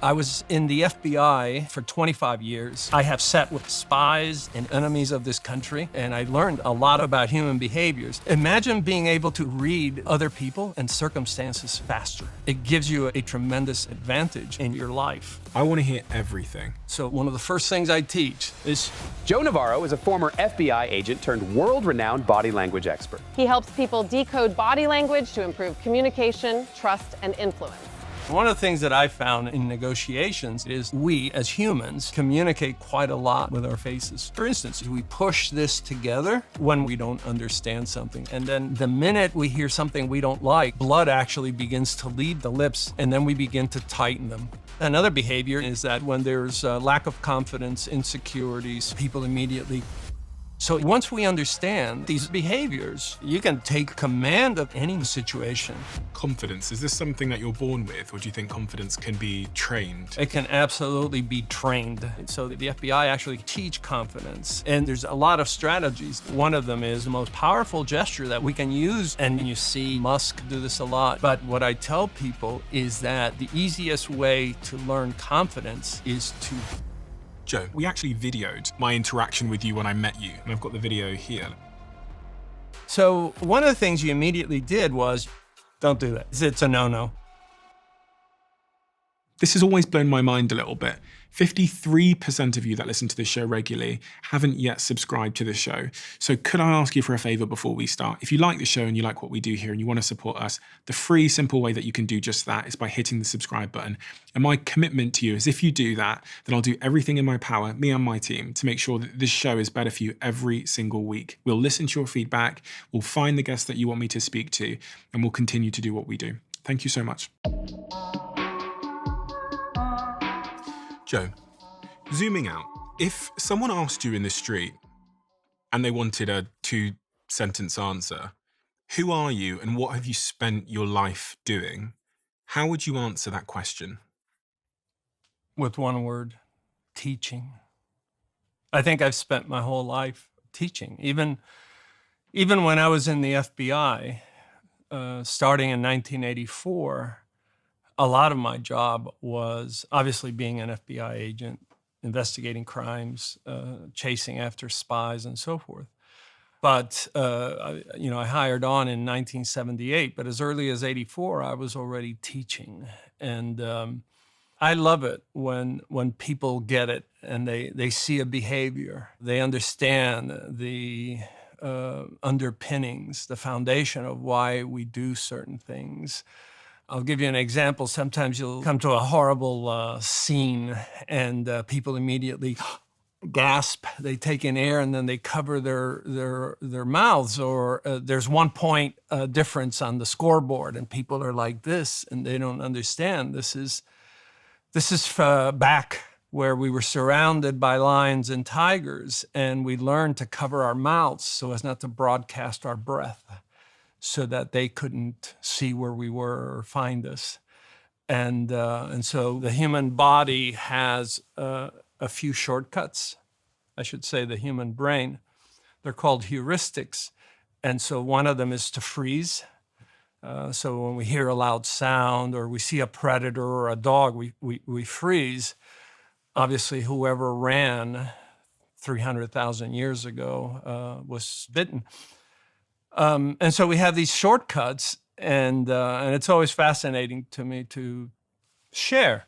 I was in the FBI for 25 years. I have sat with spies and enemies of this country, and I learned a lot about human behaviors. Imagine being able to read other people and circumstances faster. It gives you a tremendous advantage in your life. I want to hear everything. So one of the first things I teach is... Joe Navarro is a former FBI agent turned world-renowned body language expert. He helps people decode body language to improve communication, trust, and influence. One of the things that I found in negotiations is we, as humans, communicate quite a lot with our faces. For instance, we push this together when we don't understand something. And then the minute we hear something we don't like, blood actually begins to leave the lips, and then we begin to tighten them. Another behavior is that when there's a lack of confidence, insecurities, people immediately... So once we understand these behaviors, you can take command of any situation. Confidence, is this something that you're born with, or do you think confidence can be trained? It can absolutely be trained. So the FBI actually teach confidence, and there's a lot of strategies. One of them is the most powerful gesture that we can use, and you see Musk do this a lot. But what I tell people is that the easiest way to learn confidence is to... Joe, we actually videoed my interaction with you when I met you, and I've got the video here. So one of the things you immediately did was, don't do that. It's a no-no. This has always blown my mind a little bit. 53% of you that listen to this show regularly haven't yet subscribed to the show. So could I ask you for a favor before we start? If you like the show and you like what we do here and you want to support us, the free, simple way that you can do just that is by hitting the subscribe button. And my commitment to you is if you do that, then I'll do everything in my power, me and my team, to make sure that this show is better for you every single week. We'll listen to your feedback, we'll find the guests that you want me to speak to, and we'll continue to do what we do. Thank you so much. Joe, zooming out, if someone asked you in the street and they wanted a 2-sentence answer, who are you and what have you spent your life doing? How would you answer that question? With one word, teaching. I think I've spent my whole life teaching. Even when I was in the FBI, starting in 1984, a lot of my job was obviously being an FBI agent, investigating crimes, chasing after spies and so forth. But, I hired on in 1978, but as early as 84, I was already teaching. And I love it when people get it and they see a behavior. They understand the underpinnings, the foundation of why we do certain things. I'll give you an example. Sometimes you'll come to a horrible scene and people immediately gasp. They take in air and then they cover their mouths. Or there's 1 point difference on the scoreboard and people are like this and they don't understand. This is back where we were surrounded by lions and tigers and we learned to cover our mouths so as not to broadcast our breath, so that they couldn't see where we were or find us. And so the human body has a few shortcuts. I should say the human brain. They're called heuristics. And so one of them is to freeze. So when we hear a loud sound or we see a predator or a dog, we freeze. Obviously, whoever ran 300,000 years ago was bitten. And so we have these shortcuts, and it's always fascinating to me to share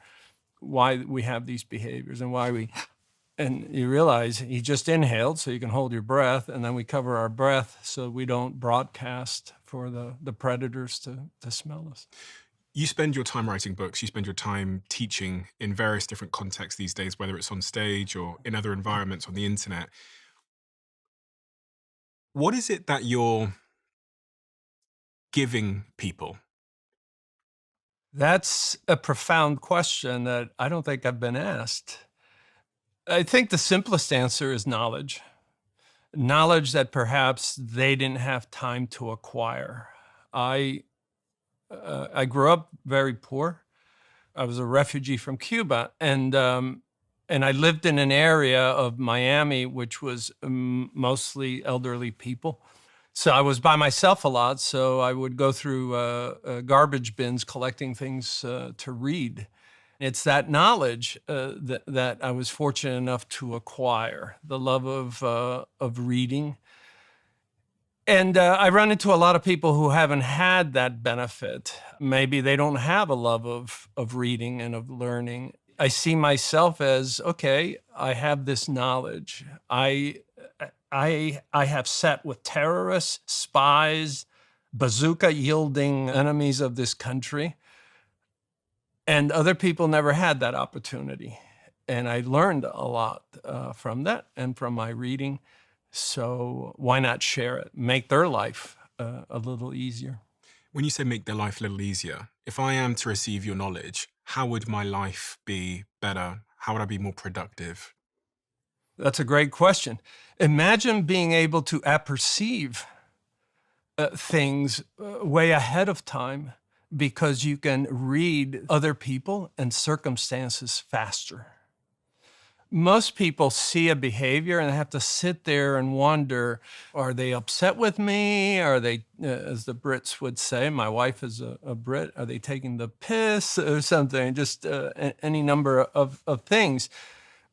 why we have these behaviors and and you realize he just inhaled so you can hold your breath, and then we cover our breath so we don't broadcast for the predators to smell us. You spend your time writing books, you spend your time teaching in various different contexts these days, whether it's on stage or in other environments on the internet. What is it that you're giving people? That's a profound question that I don't think I've been asked. I think the simplest answer is knowledge. Knowledge that perhaps they didn't have time to acquire. I grew up very poor. I was a refugee from Cuba, and I lived in an area of Miami which was mostly elderly people. So I was by myself a lot, so I would go through garbage bins collecting things to read. It's that knowledge that I was fortunate enough to acquire, the love of reading. And I run into a lot of people who haven't had that benefit. Maybe they don't have a love of reading and of learning. I see myself as, okay, I have this knowledge. I have sat with terrorists, spies, bazooka-yielding enemies of this country, and other people never had that opportunity. And I learned a lot from that and from my reading. So why not share it? Make their life a little easier. When you say make their life a little easier, if I am to receive your knowledge, how would my life be better? How would I be more productive? That's a great question. Imagine being able to apperceive things way ahead of time because you can read other people and circumstances faster. Most people see a behavior and have to sit there and wonder, are they upset with me? Are they, as the Brits would say, my wife is a Brit, are they taking the piss or something? Just any number of things.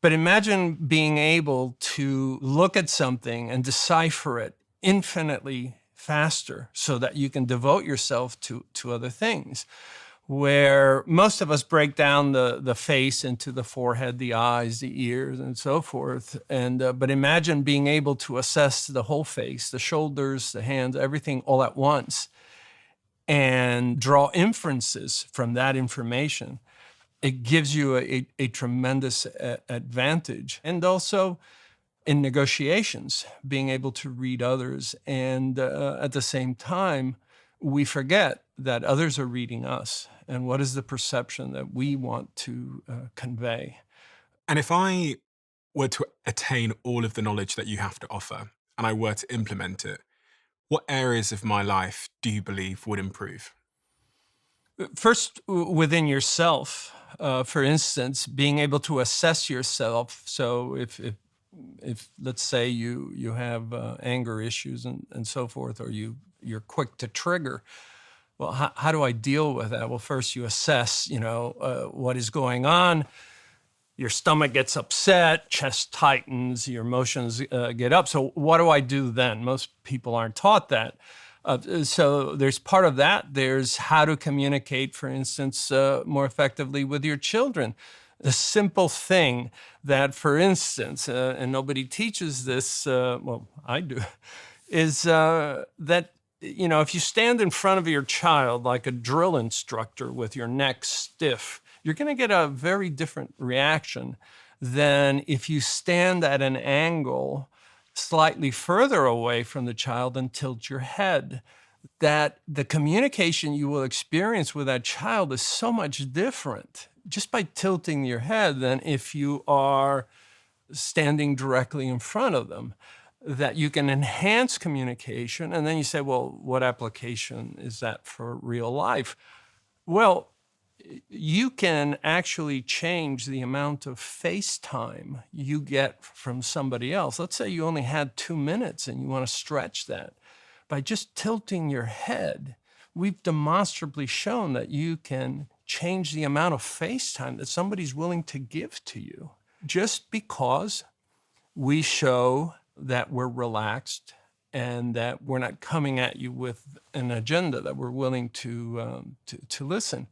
But imagine being able to look at something and decipher it infinitely faster so that you can devote yourself to other things. Where most of us break down the face into the forehead, the eyes, the ears, and so forth. But imagine being able to assess the whole face, the shoulders, the hands, everything all at once, and draw inferences from that information. It gives you a tremendous advantage. And also in negotiations, being able to read others. And at the same time, we forget that others are reading us. And what is the perception that we want to convey? And if I were to attain all of the knowledge that you have to offer, and I were to implement it, what areas of my life do you believe would improve? First, within yourself, for instance, being able to assess yourself. So if let's say you have anger issues and so forth, or you're quick to trigger, well, how do I deal with that? Well, first you assess, what is going on. Your stomach gets upset, chest tightens, your emotions get up. So what do I do then? Most people aren't taught that. So there's part of that. There's how to communicate, for instance, more effectively with your children. The simple thing that, for instance, and nobody teaches this, well, I do, is that, if you stand in front of your child like a drill instructor with your neck stiff, you're going to get a very different reaction than if you stand at an angle slightly further away from the child and tilt your head. That the communication you will experience with that child is so much different just by tilting your head than if you are standing directly in front of them. That you can enhance communication. And then you say, well, what application is that for real life? Well, you can actually change the amount of face time you get from somebody else. Let's say you only had 2 minutes and you want to stretch that. By just tilting your head, we've demonstrably shown that you can change the amount of face time that somebody's willing to give to you just because we show that we're relaxed and that we're not coming at you with an agenda, that we're willing to listen.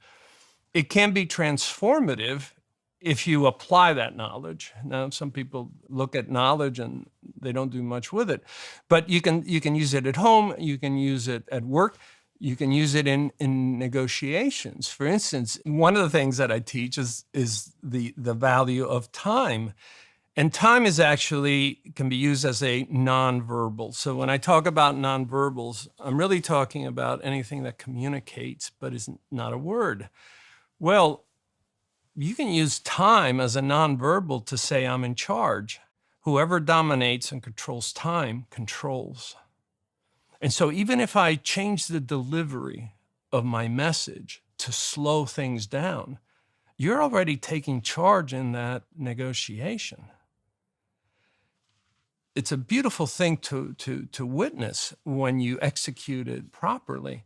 It can be transformative if you apply that knowledge. Now, some people look at knowledge and they don't do much with it, but you can use it at home, you can use it at work, you can use it in negotiations. For instance, one of the things that I teach is the value of time. And time can be used as a nonverbal. So when I talk about nonverbals, I'm really talking about anything that communicates but is not a word. Well, you can use time as a nonverbal to say I'm in charge. Whoever dominates and controls time controls. And so even if I change the delivery of my message to slow things down, you're already taking charge in that negotiation. It's a beautiful thing to witness when you execute it properly.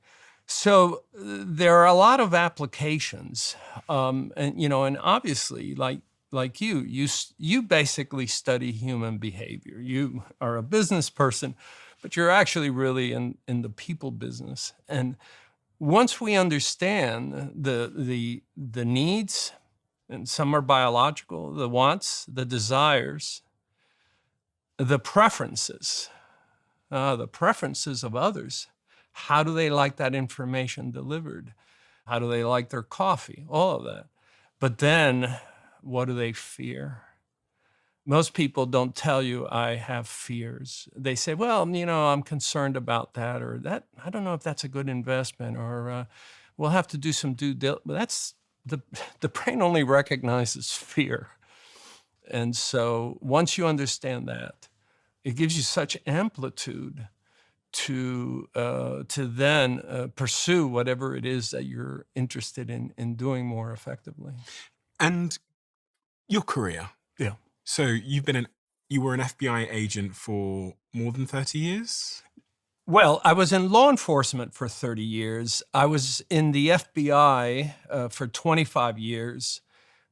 So there are a lot of applications, and obviously, like you basically study human behavior. You are a business person, but you're actually really in the people business. And once we understand the needs, and some are biological, the wants, the desires, the preferences of others. How do they like that information delivered? How do they like their coffee? All of that. But then, what do they fear? Most people don't tell you, I have fears. They say, well, I'm concerned about that, or that, I don't know if that's a good investment, or we'll have to do some due diligence. But that's, the brain only recognizes fear. And so once you understand that, it gives you such amplitude to then pursue whatever it is that you're interested in doing more effectively. And your career. Yeah. So you were an FBI agent for more than 30 years? Well, I was in law enforcement for 30 years. I was in the FBI for 25 years,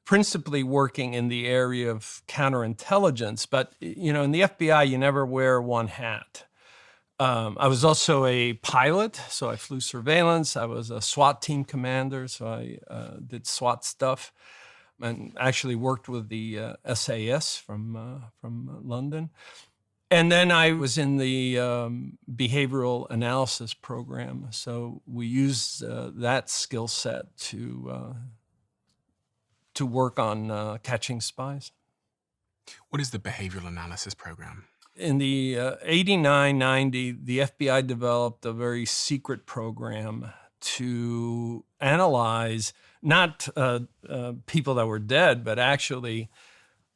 principally working in the area of counterintelligence. But, in the FBI, you never wear one hat. I was also a pilot, so I flew surveillance. I was a SWAT team commander, so I did SWAT stuff, and actually worked with the SAS from London. And then I was in the behavioral analysis program, so we used that skill set to work on catching spies. What is the behavioral analysis program? In the 89, 90, the FBI developed a very secret program to analyze not people that were dead, but actually,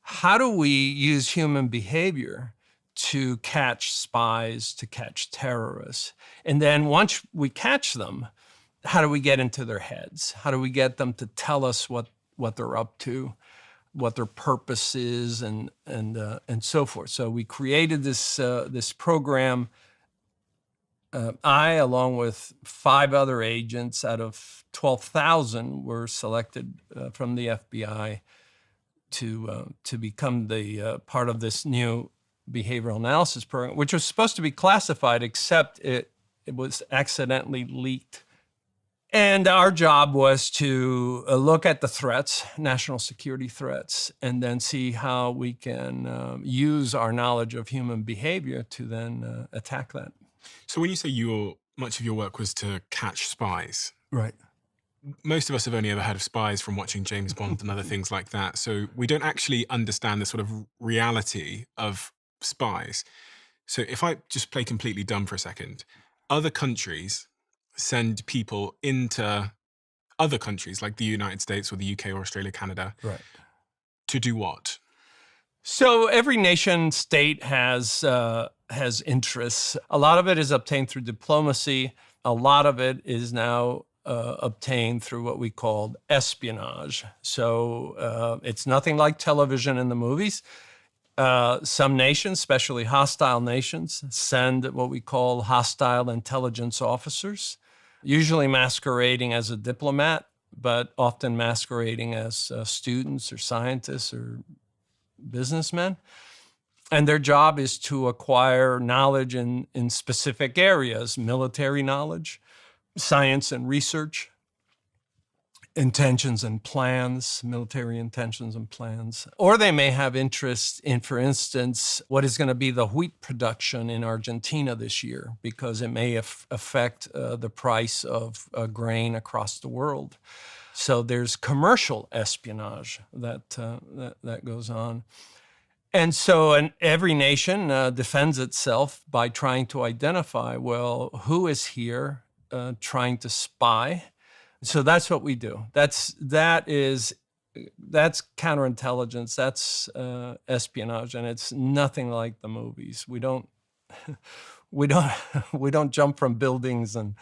how do we use human behavior to catch spies, to catch terrorists? And then once we catch them, how do we get into their heads? How do we get them to tell us what they're up to, what their purpose is, and so forth? So we created this program. I, along with 5 other agents out of 12,000, were selected from the FBI to become the part of this new behavioral analysis program, which was supposed to be classified, except it was accidentally leaked. And our job was to look at the threats, national security threats, and then see how we can use our knowledge of human behavior to then attack that. So when you say much of your work was to catch spies, Right. most of us have only ever heard of spies from watching James Bond and other things like that. So we don't actually understand the sort of reality of spies. So if I just play completely dumb for a second, other countries send people into other countries like the United States or the UK or Australia, Canada, Right. to do what? So every nation state has interests. A lot of it is obtained through diplomacy. A lot of it is now obtained through what we call espionage. So it's nothing like television and the movies. Some nations, especially hostile nations, send what we call hostile intelligence officers, usually masquerading as a diplomat, but often masquerading as students or scientists or businessmen. And their job is to acquire knowledge in specific areas: military knowledge, science and research, intentions and plans, military intentions and plans. Or they may have interest in, for instance, what is going to be the wheat production in Argentina this year, because it may affect the price of grain across the world. So there's commercial espionage that goes on. And so every nation defends itself by trying to identify, well, who is here trying to spy? So that's what we do. That's counterintelligence. That's espionage, and it's nothing like the movies. We don't jump from buildings, and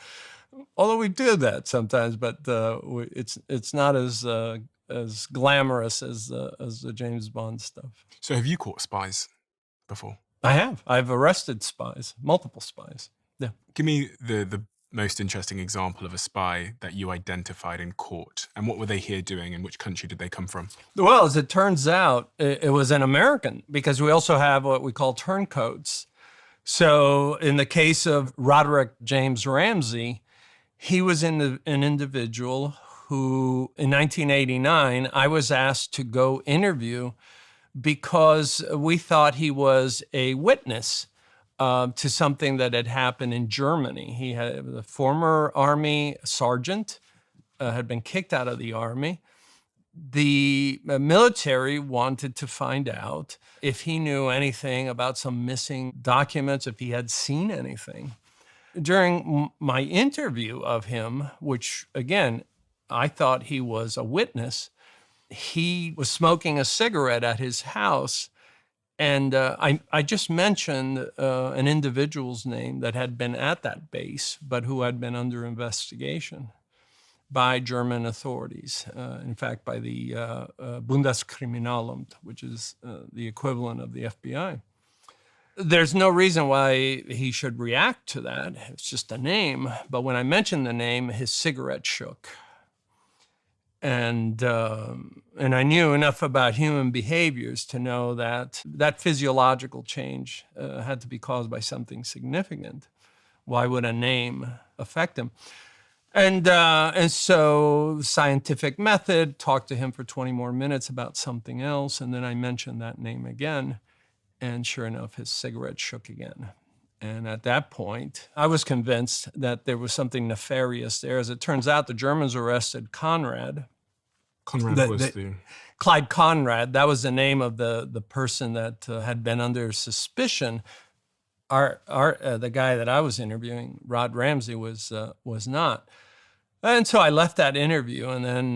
although we do that sometimes, but it's not as glamorous as the James Bond stuff. So have you caught spies before? I have. I've arrested spies, multiple spies. Yeah. Give me the most interesting example of a spy that you identified and caught? And what were they here doing, and which country did they come from? Well, as it turns out, it was an American, because we also have what we call turncoats. So in the case of Roderick James Ramsey, he was an individual who, in 1989, I was asked to go interview because we thought he was a witness to something that had happened in Germany. He had a former army sergeant, had been kicked out of the army. The military wanted to find out if he knew anything about some missing documents, if he had seen anything. During my interview of him, which again, I thought he was a witness, he was smoking a cigarette at his house. And I just mentioned an individual's name that had been at that base, but who had been under investigation by German authorities. In fact, by the Bundeskriminalamt, which is the equivalent of the FBI. There's no reason why he should react to that. It's just a name. But when I mentioned the name, his cigarette shook. And I knew enough about human behaviors to know that that physiological change had to be caused by something significant. Why would a name affect him? And so scientific method, talked to him for 20 more minutes about something else. And then I mentioned that name again. And sure enough, his cigarette shook again. And at that point, I was convinced that there was something nefarious there. As it turns out, the Germans arrested Conrad. Clyde Conrad, that was the name of the person that had been under suspicion. The guy that I was interviewing, Rod Ramsey, was not. And so I left that interview, and then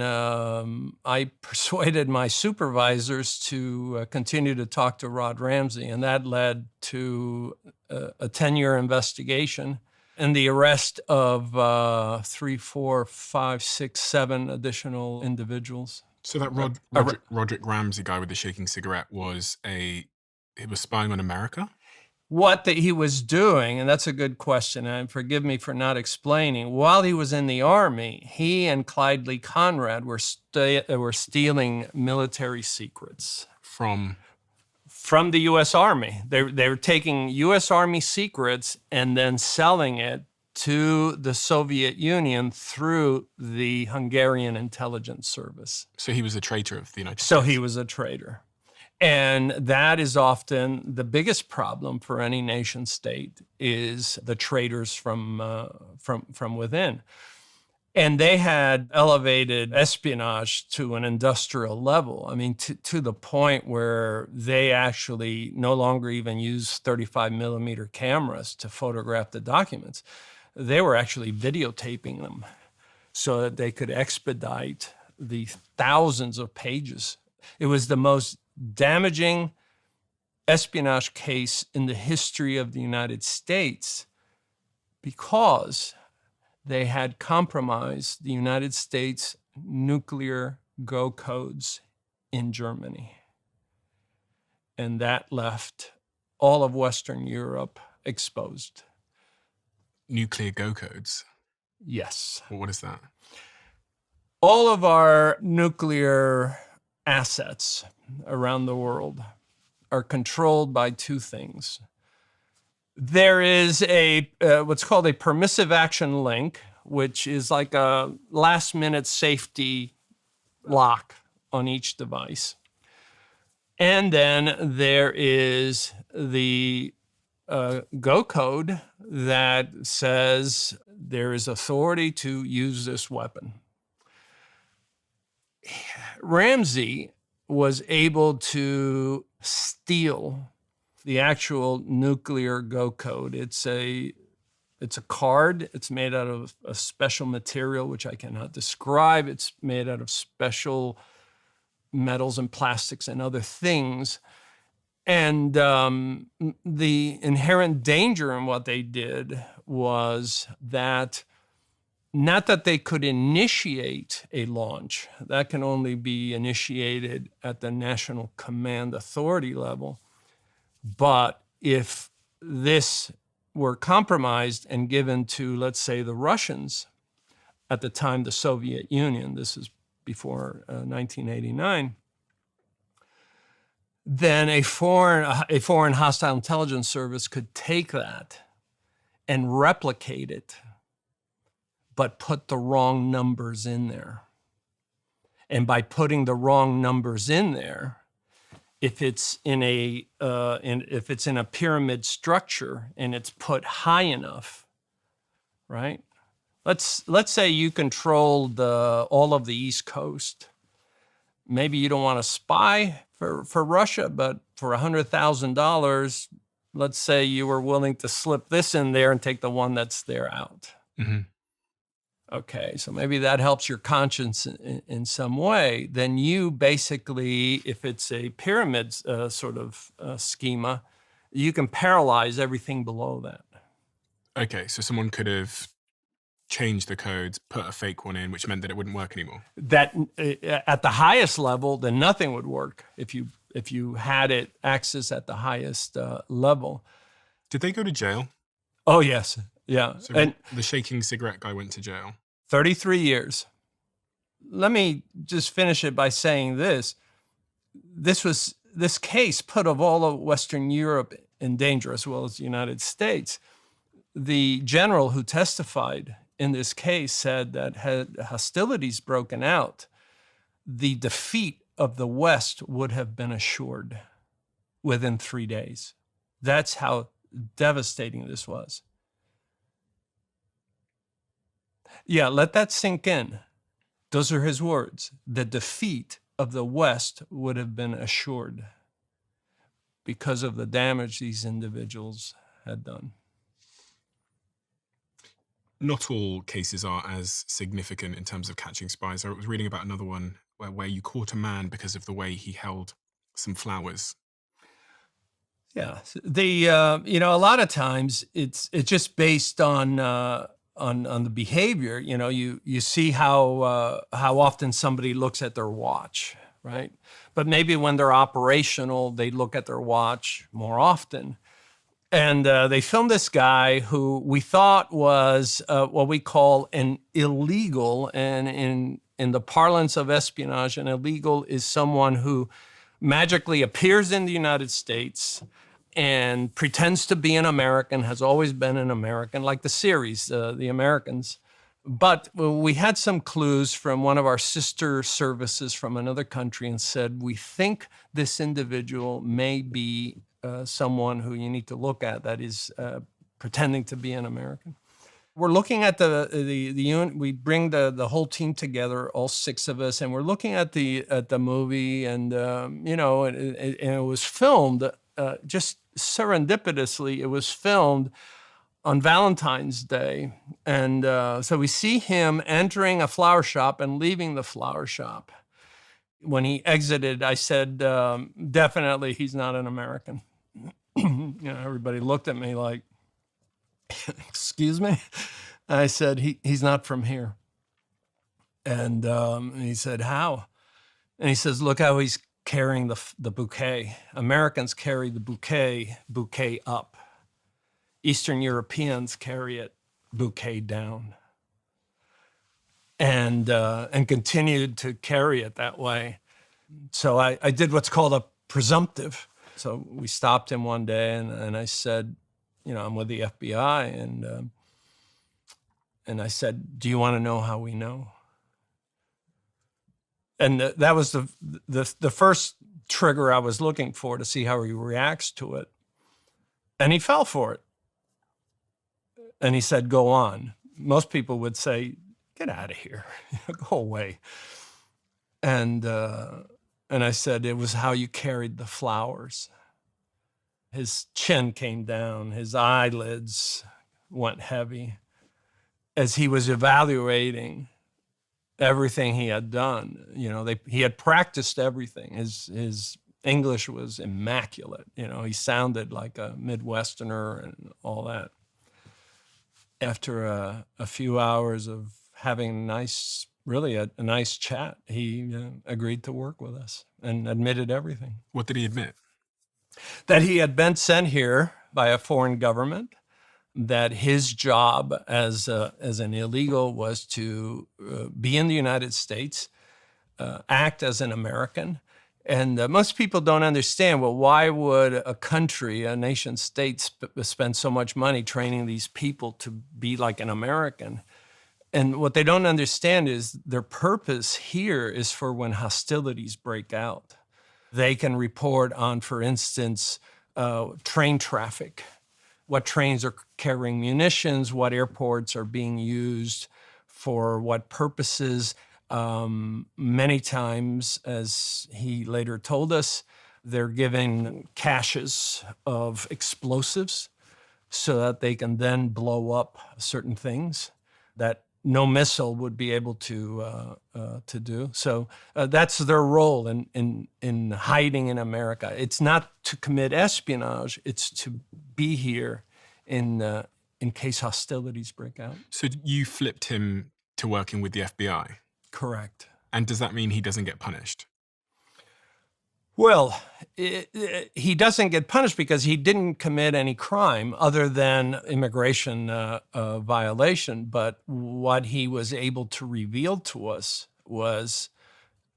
I persuaded my supervisors to continue to talk to Rod Ramsey, and that led to a 10-year investigation and the arrest of 3, 4, 5, 6, 7 additional individuals. So that Roderick Ramsey guy with the shaking cigarette he was spying on America? What he was doing, and that's a good question, and forgive me for not explaining, while he was in the army, he and Clyde Lee Conrad were stealing military secrets. From the U.S. Army. They were taking U.S. Army secrets and then selling it to the Soviet Union through the Hungarian intelligence service. So he was a traitor of the United States? So he was a traitor. And that is often the biggest problem for any nation state, is the traitors from within. And they had elevated espionage to an industrial level. I mean, to the point where they actually no longer even use 35 millimeter cameras to photograph the documents. They were actually videotaping them so that they could expedite the thousands of pages. It was the most damaging espionage case in the history of the United States, because they had compromised the United States nuclear go codes in Germany. And that left all of Western Europe exposed. Nuclear go codes? Yes. Well, what is that? All of our nuclear assets around the world are controlled by two things. There is what's called a permissive action link, which is like a last-minute safety lock on each device. And then there is the go code that says there is authority to use this weapon. Ramsey was able to steal the actual nuclear go code. It's a card. It's made out of a special material, which I cannot describe. It's made out of special metals and plastics and other things. And the inherent danger in what they did was that not that they could initiate a launch. That can only be initiated at the national command authority level. But if this were compromised and given to, let's say, the Russians, at the time the Soviet Union, this is before 1989, then a foreign hostile intelligence service could take that and replicate it, but put the wrong numbers in there. And by putting the wrong numbers in there, if it's in a pyramid structure and it's put high enough, right? Let's say you controlled all of the East Coast. Maybe you don't want to spy for Russia, but for $100,000, let's say you were willing to slip this in there and take the one that's there out. Mm-hmm. Okay, so maybe that helps your conscience in some way. Then you basically, if it's a pyramid schema, you can paralyze everything below that. Okay, so someone could have changed the codes, put a fake one in, which meant that it wouldn't work anymore. That at the highest level, then nothing would work if you had it access at the highest level. Did they go to jail? Oh yes, yeah. So and the shaking cigarette guy went to jail. 33 years. Let me just finish it by saying this. This case put of all of Western Europe in danger, as well as the United States. The general who testified in this case said that had hostilities broken out, the defeat of the West would have been assured within 3 days. That's how devastating this was. Yeah, let that sink in. Those are his words. The defeat of the West would have been assured because of the damage these individuals had done. Not all cases are as significant in terms of catching spies. I was reading about another one where you caught a man because of the way he held some flowers. Yeah, a lot of times it's just based on the behavior. You see how often somebody looks at their watch, right? But maybe when they're operational, they look at their watch more often. And they filmed this guy who we thought was what we call an illegal, and in the parlance of espionage, an illegal is someone who magically appears in the United States and pretends to be an American, has always been an American, like the series, The Americans. But we had some clues from one of our sister services from another country and said, we think this individual may be someone who you need to look at that is pretending to be an American. We're looking at the unit. We bring the whole team together, all 6 of us, and we're looking at the movie, and it was filmed just serendipitously. It was filmed on Valentine's Day, and so we see him entering a flower shop and leaving the flower shop. When he exited, I said, definitely he's not an American. Everybody looked at me like, excuse me? I said, he's not from here. And he said, how? And he says, look how he's carrying the bouquet. Americans carry the bouquet up. Eastern Europeans carry it bouquet down. And continued to carry it that way. So I did what's called a presumptive. So we stopped him one day, and I said, I'm with the FBI, and I said, do you want to know how we know? And that was the first trigger I was looking for to see how he reacts to it. And he fell for it. And he said, go on. Most people would say, get out of here, go away. And I said, it was how you carried the flowers. His chin came down, his eyelids went heavy as he was evaluating everything he had done. He had practiced everything. His English was immaculate. He sounded like a Midwesterner and all that. After a few hours of having a nice chat, he agreed to work with us and admitted everything. What did he admit? That he had been sent here by a foreign government that his job as an illegal was to be in the United States, act as an American. And most people don't understand, well, why would a country, a nation state, spend so much money training these people to be like an American? And what they don't understand is their purpose here is for when hostilities break out. They can report on, for instance, train traffic, what trains are carrying munitions, what airports are being used for what purposes. Many times, as he later told us, they're given caches of explosives so that they can then blow up certain things that no missile would be able to do. So that's their role in hiding in America. It's not to commit espionage; it's to be here in case hostilities break out. So you flipped him to working with the FBI? Correct. And does that mean he doesn't get punished? Well, he doesn't get punished because he didn't commit any crime other than immigration violation. But what he was able to reveal to us was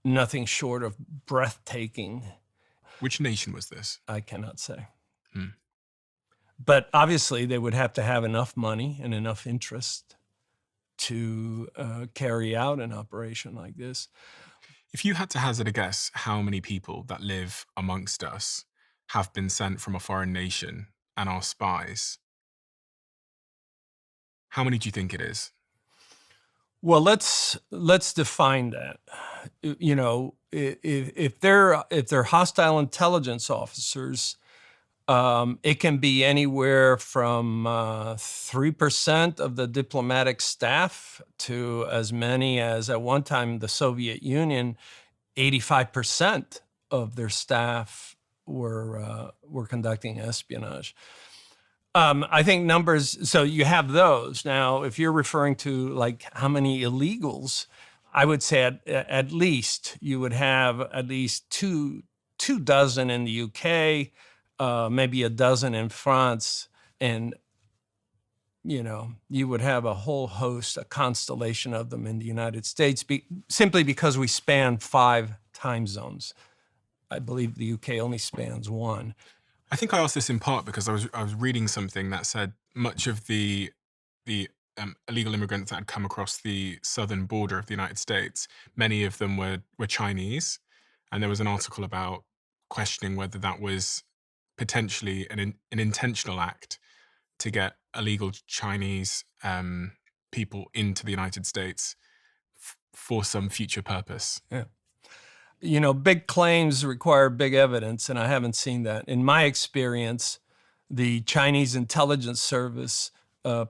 nothing short of breathtaking. Which nation was this? I cannot say. But obviously, they would have to have enough money and enough interest to carry out an operation like this. If you had to hazard a guess how many people that live amongst us have been sent from a foreign nation and are spies, how many do you think it is? Well, let's define that. You know, if they're hostile intelligence officers, it can be anywhere from 3% of the diplomatic staff to as many as, at one time, the Soviet Union, 85% of their staff were conducting espionage. I think numbers, so you have those. Now, if you're referring to like how many illegals, I would say at least you would have at least two dozen in the UK, maybe a dozen in France, and you would have a whole host, a constellation of them in the United States, simply because we span 5 time zones. I believe the UK only spans 1. I think I asked this in part because I was reading something that said much of the illegal immigrants that had come across the southern border of the United States, many of them were Chinese, and there was an article about questioning whether that was potentially an intentional act to get illegal Chinese people into the United States for some future purpose. Yeah. Big claims require big evidence, and I haven't seen that. In my experience, the Chinese intelligence service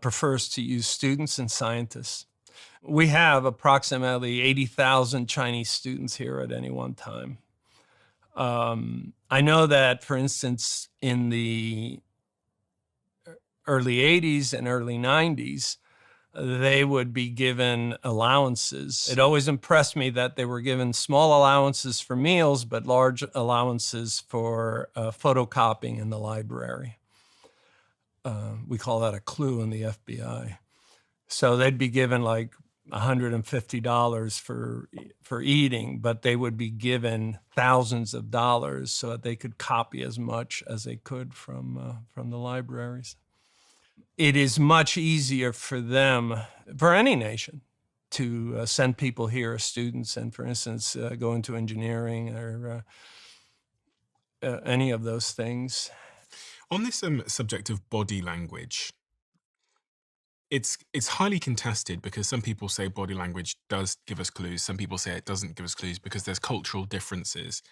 prefers to use students and scientists. We have approximately 80,000 Chinese students here at any one time. I know that, for instance, in the early 80s and early 90s, they would be given allowances. It always impressed me that they were given small allowances for meals, but large allowances for photocopying in the library. We call that a clue in the FBI. So they'd be given like $150 for eating, but they would be given thousands of dollars so that they could copy as much as they could from the libraries. It is much easier for them, for any nation, to send people here as students and, for instance, go into engineering or any of those things. On this subject of body language, it's highly contested because some people say body language does give us clues. Some people say it doesn't give us clues because there's cultural differences.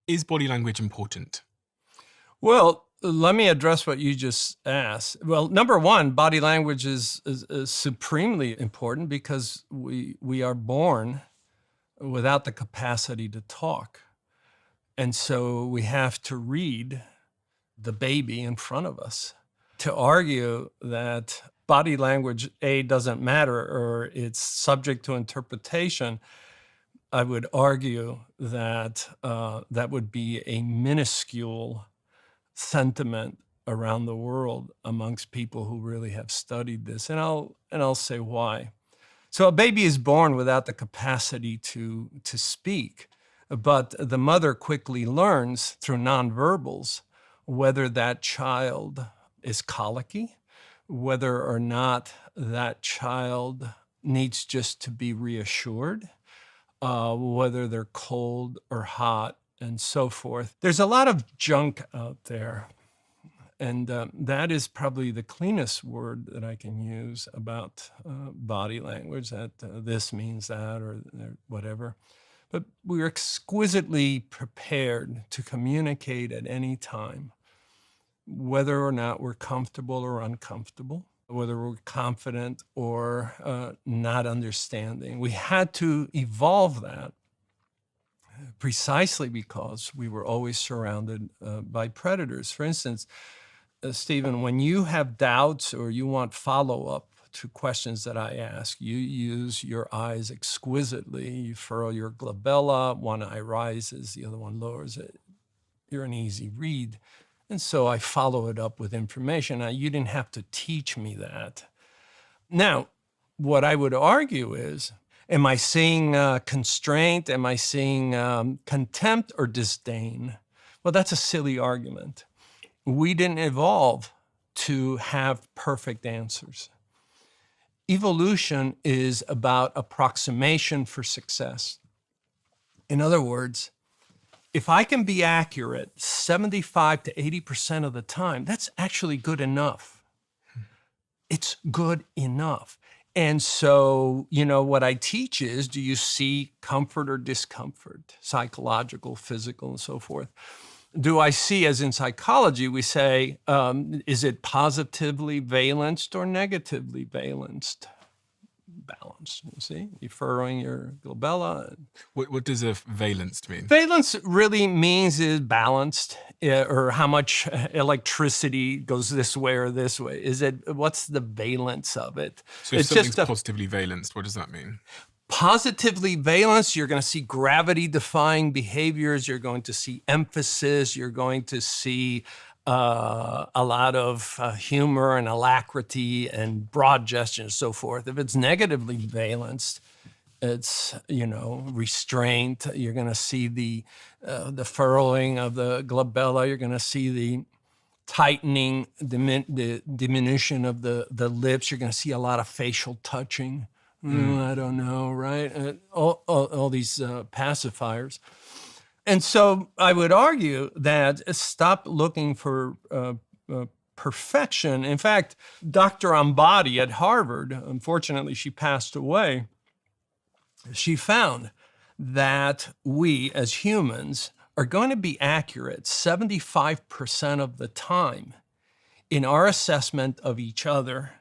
Is body language important? Well, let me address what you just asked. Well, number one, body language is supremely important because we are born without the capacity to talk. And so we have to read the baby in front of us. To argue that body language, A, doesn't matter or it's subject to interpretation, I would argue that that would be a minuscule sentiment around the world amongst people who really have studied this. And I'll say why. So a baby is born without the capacity to speak, but the mother quickly learns through nonverbals whether that child is colicky, whether or not that child needs just to be reassured, whether they're cold or hot, and so forth. There's a lot of junk out there, and that is probably the cleanest word that I can use about body language, that this means that or whatever. But we're exquisitely prepared to communicate at any time, whether or not we're comfortable or uncomfortable, whether we're confident or not understanding. We had to evolve that precisely because we were always surrounded by predators. For instance, Stephen, when you have doubts or you want follow-up to questions that I ask, you use your eyes exquisitely. You furrow your glabella, one eye rises, the other one lowers it. You're an easy read. And so I follow it up with information. Now, you didn't have to teach me that. Now, what I would argue is, am I seeing constraint? Am I seeing contempt or disdain? Well, that's a silly argument. We didn't evolve to have perfect answers. Evolution is about approximation for success. In other words, if I can be accurate 75 to 80% of the time, that's actually good enough. It's good enough. And so, what I teach is, do you see comfort or discomfort, psychological, physical, and so forth? Do I see, as in psychology, we say, is it positively valenced or negatively valenced? Balanced, you see? You're furrowing your glabella. What does a valenced mean? Valence really means is balanced, or how much electricity goes this way or this way. What's the valence of it? So if something's positively valenced, what does that mean? Positively valenced, you're going to see gravity-defying behaviors. You're going to see emphasis. You're going to see a lot of humor and alacrity and broad gestures and so forth. If it's negatively valenced, it's, restraint. You're going to see the furrowing of the glabella. You're going to see the tightening, the diminution of the lips. You're going to see a lot of facial touching. I don't know, right? All these pacifiers. And so I would argue that stop looking for perfection. In fact, Dr. Ambati at Harvard, unfortunately, she passed away, she found that we as humans are going to be accurate 75% of the time in our assessment of each other.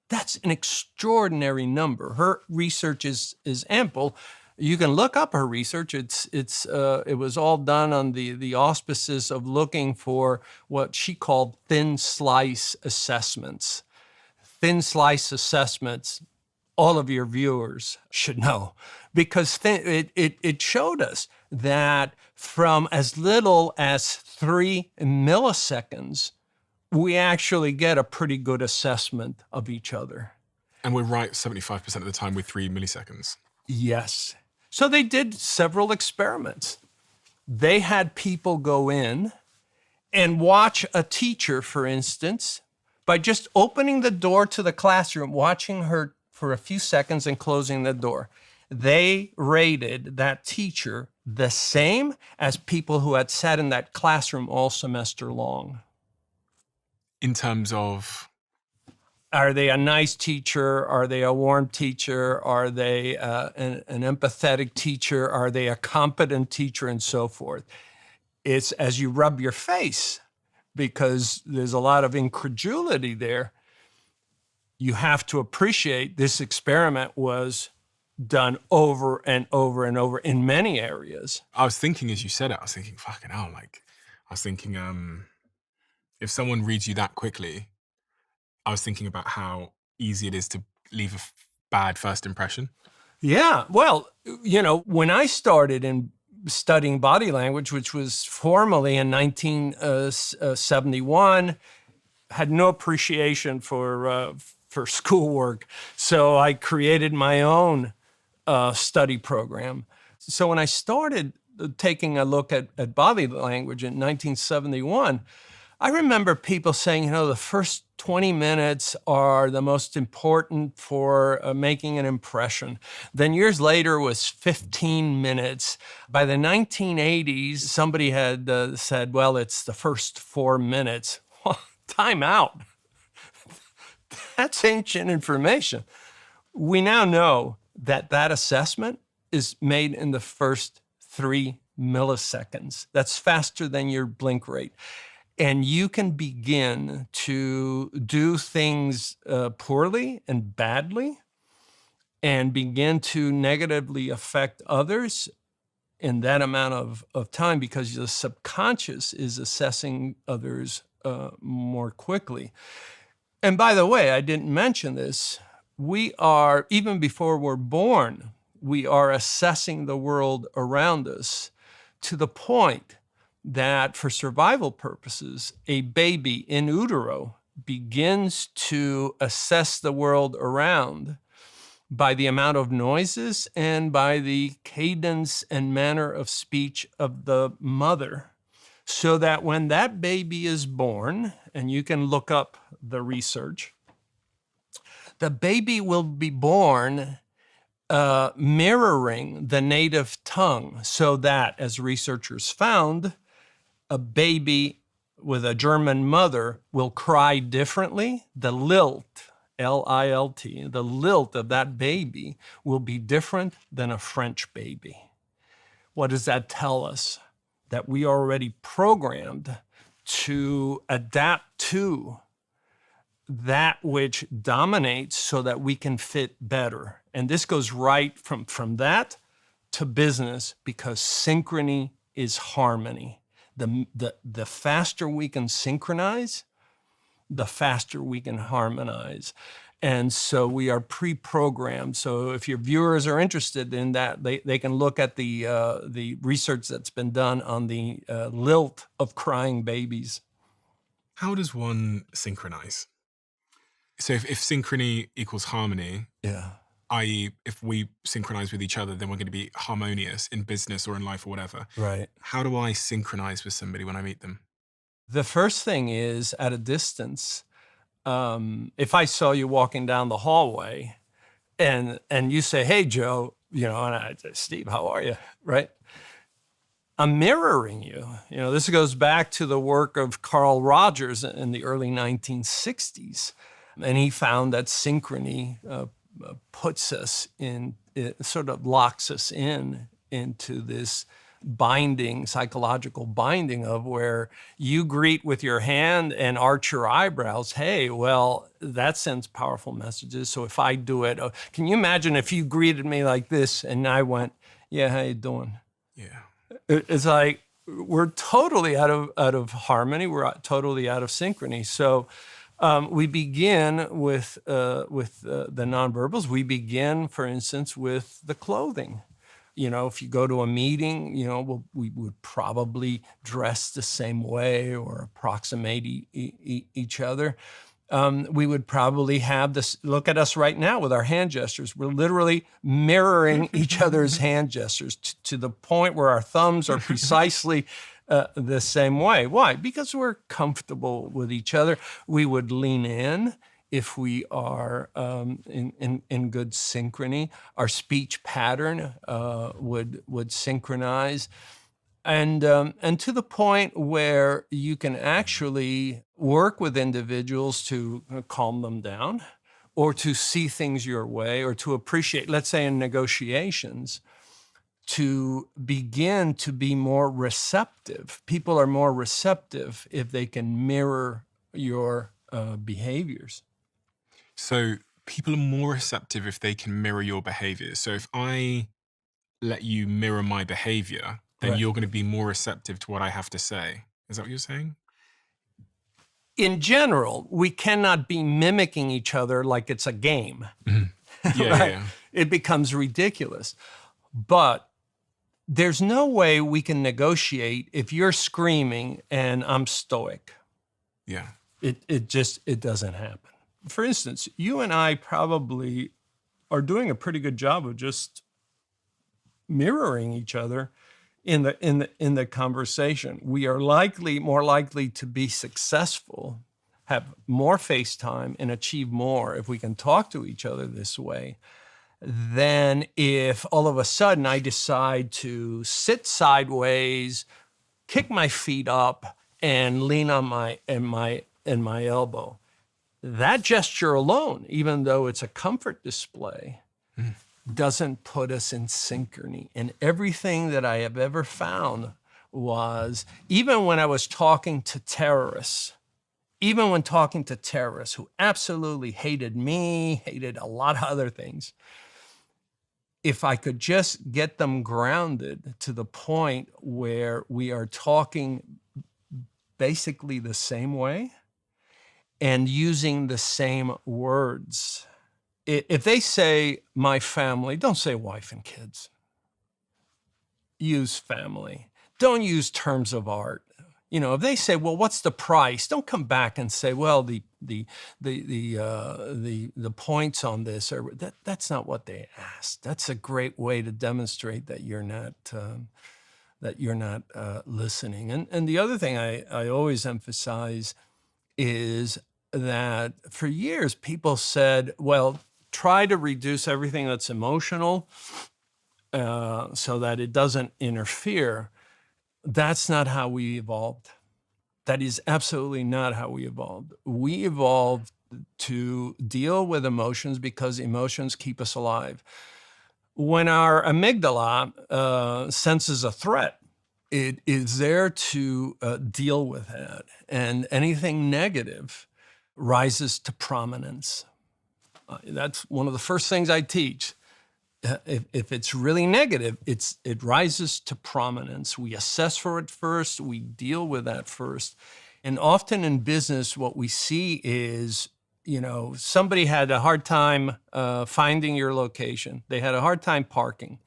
That's an extraordinary number. Her research is ample. You can look up her research. It was all done on the auspices of looking for what she called thin slice assessments. Thin slice assessments, all of your viewers should know, because it showed us that from as little as 3 milliseconds, we actually get a pretty good assessment of each other. And we're right 75% of the time with 3 milliseconds. Yes. So they did several experiments. They had people go in and watch a teacher, for instance, by just opening the door to the classroom, watching her for a few seconds and closing the door. They rated that teacher the same as people who had sat in that classroom all semester long. In terms of? Are they a nice teacher? Are they a warm teacher? Are they an empathetic teacher? Are they a competent teacher, and so forth? It's as you rub your face, because there's a lot of incredulity there. You have to appreciate this experiment was done over and over and over in many areas. I was thinking, as you said it, I was thinking, fucking hell, if someone reads you that quickly, I was thinking about how easy it is to leave a bad first impression. Yeah, well, when I started in studying body language, which was formally in 1971, had no appreciation for schoolwork. So I created my own study program. So when I started taking a look at body language in 1971, I remember people saying, the first 20 minutes are the most important for making an impression. Then years later was 15 minutes. By the 1980s, somebody had said, well, it's the first 4 minutes. Time out. That's ancient information. We now know that assessment is made in the first 3 milliseconds. That's faster than your blink rate. And you can begin to do things poorly and badly and begin to negatively affect others in that amount of time because the subconscious is assessing others more quickly. And by the way, I didn't mention this, we are, even before we're born, we are assessing the world around us to the point that for survival purposes, a baby in utero begins to assess the world around by the amount of noises and by the cadence and manner of speech of the mother. So that when that baby is born, and you can look up the research, the baby will be born mirroring the native tongue, so that, as researchers found, a baby with a German mother will cry differently. The lilt, L-I-L-T, the lilt of that baby will be different than a French baby. What does that tell us? That we are already programmed to adapt to that which dominates so that we can fit better. And this goes right from that to business, because synchrony is harmony. The faster we can synchronize, the faster we can harmonize. And so we are pre-programmed. So if your viewers are interested in that, they can look at the research that's been done on the lilt of crying babies. How does one synchronize? So if synchrony equals harmony, Yeah. i.e. if we synchronize with each other, then we're going to be harmonious in business or in life or whatever. Right. How do I synchronize with somebody when I meet them? The first thing is, at a distance, if I saw you walking down the hallway and you say, hey, Joe, and I say, Steve, how are you? Right? I'm mirroring you. This goes back to the work of Carl Rogers in the early 1960s. And he found that synchrony puts us in, it sort of locks us into this binding, psychological binding of where you greet with your hand and arch your eyebrows. Hey, well, that sends powerful messages. So if I do it, can you imagine if you greeted me like this and I went, yeah, how you doing? Yeah. It's like we're totally out of harmony. We're totally out of synchrony. So we begin with the nonverbals. We begin, for instance, with the clothing. If you go to a meeting, we would probably dress the same way or approximate each other. We would probably have this, look at us right now with our hand gestures. We're literally mirroring each other's hand gestures to the point where our thumbs are precisely the same way. Why? Because we're comfortable with each other. We would lean in if we are in good synchrony. Our speech pattern would synchronize. And to the point where you can actually work with individuals to calm them down or to see things your way or to appreciate, let's say in negotiations, to begin to be more receptive. People are more receptive if they can mirror your behaviors. So people are more receptive if they can mirror your behaviors. So if I let you mirror my behavior, then Right. you're going to be more receptive to what I have to say. Is that what you're saying? In general, we cannot be mimicking each other like it's a game. Yeah, Right? yeah. It becomes ridiculous. But there's no way we can negotiate if you're screaming and I'm stoic. Yeah. It doesn't happen. For instance, you and I probably are doing a pretty good job of just mirroring each other in the conversation. We are more likely to be successful, have more face time, and achieve more if we can talk to each other this way than if all of a sudden I decide to sit sideways, kick my feet up, and lean on my elbow. That gesture alone, even though it's a comfort display, doesn't put us in synchrony. And everything that I have ever found was, even when I was talking to terrorists, who absolutely hated me, hated a lot of other things, if I could just get them grounded to the point where we are talking basically the same way and using the same words. If they say my family, don't say wife and kids. Use family. Don't use terms of art. If they say, well, what's the price? Don't come back and say, well, the points on this, or that's not what they asked. That's a great way to demonstrate that you're not listening. And the other thing I always emphasize is that for years people said, well, try to reduce everything that's emotional so that it doesn't interfere. That's not how we evolved. That is absolutely not how we evolved. We evolved to deal with emotions because emotions keep us alive. When our amygdala senses a threat, it is there to deal with that. And anything negative rises to prominence. That's one of the first things I teach. If it's really negative, it rises to prominence. We assess for it first, we deal with that first. And often in business, what we see is, somebody had a hard time finding your location. They had a hard time parking.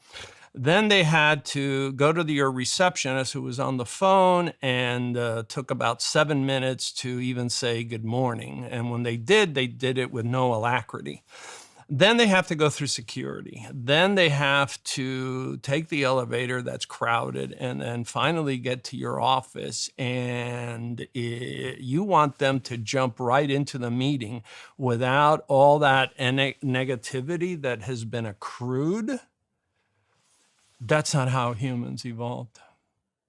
Then they had to go to your receptionist who was on the phone and took about 7 minutes to even say good morning. And when they did it with no alacrity. Then they have to go through security. Then they have to take the elevator that's crowded and then finally get to your office. And you want them to jump right into the meeting without all that negativity that has been accrued. That's not how humans evolved.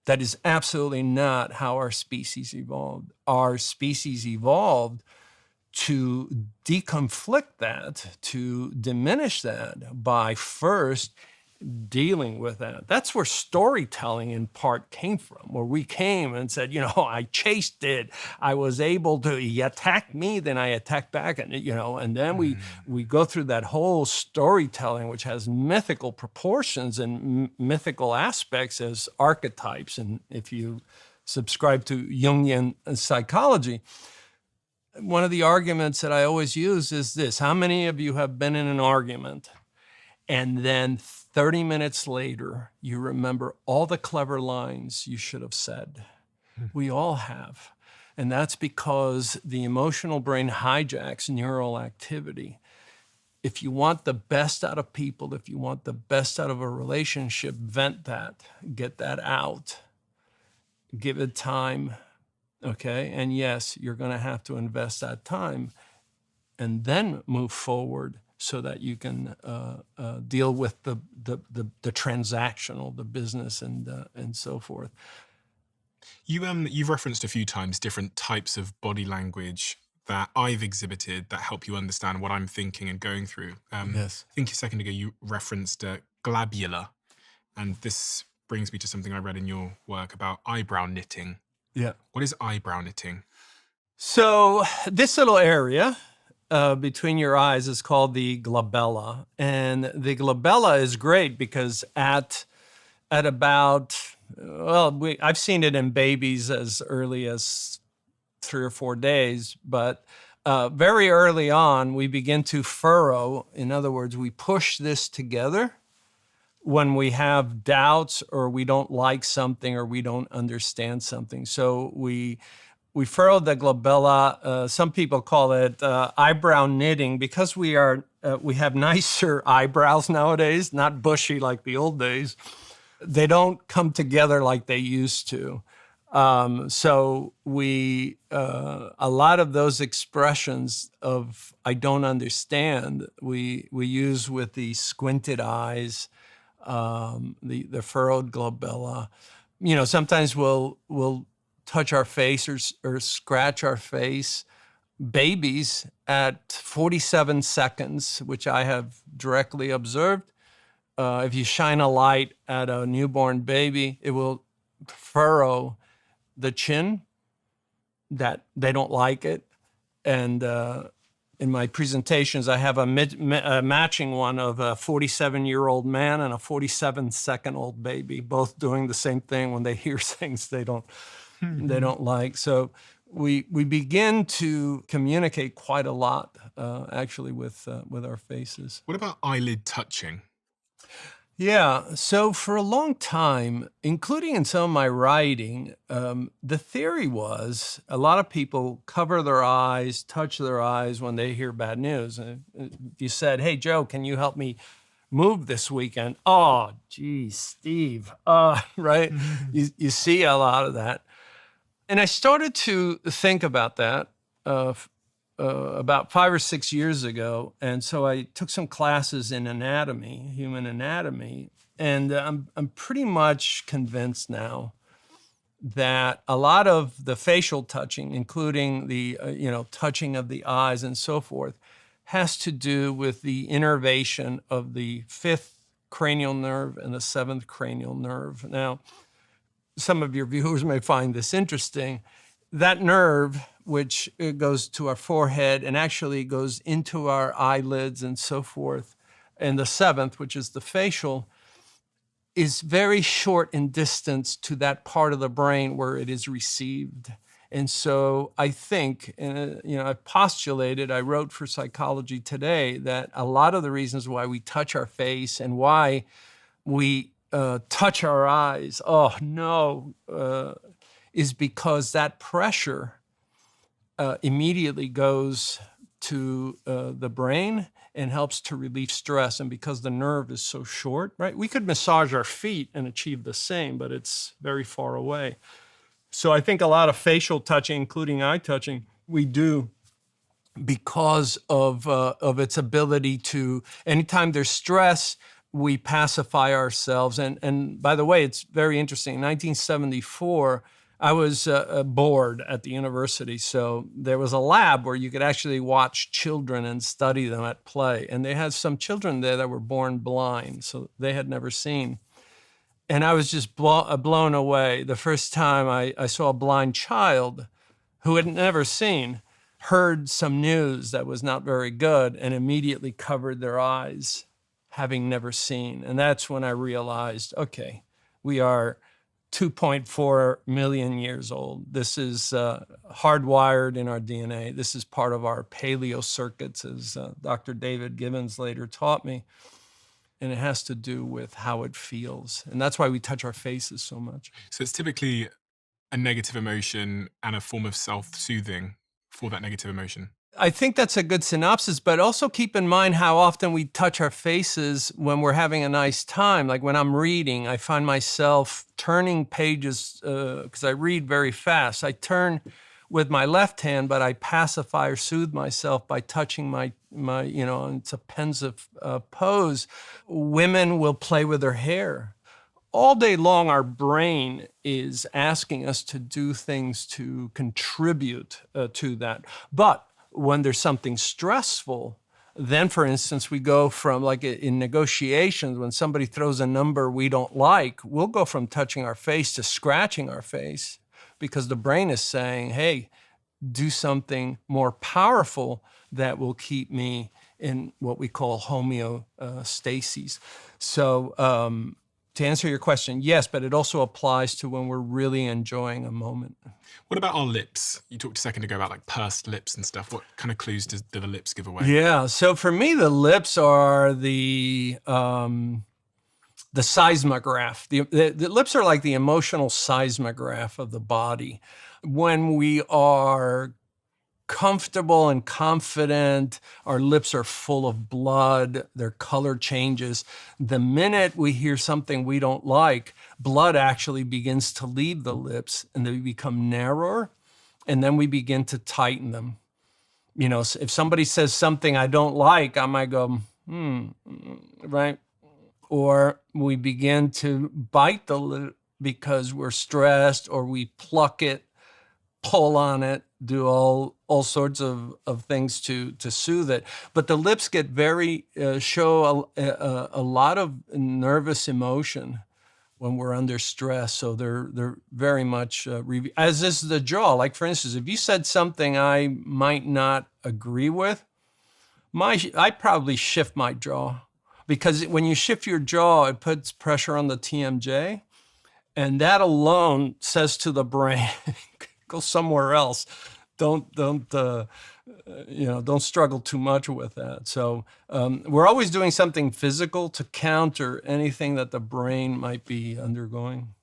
That is absolutely not how our species evolved. Our species evolved to deconflict that, to diminish that by first dealing with that. That's where storytelling in part came from, where we came and said, I chased it. I was able to, he attacked me, then I attacked back. And, and then we go through that whole storytelling, which has mythical proportions and mythical aspects as archetypes. And if you subscribe to Jungian psychology, one of the arguments that I always use is this: how many of you have been in an argument and then 30 minutes later, you remember all the clever lines you should have said? We all have. And that's because the emotional brain hijacks neural activity. If you want the best out of people, if you want the best out of a relationship, vent that, get that out, give it time. Okay, and yes, you're going to have to invest that time and then move forward so that you can deal with the transactional, the business, and so forth. You've referenced a few times different types of body language that I've exhibited that help you understand what I'm thinking and going through. Yes. I think a second ago you referenced glabula, and this brings me to something I read in your work about eyebrow knitting. Yeah. What is eyebrow knitting? So this little area between your eyes is called the glabella. And the glabella is great because at about, I've seen it in babies as early as 3 or 4 days, but very early on, we begin to furrow. In other words, we push this together when we have doubts or we don't like something or we don't understand something. So we furrow the glabella. Some people call it eyebrow knitting because we have nicer eyebrows nowadays, not bushy like the old days. They don't come together like they used to. So a lot of those expressions of I don't understand, we use with the squinted eyes, the furrowed glabella. Sometimes we'll touch our face or scratch our face. Babies at 47 seconds, which I have directly observed, if you shine a light at a newborn baby, it will furrow the chin, that they don't like it. And in my presentations, I have a matching one of a 47-year-old man and a 47-second-old baby, both doing the same thing when they hear things they don't like. So we begin to communicate quite a lot, actually, with our faces. What about eyelid touching? Yeah, so for a long time, including in some of my writing, the theory was a lot of people cover their eyes, touch their eyes when they hear bad news. You said, hey, Joe, can you help me move this weekend? Oh, geez, Steve, right? You see a lot of that. And I started to think about that about 5 or 6 years ago. And so I took some classes in anatomy, human anatomy, and I'm pretty much convinced now that a lot of the facial touching, including the touching of the eyes and so forth, has to do with the innervation of the 5th cranial nerve and the 7th cranial nerve. Now, some of your viewers may find this interesting. That nerve, which goes to our forehead and actually goes into our eyelids and so forth, and the 7th, which is the facial, is very short in distance to that part of the brain where it is received. And so I think, I've postulated, I wrote for Psychology Today, that a lot of the reasons why we touch our face and why we touch our eyes, is because that pressure immediately goes to the brain and helps to relieve stress. And because the nerve is so short, right? We could massage our feet and achieve the same, but it's very far away. So I think a lot of facial touching, including eye touching, we do because of its ability to, anytime there's stress, we pacify ourselves. And by the way, it's very interesting. In 1974, I was bored at the university, so there was a lab where you could actually watch children and study them at play. And they had some children there that were born blind, so they had never seen. And I was just blown away. The first time I saw a blind child who had never seen, heard some news that was not very good, and immediately covered their eyes, having never seen. And that's when I realized, okay, we are 2.4 million years old. This is hardwired in our DNA. This is part of our paleo circuits, as Dr. David Gibbons later taught me. And it has to do with how it feels. And that's why we touch our faces so much. So it's typically a negative emotion and a form of self-soothing for that negative emotion. I think that's a good synopsis, but also keep in mind how often we touch our faces when we're having a nice time. Like when I'm reading, I find myself turning pages, because I read very fast. I turn with my left hand, but I pacify or soothe myself by touching my it's a pensive pose. Women will play with their hair. All day long, our brain is asking us to do things to contribute to that. But when there's something stressful, then, for instance, we go from, like in negotiations, when somebody throws a number we don't like, we'll go from touching our face to scratching our face because the brain is saying, hey, do something more powerful that will keep me in what we call homeostasis. So to answer your question, yes, but it also applies to when we're really enjoying a moment. What about our lips? You talked a second ago about like pursed lips and stuff. What kind of clues do the lips give away? Yeah, so for me, the lips are the the seismograph. The lips are like the emotional seismograph of the body. When we are comfortable and confident, our lips are full of blood, their color changes. The minute we hear something we don't like, blood actually begins to leave the lips and they become narrower, and then we begin to tighten them. You know, if somebody says something I don't like, I might go, right? Or we begin to bite the lip because we're stressed, or we pluck it, pull on it, do all sorts of things to soothe it. But the lips get very, show a lot of nervous emotion when we're under stress. So they're very much, as is the jaw. Like for instance, if you said something I might not agree with, I probably shift my jaw, because when you shift your jaw, it puts pressure on the TMJ, and that alone says to the brain, go somewhere else. Don't struggle too much with that. So we're always doing something physical to counter anything that the brain might be undergoing.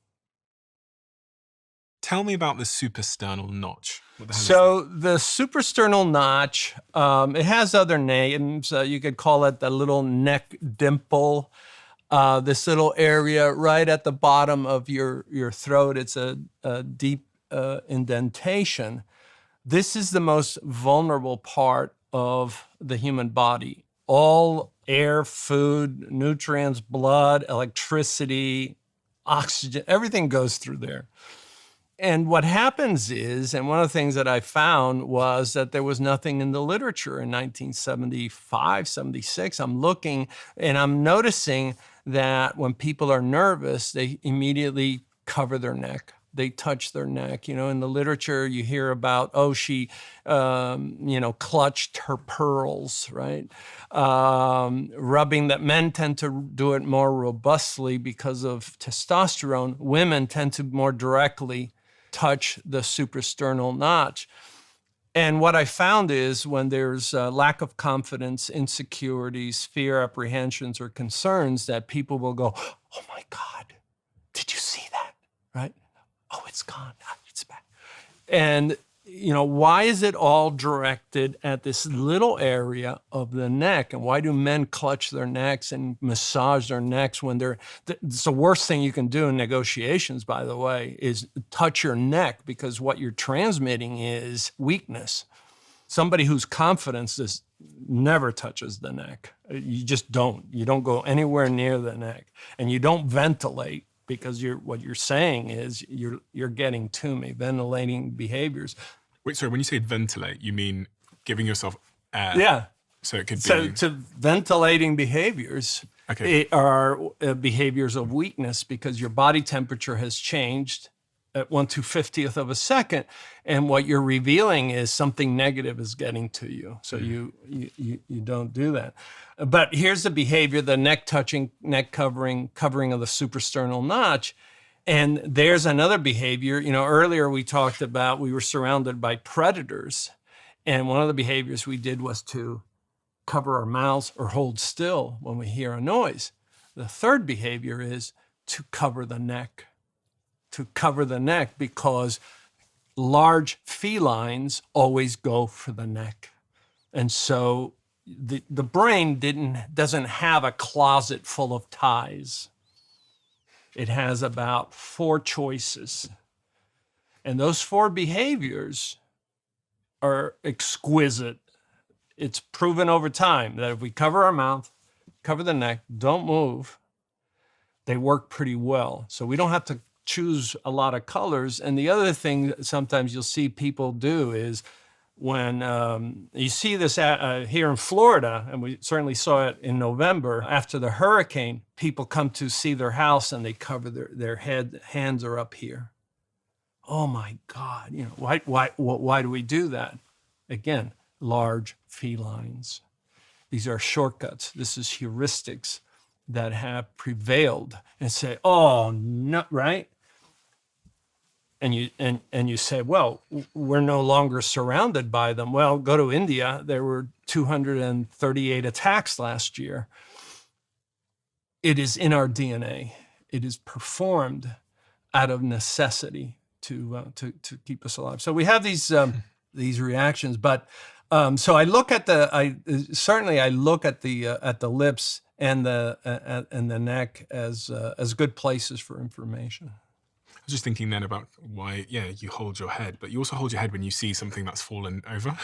Tell me about the suprasternal notch. What the hell is So the suprasternal notch, it has other names. You could call it the little neck dimple. This little area right at the bottom of your throat. It's a deep indentation. This is the most vulnerable part of the human body. All air, food, nutrients, blood, electricity, oxygen, everything goes through there. And what happens is, and one of the things that I found was that there was nothing in the literature in 1975, 76. I'm looking and I'm noticing that when people are nervous, they immediately cover their neck. They touch their neck. You know, in the literature, you hear about, she, clutched her pearls, right? Rubbing, that men tend to do it more robustly because of testosterone. Women tend to more directly touch the suprasternal notch. And what I found is when there's lack of confidence, insecurities, fear, apprehensions, or concerns, that people will go, oh my God, did you see that, right? Oh, it's gone, it's back. And, why is it all directed at this little area of the neck? And why do men clutch their necks and massage their necks when it's the worst thing you can do in negotiations, by the way, is touch your neck, because what you're transmitting is weakness. Somebody who's confident never touches the neck. You just don't. You don't go anywhere near the neck, and you don't ventilate, because what you're saying is you're getting to me, ventilating behaviors. Wait, sorry, when you say ventilate, you mean giving yourself air? Yeah. So it could be... So ventilating behaviors are behaviors of weakness, because your body temperature has changed at 1/250th of a second, and what you're revealing is something negative is getting to you. So you don't do that. But here's the behavior: the neck touching, neck covering of the suprasternal notch. And there's another behavior. Earlier we talked about we were surrounded by predators, and one of the behaviors we did was to cover our mouths or hold still when we hear a noise. The third behavior is to cover the neck. To cover the neck, because large felines always go for the neck. And so the brain doesn't have a closet full of ties. It has about 4 choices. And those 4 behaviors are exquisite. It's proven over time that if we cover our mouth, cover the neck, don't move, they work pretty well. So we don't have to choose a lot of colors. And the other thing that sometimes you'll see people do is when you see this here in Florida, and we certainly saw it in November after the hurricane, people come to see their house and they cover their head, hands are up here. Oh my God, why do we do that? Again, large felines. These are shortcuts. This is heuristics that have prevailed, and say, oh no, right? And you say, well, we're no longer surrounded by them. Well, go to India. There were 238 attacks last year. it is in our DNA. It is performed out of necessity to keep us alive. So we have these reactions, but so I look at I look at the lips and the neck as good places for information. I was just thinking then about why, you hold your head, but you also hold your head when you see something that's fallen over.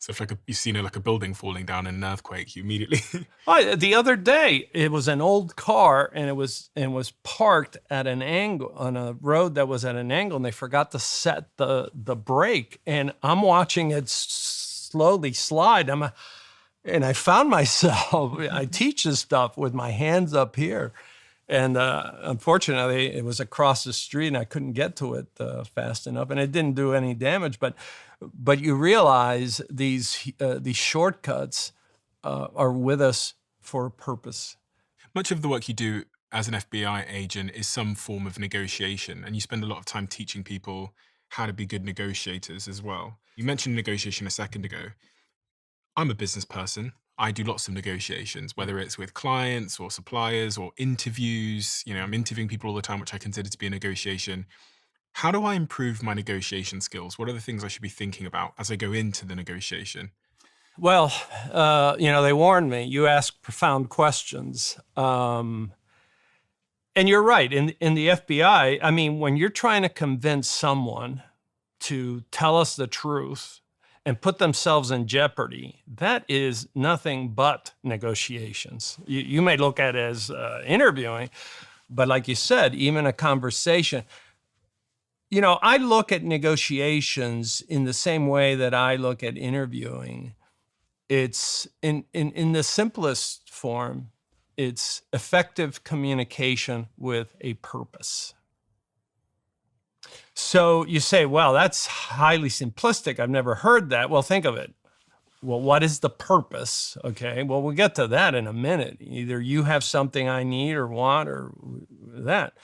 So if you've seen like a building falling down in an earthquake, you immediately. The other day, it was an old car, and it was parked at an angle on a road that was at an angle, and they forgot to set the brake, and I'm watching it slowly slide. And I found myself, I teach this stuff with my hands up here. And unfortunately, it was across the street, and I couldn't get to it fast enough, and it didn't do any damage. But you realize these shortcuts are with us for a purpose. Much of the work you do as an FBI agent is some form of negotiation, and you spend a lot of time teaching people how to be good negotiators as well. You mentioned negotiation a second ago. I'm a business person. I do lots of negotiations, whether it's with clients or suppliers or interviews. I'm interviewing people all the time, which I consider to be a negotiation. How do I improve my negotiation skills? What are the things I should be thinking about as I go into the negotiation? Well, they warned me. You ask profound questions. And you're right. In the FBI, I mean, when you're trying to convince someone to tell us the truth and put themselves in jeopardy, that is nothing but negotiations. You may look at it as interviewing, but like you said, even a conversation. I look at negotiations in the same way that I look at interviewing. It's in the simplest form, it's effective communication with a purpose. So you say, well, that's highly simplistic. I've never heard that. Well, think of it. Well, what is the purpose? Okay, well, we'll get to that in a minute. Either you have something I need or want or that.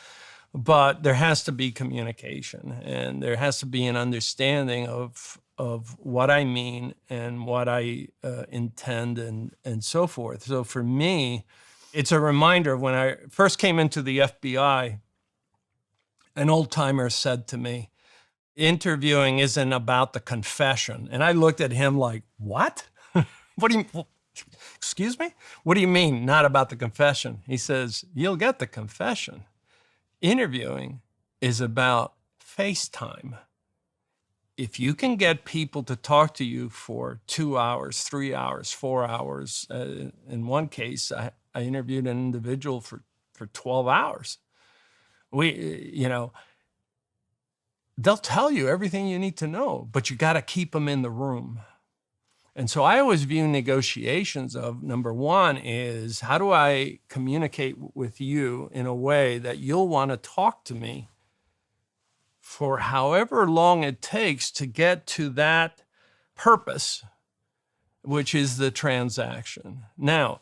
But there has to be communication, and there has to be an understanding of what I mean and what I intend and so forth. So for me, it's a reminder of when I first came into the FBI. An old timer said to me, interviewing isn't about the confession. And I looked at him like, what? Excuse me? What do you mean, not about the confession? He says, you'll get the confession. Interviewing is about FaceTime. If you can get people to talk to you for 2 hours, 3 hours, 4 hours, in one case, I interviewed an individual for 12 hours. They'll tell you everything you need to know, but you got to keep them in the room. And so I always view negotiations of, number one is, how do I communicate with you in a way that you'll want to talk to me for however long it takes to get to that purpose, which is the transaction. Now,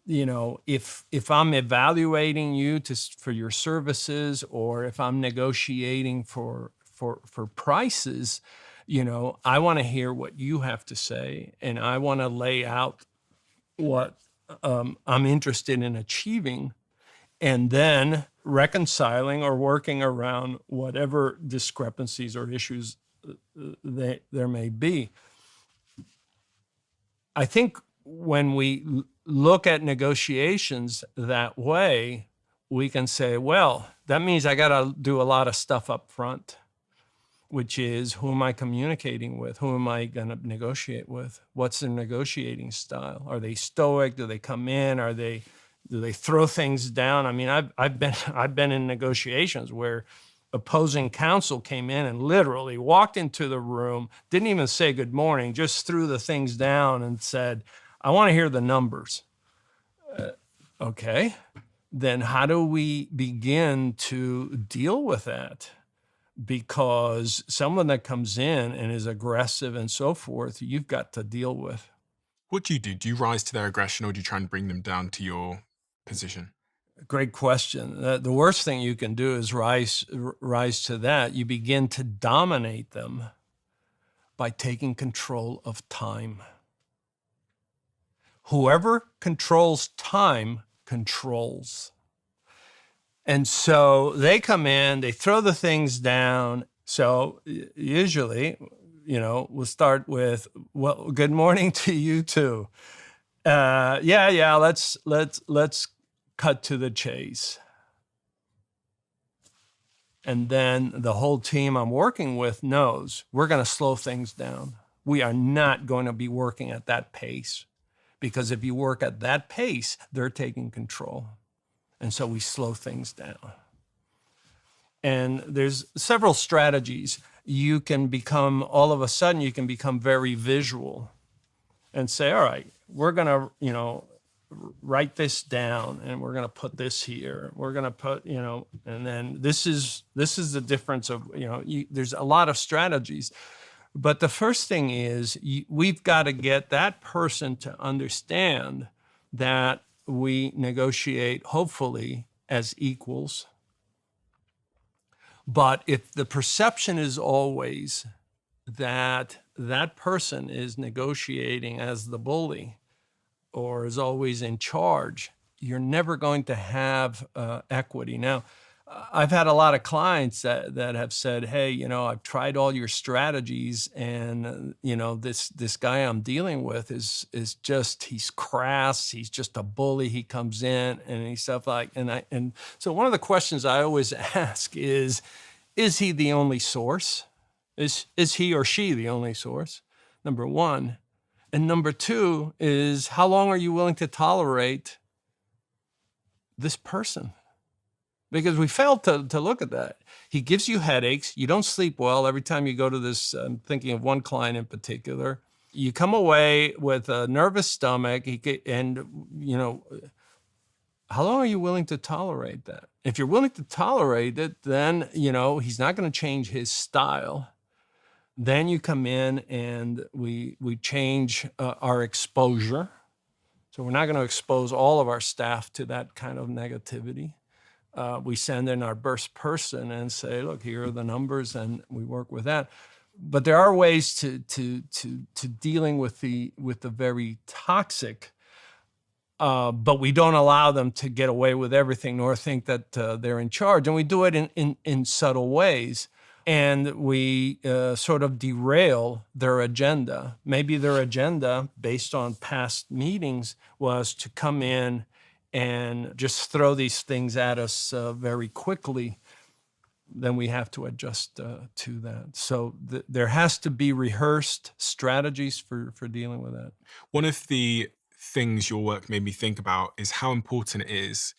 if I'm evaluating you for your services, or if I'm negotiating for prices, I want to hear what you have to say, and I want to lay out what I'm interested in achieving, and then reconciling or working around whatever discrepancies or issues there may be. I think when we look at negotiations that way, we can say, well, that means I got to do a lot of stuff up front, which is, who am I communicating with? Who am I going to negotiate with? What's their negotiating style? Are they stoic? Do they come in? Do they throw things down? I mean, I've been in negotiations where opposing counsel came in and literally walked into the room, didn't even say good morning, just threw the things down and said, I want to hear the numbers. Okay, then how do we begin to deal with that? Because someone that comes in and is aggressive and so forth, you've got to deal with. What do you do? Do you rise to their aggression, or do you try and bring them down to your position? Great question. The worst thing you can do is rise to that. You begin to dominate them by taking control of time. Whoever controls time controls. And so they come in, they throw the things down. So usually, we'll start with, well, good morning to you too. Let's cut to the chase. And then the whole team I'm working with knows we're going to slow things down. We are not going to be working at that pace, because if you work at that pace, they're taking control. And so we slow things down. And there's several strategies. You can become, all of a sudden, you can become very visual and say, all right, we're going to, write this down, and we're going to put this here. We're going to put, and then this is the difference of, there's a lot of strategies. But the first thing is we've got to get that person to understand that we negotiate, hopefully, as equals. But if the perception is always that that person is negotiating as the bully or is always in charge, you're never going to have equity. Now, I've had a lot of clients that have said, hey, I've tried all your strategies, and, this guy I'm dealing with is just, he's crass. He's just a bully. He comes in and he's stuff like, and so one of the questions I always ask is he the only source? Is he or she the only source? Number one. And number two is, how long are you willing to tolerate this person? Because we failed to look at that. He gives you headaches. You don't sleep well every time you go to this. I'm thinking of one client in particular. You come away with a nervous stomach, how long are you willing to tolerate that? If you're willing to tolerate it, then, he's not going to change his style. Then you come in and we change our exposure. So we're not going to expose all of our staff to that kind of negativity. We send in our burst person and say, look, here are the numbers, and we work with that. But there are ways to dealing with the very toxic, but we don't allow them to get away with everything nor think that they're in charge. And we do it in subtle ways. And we sort of derail their agenda. Maybe their agenda, based on past meetings, was to come in and just throw these things at us very quickly. Then we have to adjust to that. So there has to be rehearsed strategies for dealing with that. One of the things your work made me think about is how important it is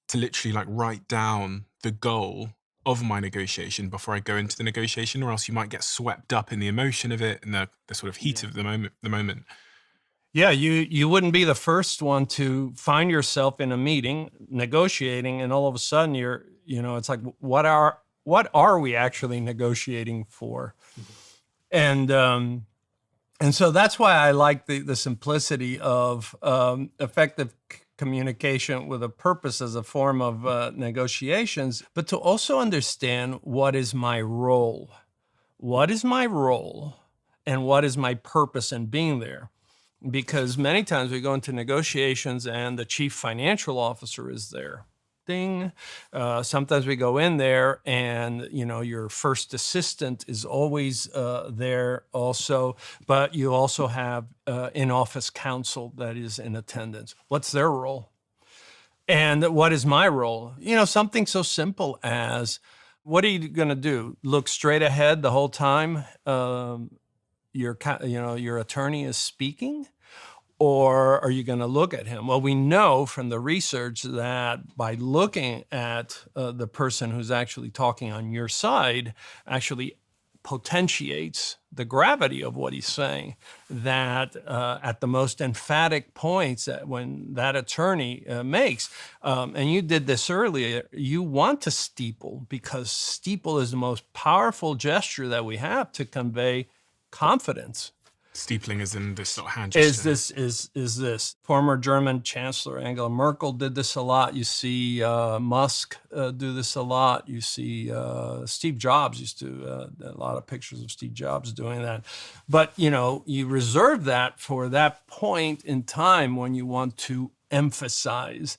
to literally write down the goal of my negotiation before I go into the negotiation, or else you might get swept up in the emotion of it and the sort of heat of the moment. Yeah, you wouldn't be the first one to find yourself in a meeting negotiating, and all of a sudden it's like, what are we actually negotiating for? Mm-hmm. And so that's why I like the simplicity of effective communication with a purpose as a form of negotiations, but to also understand what is my role. What is my role, and what is my purpose in being there? Because many times we go into negotiations and the chief financial officer is there. Ding. Sometimes we go in there and, your first assistant is always there also, but you also have in-office counsel that is in attendance. What's their role? And what is my role? Something so simple as, what are you going to do? Look straight ahead the whole time your attorney is speaking? Or are you going to look at him? Well, we know from the research that by looking at the person who's actually talking on your side actually potentiates the gravity of what he's saying, that at the most emphatic points that when that attorney makes, and you did this earlier, you want to steeple, because steeple is the most powerful gesture that we have to convey confidence. Steepling is in this sort of hand gesture. Is this. Former German Chancellor Angela Merkel did this a lot. You see Musk do this a lot. You see Steve Jobs used to, a lot of pictures of Steve Jobs doing that. But, you reserve that for that point in time when you want to emphasize.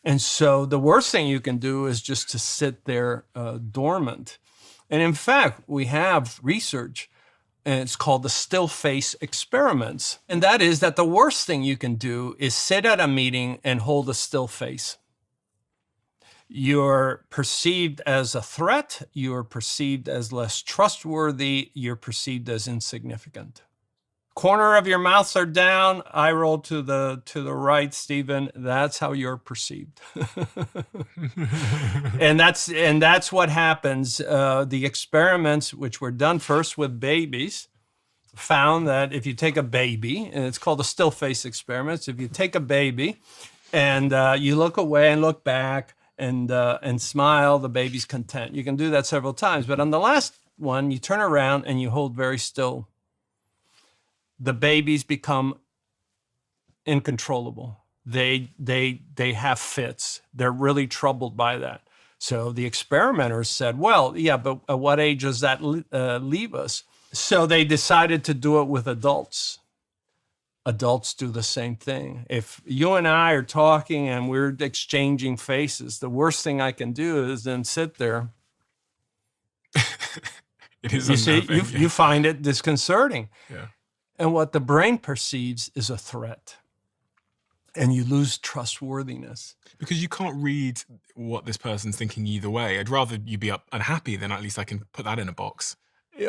And so the worst thing you can do is just to sit there dormant. And in fact, we have research, and it's called the still face experiments. And that is that the worst thing you can do is sit at a meeting and hold a still face. You're perceived as a threat, you're perceived as less trustworthy, you're perceived as insignificant. Corner of your mouths are down, eye roll to the right, Stephen. That's how you're perceived. and that's what happens. The experiments, which were done first with babies, found that if you take a baby, and it's called the still face experiments, if you take a baby and you look away and look back and smile, the baby's content. You can do that several times. But on the last one, you turn around and you hold very still. The babies become uncontrollable. They have fits. They're really troubled by that. So the experimenters said, well, yeah, but at what age does that leave us? So they decided to do it with adults. Adults do the same thing. If you and I are talking and we're exchanging faces, the worst thing I can do is then sit there. It is you see, unnerving, you find it disconcerting. Yeah. And what the brain perceives is a threat. And you lose trustworthiness. Because you can't read what this person's thinking either way. I'd rather you be unhappy, then at least I can put that in a box.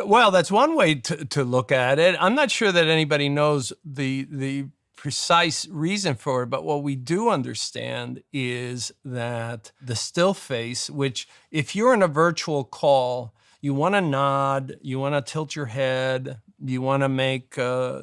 Well, that's one way to look at it. I'm not sure that anybody knows the precise reason for it, but what we do understand is that the still face, which if you're in a virtual call, you want to nod, you want to tilt your head, you want to make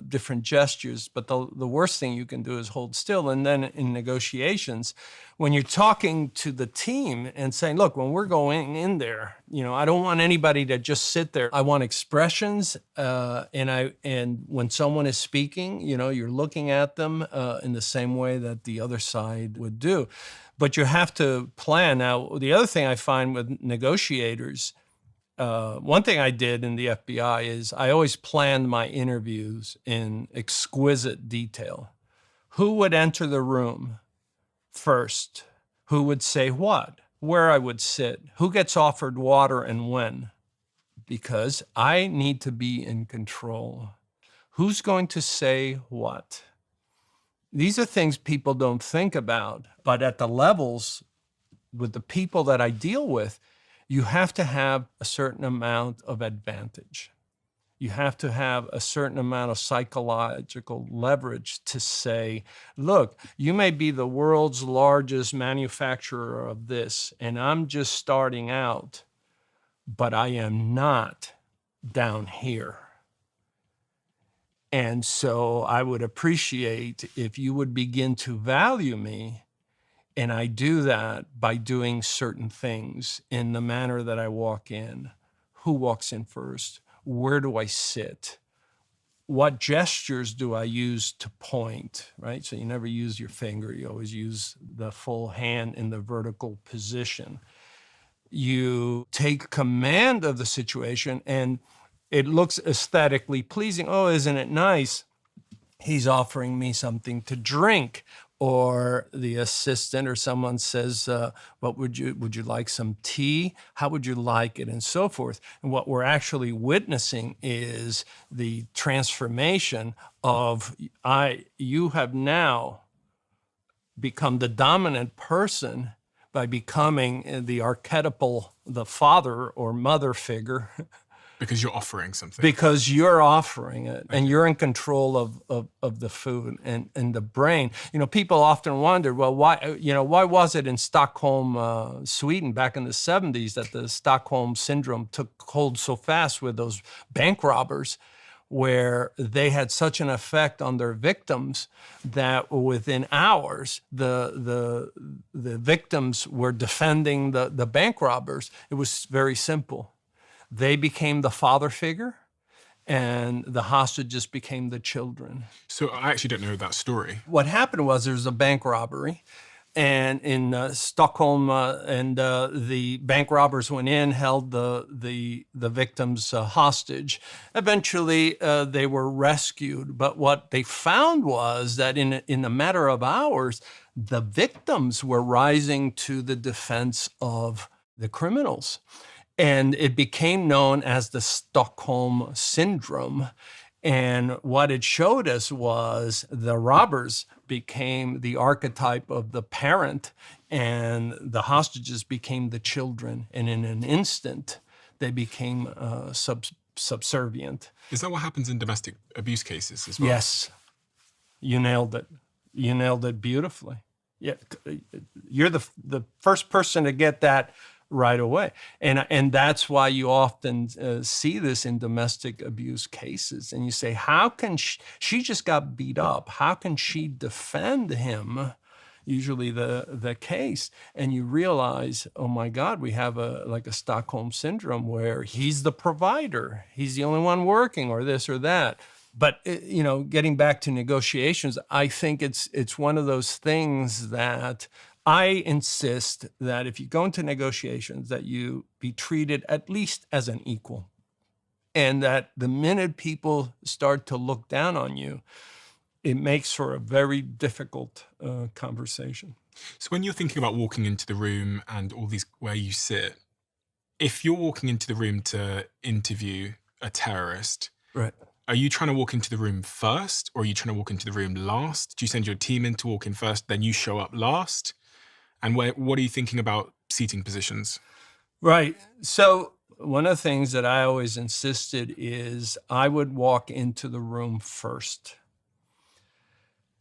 different gestures, but the worst thing you can do is hold still. And then in negotiations, when you're talking to the team and saying, look, when we're going in there, I don't want anybody to just sit there. I want expressions, and when someone is speaking, you're looking at them in the same way that the other side would do. But you have to plan. Now, the other thing I find with negotiators, one thing I did in the FBI is I always planned my interviews in exquisite detail. Who would enter the room first? Who would say what? Where I would sit? Who gets offered water and when? Because I need to be in control. Who's going to say what? These are things people don't think about, but at the levels with the people that I deal with, you have to have a certain amount of advantage. You have to have a certain amount of psychological leverage to say, look, you may be the world's largest manufacturer of this, and I'm just starting out, but I am not down here. And so I would appreciate if you would begin to value me. And I do that by doing certain things in the manner that I walk in. Who walks in first? Where do I sit? What gestures do I use to point, right? So you never use your finger. You always use the full hand in the vertical position. You take command of the situation and it looks aesthetically pleasing. Oh, isn't it nice? He's offering me something to drink. Or the assistant or someone says, "What would you like some tea? How would you like it?" and so forth. And what we're actually witnessing is the transformation of you have now become the dominant person by becoming the archetypal, the father or mother figure. Because you're offering something. Because you're offering it, and you're in control of the food and the brain. People often wonder, well, why was it in Stockholm, Sweden, back in the 70s that the Stockholm syndrome took hold so fast with those bank robbers, where they had such an effect on their victims that within hours, the victims were defending the bank robbers. It was very simple. They became the father figure, and the hostages became the children. So I actually don't know that story. What happened was there was a bank robbery, and in Stockholm, and the bank robbers went in, held the victims hostage. Eventually, they were rescued. But what they found was that in a matter of hours, the victims were rising to the defense of the criminals. And it became known as the Stockholm Syndrome. And what it showed us was the robbers became the archetype of the parent, and the hostages became the children. And in an instant, they became subservient. Is that what happens in domestic abuse cases as well? Yes, you nailed it. You nailed it beautifully. Yeah, you're the first person to get that right away. And that's why you often see this in domestic abuse cases. And you say, how can she just got beat up. How can she defend him? Usually the case. And you realize, oh my God, we have like a Stockholm Syndrome where he's the provider. He's the only one working, or this or that. But, getting back to negotiations, I think it's one of those things that I insist that if you go into negotiations, that you be treated at least as an equal. And that the minute people start to look down on you, it makes for a very difficult conversation. So when you're thinking about walking into the room and all these, where you sit, if you're walking into the room to interview a terrorist, right, are you trying to walk into the room first, or are you trying to walk into the room last? Do you send your team in to walk in first, then you show up last? And what are you thinking about seating positions? Right. So one of the things that I always insisted is I would walk into the room first.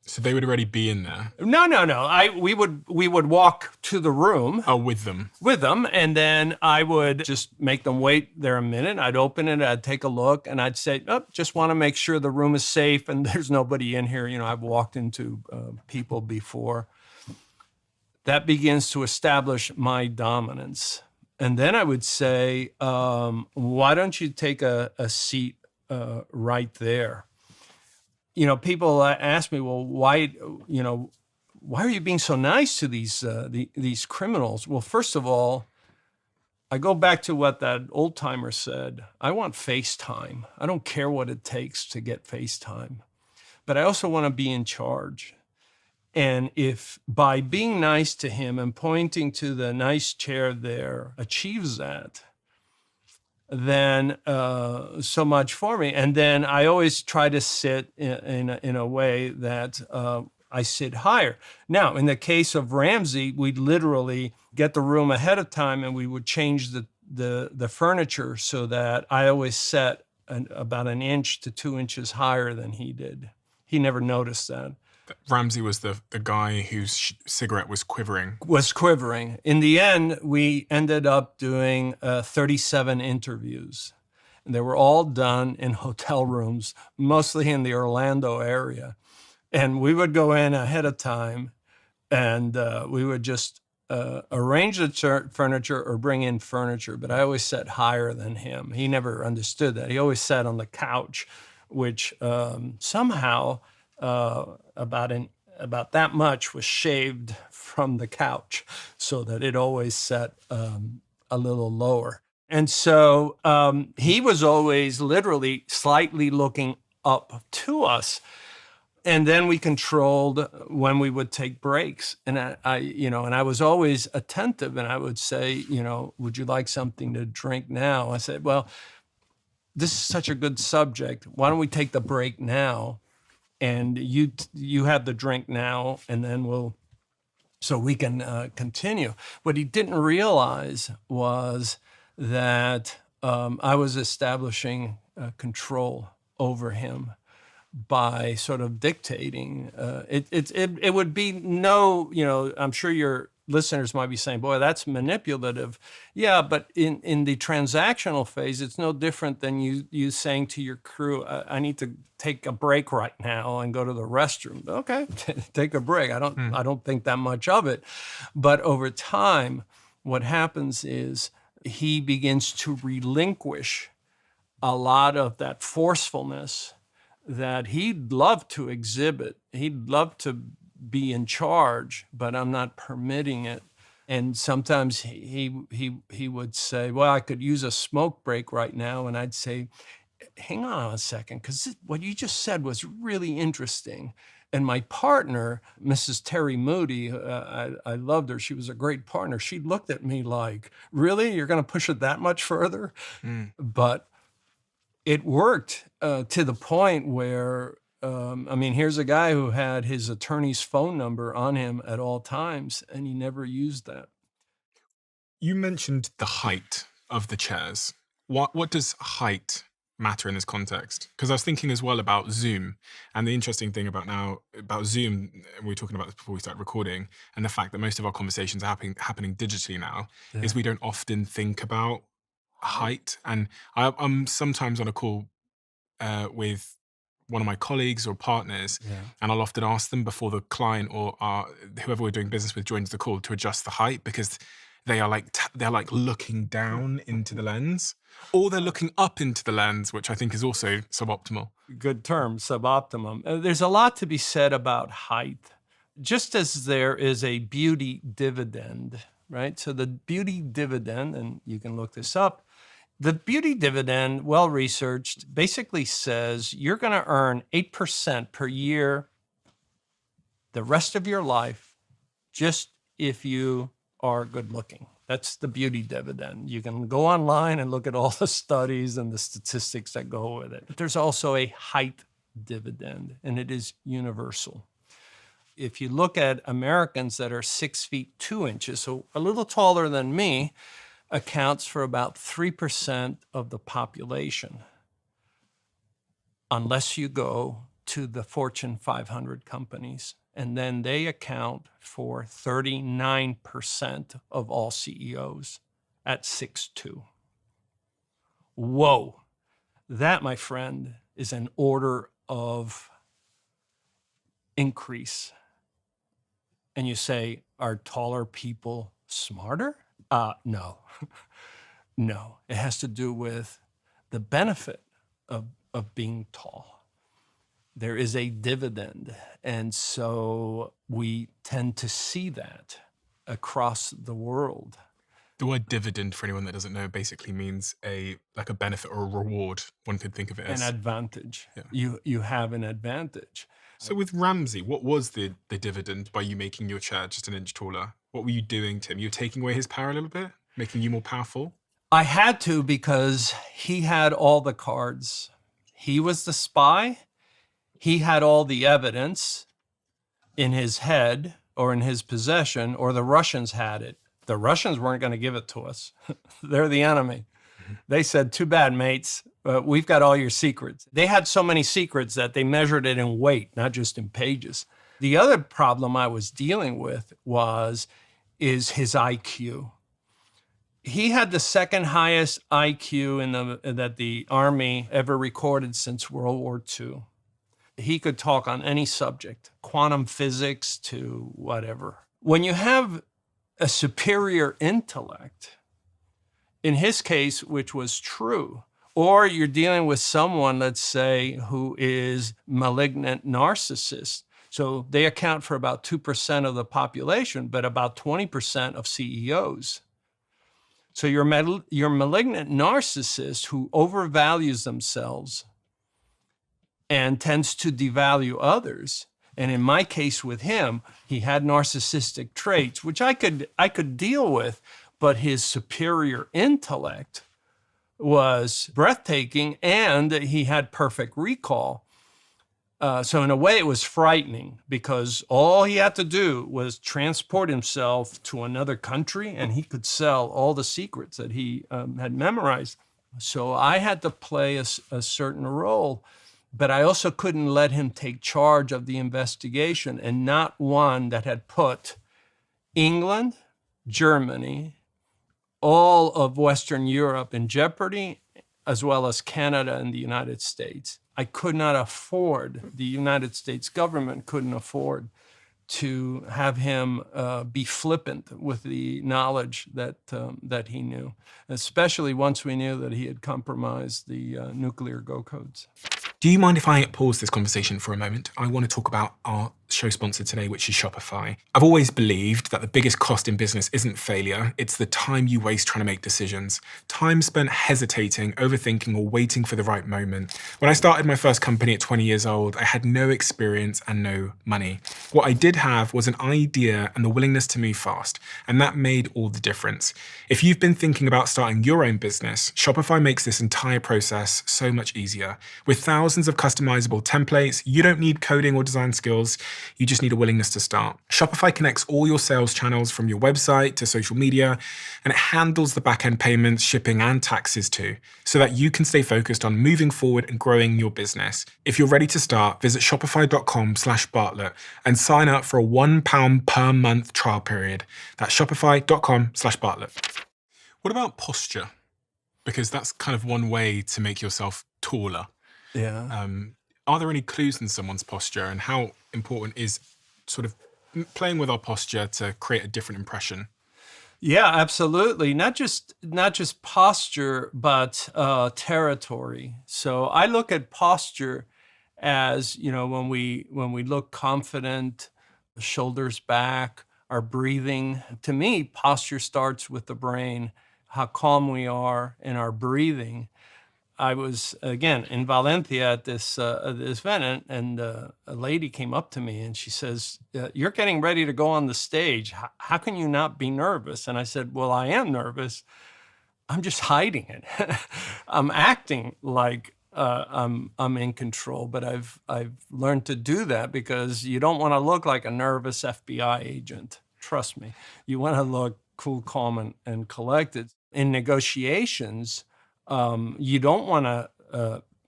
So they would already be in there? No. We would walk to the room. Oh, with them? With them, and then I would just make them wait there a minute. I'd open it, I'd take a look, and I'd say, just want to make sure the room is safe and there's nobody in here. I've walked into people before. That begins to establish my dominance. And then I would say, why don't you take a seat right there? People ask me, well, why are you being so nice to these criminals? Well, first of all, I go back to what that old timer said. I want FaceTime. I don't care what it takes to get FaceTime, but I also want to be in charge. And if by being nice to him and pointing to the nice chair there achieves that, then so much for me. And then I always try to sit in a way that I sit higher. Now, in the case of Ramsey, we'd literally get the room ahead of time, and we would change the furniture so that I always sat about 1 inch to 2 inches higher than he did. He never noticed that. Ramsey was the guy whose cigarette was quivering. In the end, we ended up doing 37 interviews. And they were all done in hotel rooms, mostly in the Orlando area. And we would go in ahead of time, and we would just arrange the furniture or bring in furniture. But I always sat higher than him. He never understood that. He always sat on the couch, which somehow... about that much was shaved from the couch so that it always sat a little lower. And so he was always literally slightly looking up to us. And then we controlled when we would take breaks. And I was always attentive, and I would say, would you like something to drink now? I said, well, this is such a good subject. Why don't we take the break now? And you have the drink now, and then so we can continue. What he didn't realize was that I was establishing control over him by sort of dictating. It would be I'm sure your listeners might be saying, boy, that's manipulative. Yeah, but in the transactional phase, it's no different than you saying to your crew, I need to take a break right now and go to the restroom. Okay, take a break. I don't think that much of it. But over time, what happens is he begins to relinquish a lot of that forcefulness that he'd love to exhibit. He'd love to be in charge, but I'm not permitting it. And sometimes he would say, well, I could use a smoke break right now. And I'd say, hang on a second, because what you just said was really interesting. And my partner, Mrs. Terry Moody, I loved her. She was a great partner. She looked at me like, really? You're going to push it that much further? But it worked to the point where, I mean, here's a guy who had his attorney's phone number on him at all times, and he never used that. You mentioned the height of the chairs. What does height matter in this context? Because I was thinking as well about Zoom, and the interesting thing about Zoom, we were talking about this before we started recording, and the fact that most of our conversations are happening digitally now, is we don't often think about height. And I'm sometimes on a call with one of my colleagues or partners, and I'll often ask them before the client or whoever we're doing business with joins the call to adjust the height, because they are like looking down into the lens, or they're looking up into the lens, which I think is also suboptimal. Good term, suboptimum. There's a lot to be said about height, just as there is a beauty dividend, right? So the beauty dividend, and you can look this up, the beauty dividend, well-researched, basically says you're going to earn 8% per year the rest of your life just if you are good looking. That's the beauty dividend. You can go online and look at all the studies and the statistics that go with it. But there's also a height dividend, and it is universal. If you look at Americans that are 6 feet 2 inches, so a little taller than me, accounts for about 3% of the population, unless you go to the Fortune 500 companies. And then they account for 39% of all CEOs at 6'2". Whoa. That, my friend, is an order of increase. And you say, are taller people smarter? No. No. It has to do with the benefit of being tall. There is a dividend, and so we tend to see that across the world. The word dividend, for anyone that doesn't know, basically means like a benefit or a reward. One could think of it as an advantage. Yeah. You have an advantage. So with Ramsey, what was the dividend by you making your chair just an inch taller? What were you doing to him? You were taking away his power a little bit, making you more powerful? I had to, because he had all the cards. He was the spy. He had all the evidence in his head or in his possession, or the Russians had it. The Russians weren't going to give it to us. They're the enemy. They said, too bad, mates. We've got all your secrets. They had so many secrets that they measured it in weight, not just in pages. The other problem I was dealing with is his IQ. He had the second highest IQ that the Army ever recorded since World War II. He could talk on any subject, quantum physics to whatever. When you have a superior intellect, in his case, which was true, or you're dealing with someone, let's say, who is malignant narcissist, so they account for about 2% of the population, but about 20% of CEOs. So your malignant narcissist who overvalues themselves and tends to devalue others. And in my case with him, he had narcissistic traits, which I could deal with, but his superior intellect was breathtaking, and he had perfect recall. So in a way, it was frightening, because all he had to do was transport himself to another country, and he could sell all the secrets that he had memorized. So I had to play a certain role. But I also couldn't let him take charge of the investigation, and not one that had put England, Germany, all of Western Europe in jeopardy, as well as Canada and the United States. I could not afford, the United States government couldn't afford to have him be flippant with the knowledge that he knew, especially once we knew that he had compromised the nuclear go codes. Do you mind if I pause this conversation for a moment? I want to talk about our show sponsor today, which is Shopify. I've always believed that the biggest cost in business isn't failure, it's the time you waste trying to make decisions. Time spent hesitating, overthinking, or waiting for the right moment. When I started my first company at 20 years old, I had no experience and no money. What I did have was an idea and the willingness to move fast, and that made all the difference. If you've been thinking about starting your own business, Shopify makes this entire process so much easier. With thousands of customizable templates, you don't need coding or design skills. You just need a willingness to start. Shopify connects all your sales channels from your website to social media, and it handles the back-end payments, shipping, and taxes too, so that you can stay focused on moving forward and growing your business. If you're ready to start, visit shopify.com/Bartlett and sign up for a £1 per month trial period. That's shopify.com/Bartlett. What about posture? Because that's kind of one way to make yourself taller. Yeah. Are there any clues in someone's posture, and how important is sort of playing with our posture to create a different impression? Yeah, absolutely. Not just posture, but territory. So I look at posture as, when we look confident, shoulders back, our breathing. To me, posture starts with the brain, how calm we are in our breathing. I was, again, in Valencia at this event, and a lady came up to me and she says, "You're getting ready to go on the stage. How can you not be nervous?" And I said, "Well, I am nervous. I'm just hiding it. I'm acting like I'm in control, but I've learned to do that because you don't want to look like a nervous FBI agent. Trust me. You want to look cool, calm, and collected. In negotiations, you don't want to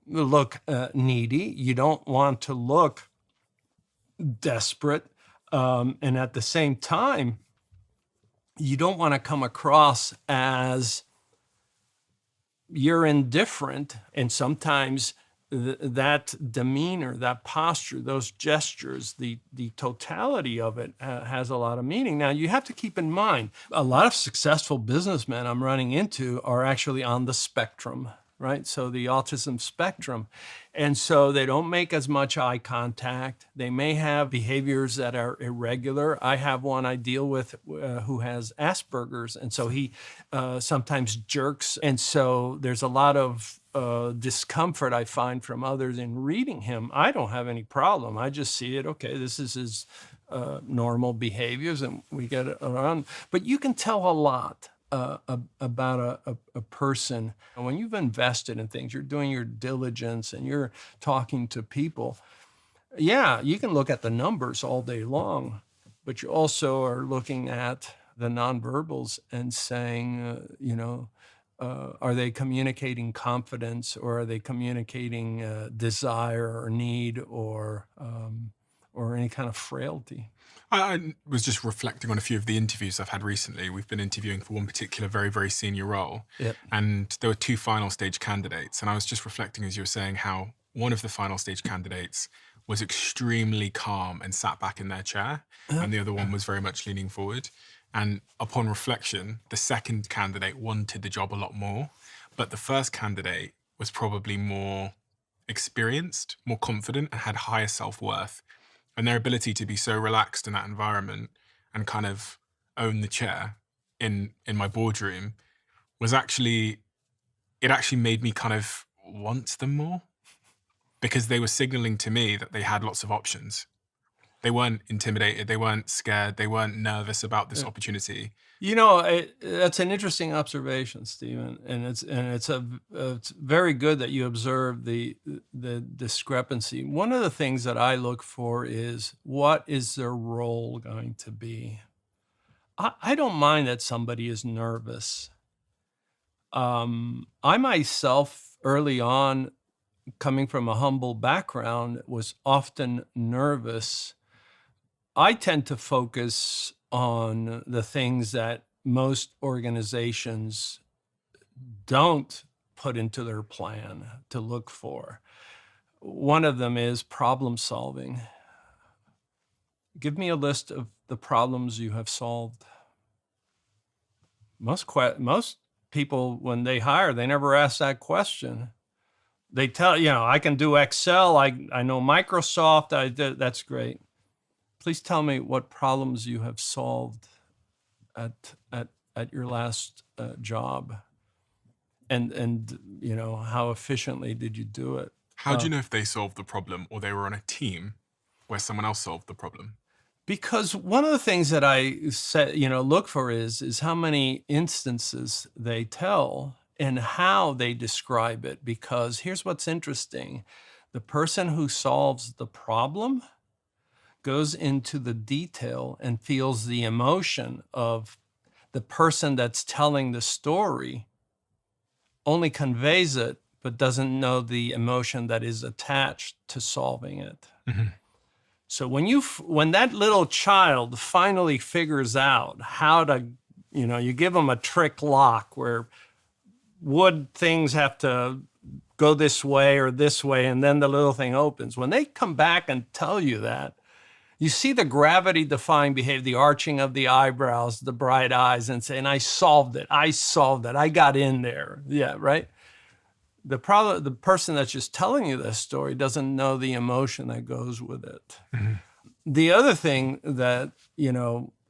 look needy. You don't want to look desperate. And at the same time, you don't want to come across as you're indifferent. And sometimes that demeanor, that posture, those gestures, the totality of it has a lot of meaning. Now, you have to keep in mind, a lot of successful businessmen I'm running into are actually on the spectrum, right? So the autism spectrum. And so they don't make as much eye contact. They may have behaviors that are irregular. I have one I deal with who has Asperger's. And so he sometimes jerks. And so there's a lot of discomfort I find from others in reading him. I don't have any problem. I just see it. Okay, this is his normal behaviors and we get it around. But you can tell a lot about a person. And when you've invested in things, you're doing your diligence and you're talking to people. Yeah, you can look at the numbers all day long, but you also are looking at the nonverbals and saying, are they communicating confidence, or are they communicating desire or need, or any kind of frailty? I was just reflecting on a few of the interviews I've had recently. We've been interviewing for one particular very, very senior role. Yep. And there were 2 final stage candidates. And I was just reflecting as you were saying how one of the final stage candidates was extremely calm and sat back in their chair. And the other one was very much leaning forward. And upon reflection, the second candidate wanted the job a lot more. But the first candidate was probably more experienced, more confident, and had higher self-worth. And their ability to be so relaxed in that environment and kind of own the chair in my boardroom was actually made me kind of want them more, because they were signaling to me that they had lots of options. They weren't intimidated, they weren't scared, they weren't nervous about this opportunity. That's an interesting observation, Stephen, and it's very good that you observe the discrepancy. One of the things that I look for is, what is their role going to be? I don't mind that somebody is nervous. I myself, early on, coming from a humble background, was often nervous. I tend to focus on the things that most organizations don't put into their plan to look for. One of them is problem solving. Give me a list of the problems you have solved. Most people, when they hire, they never ask that question. They tell, I can do Excel. I know Microsoft. That's great. Please tell me what problems you have solved at your last job, and how efficiently did you do it? How do you know if they solved the problem or they were on a team where someone else solved the problem? Because one of the things that I said, look for is how many instances they tell and how they describe it. Because here's what's interesting. The person who solves the problem goes into the detail and feels the emotion of the person that's telling the story, only conveys it, but doesn't know the emotion that is attached to solving it. Mm-hmm. So when that little child finally figures out how to, you give them a trick lock where wood things have to go this way or this way, and then the little thing opens. When they come back and tell you that, you see the gravity-defying behavior, the arching of the eyebrows, the bright eyes, and saying, I solved it, I got in there. Yeah, right? The person that's just telling you this story doesn't know the emotion that goes with it. Mm-hmm. The other thing that,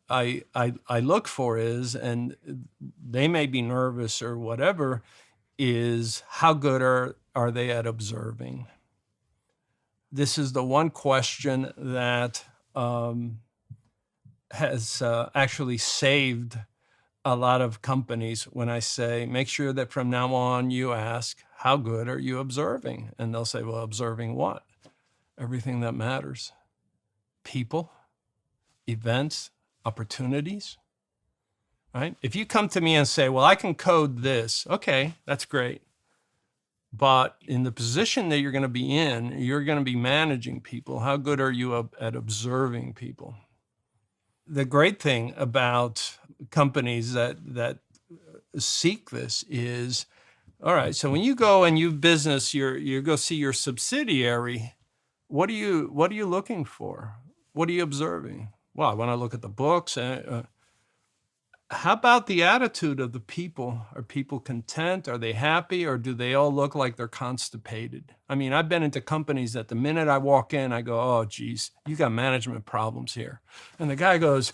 I look for is, and they may be nervous or whatever, is how good are they at observing? This is the one question that has actually saved a lot of companies when I say, make sure that from now on you ask, how good are you observing? And they'll say, well, observing what? Everything that matters. People, events, opportunities, right? If you come to me and say, well, I can code this, okay, that's great. But in the position that you're going to be in, you're going to be managing people. How good are you at observing people? The great thing about companies that seek this is, all right, so when you go and you business, you go see your subsidiary, what are you looking for? What are you observing? Well, I want to look at the books. How about the attitude of the people? Are people content? Are they happy? Or do they all look like they're constipated? I mean, I've been into companies that the minute I walk in, I go, oh, geez, you got management problems here. And the guy goes,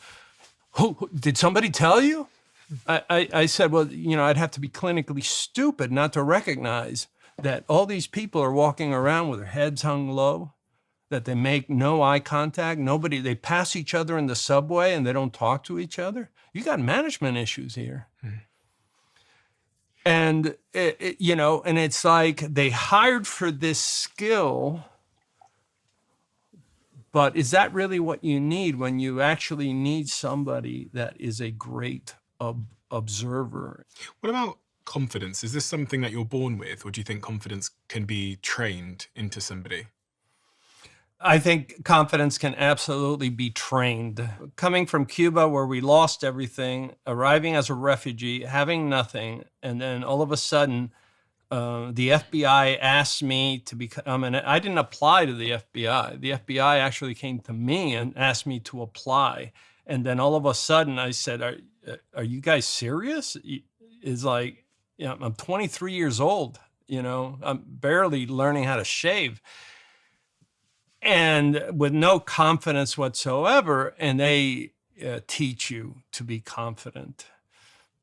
who did somebody tell you? I said, well, I'd have to be clinically stupid not to recognize that all these people are walking around with their heads hung low, that they make no eye contact. They pass each other in the subway and they don't talk to each other. You got management issues here. Mm-hmm. And, and it's like they hired for this skill, but is that really what you need when you actually need somebody that is a great observer? What about confidence? Is this something that you're born with, or do you think confidence can be trained into somebody? I think confidence can absolutely be trained. Coming from Cuba, where we lost everything, arriving as a refugee, having nothing, and then all of a sudden, the FBI asked me to become, and I didn't apply to the FBI. The FBI actually came to me and asked me to apply. And then all of a sudden I said, are you guys serious? It's like, I'm 23 years old, I'm barely learning how to shave. And with no confidence whatsoever, and they teach you to be confident.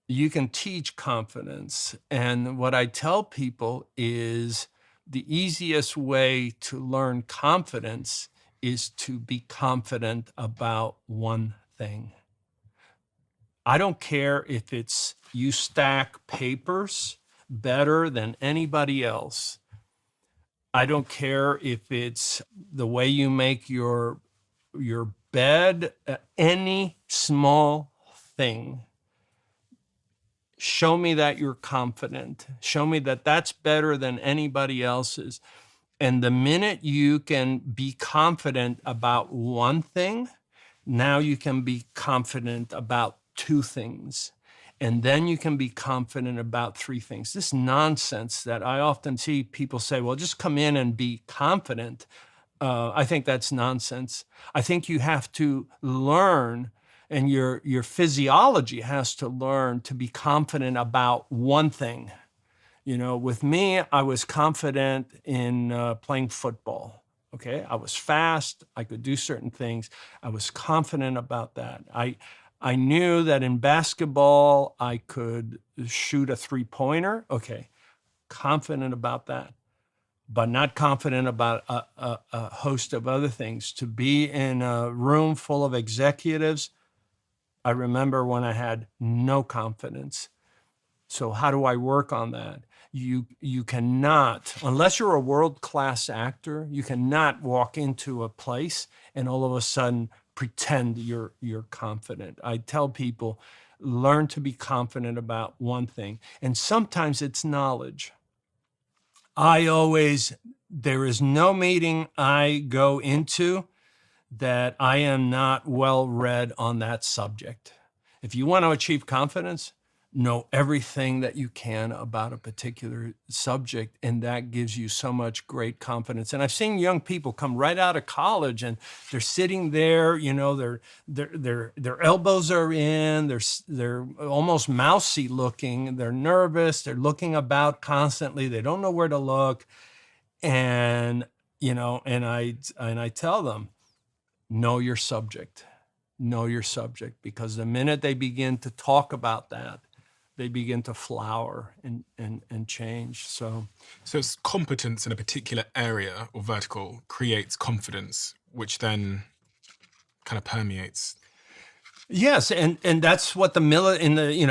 You can teach confidence. And what I tell people is the easiest way to learn confidence is to be confident about one thing. I don't care if it's you stack papers better than anybody else. I don't care if it's the way you make your bed, any small thing. Show me that you're confident. Show me that that's better than anybody else's. And the minute you can be confident about one thing, now you can be confident about two things. And then you can be confident about three things. This nonsense that I often see people say, well, just come in and be confident. I think that's nonsense. I think you have to learn, and your physiology has to learn to be confident about one thing. You know, with me, I was confident in playing football. Okay, I was fast. I could do certain things. I was confident about that. I knew that in basketball I could shoot a three-pointer. Okay, confident about that, but not confident about a host of other things. To be in a room full of executives, I remember when I had no confidence. So how do I work on that? You cannot, unless you're a world-class actor, you cannot walk into a place and all of a sudden pretend you're confident. I tell people, learn to be confident about one thing. And sometimes it's knowledge. There is no meeting I go into that I am not well read on that subject. If you want to achieve confidence, know everything that you can about a particular subject, and that gives you so much great confidence. And I've seen young people come right out of college and they're sitting there, you know, their elbows are in, they're almost mousy looking, they're nervous, they're looking about constantly, they don't know where to look. And, you know, and I tell them, know your subject, because the minute they begin to talk about that, they begin to flower and change. So it's competence in a particular area or vertical creates confidence, which then kind of permeates. Yes, and that's what the military,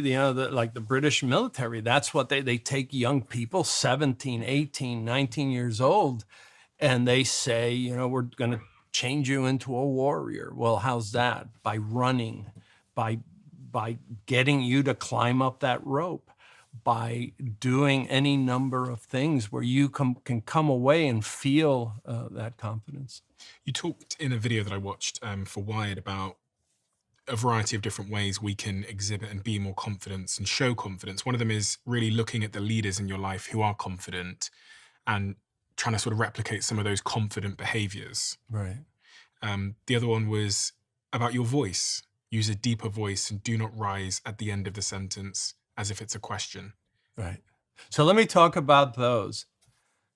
like the British military, that's what they take young people, 17, 18, 19 years old, and they say, you know, we're going to change you into a warrior. Well, how's that? By running, by getting you to climb up that rope, by doing any number of things where you can come away and feel that confidence. You talked in a video that I watched for Wired about a variety of different ways we can exhibit and be more confident and show confidence. One of them is really looking at the leaders in your life who are confident and trying to sort of replicate some of those confident behaviors. Right. The other one was about your voice. Use a deeper voice and do not rise at the end of the sentence as if it's a question. Right. So let me talk about those.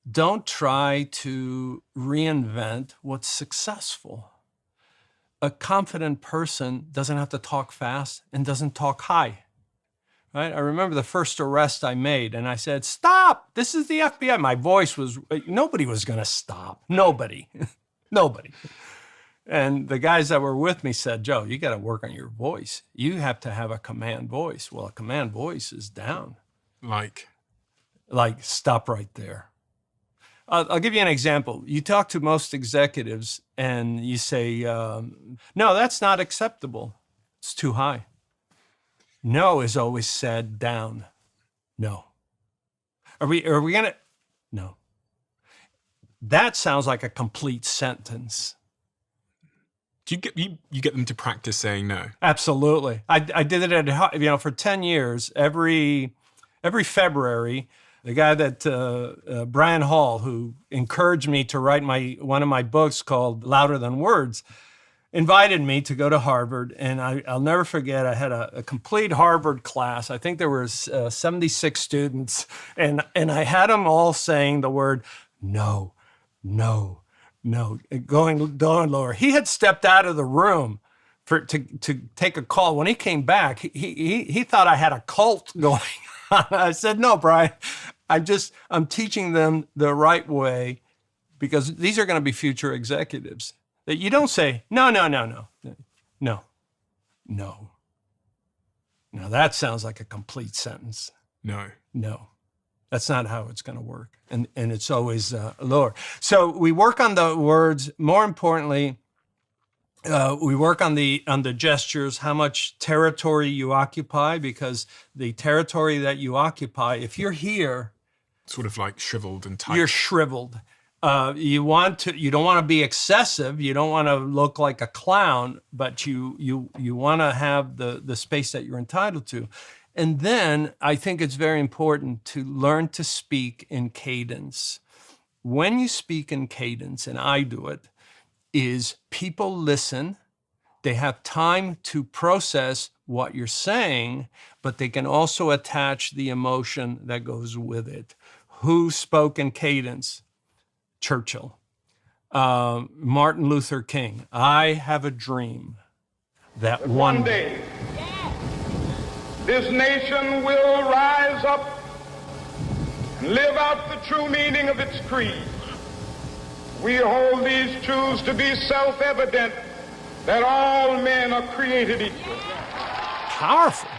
Don't try to reinvent what's successful. A confident person doesn't have to talk fast and doesn't talk high. Right? I remember the first arrest I made and I said, stop, this is the FBI. My voice was, nobody was going to stop. Nobody. Nobody. And the guys that were with me said, Joe, you got to work on your voice. You have to have a command voice. Well, a command voice is down. Like Stop right there. I'll give you an example. You talk to most executives and you say, no, that's not acceptable. It's too high. No is always said down. No. Are we going to? No. That sounds like a complete sentence. Do you get them to practice saying no? Absolutely. I did it for 10 years. Every February, the guy that Brian Hall, who encouraged me to write one of my books called Louder Than Words, invited me to go to Harvard. And I'll never forget, I had a complete Harvard class. I think there were 76 students, and I had them all saying the word no, no, no, going lower. He had stepped out of the room to take a call. When he came back, he thought I had a cult going on. I said, no, Brian, I'm teaching them the right way, because these are going to be future executives. That you don't say, no. Now that sounds like a complete sentence. No. That's not how it's going to work. And it's always lower. So we work on the words. More importantly, we work on the gestures, how much territory you occupy, because the territory that you occupy, if you're here, sort of like shriveled and tight. You're shriveled. You don't want to be excessive. You don't want to look like a clown, but you want to have the space that you're entitled to. And then I think it's very important to learn to speak in cadence. When you speak in cadence, and I do it, is people listen They have time to process what you're saying, but they can also attach the emotion that goes with it. Who spoke in cadence? Churchill. Martin Luther King. I have a dream that one day this nation will rise up and live out the true meaning of its creed. We hold these truths to be self-evident, that all men are created equal. Powerful.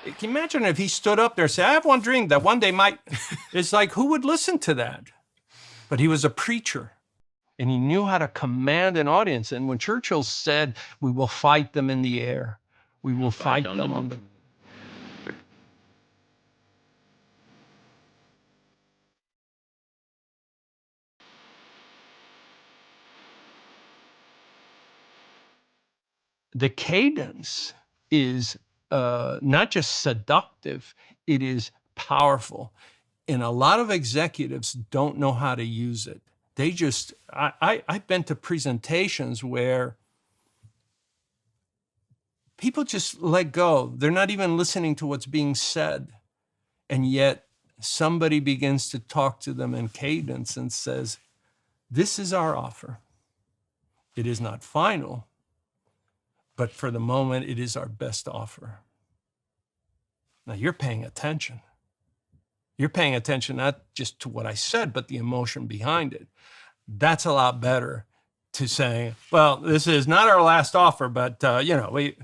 Can you imagine if he stood up there and said, I have one dream that one day might... It's like, who would listen to that? But he was a preacher, and he knew how to command an audience. And when Churchill said, we will fight them in the air, we will fight them on the... The cadence is not just seductive, it is powerful. And a lot of executives don't know how to use it. They just, I've been to presentations where people just let go. They're not even listening to what's being said. And yet somebody begins to talk to them in cadence and says, this is our offer. It is not final, but for the moment, it is our best offer. Now you're paying attention. You're paying attention not just to what I said, but the emotion behind it. That's a lot better to saying, well, this is not our last offer, but we...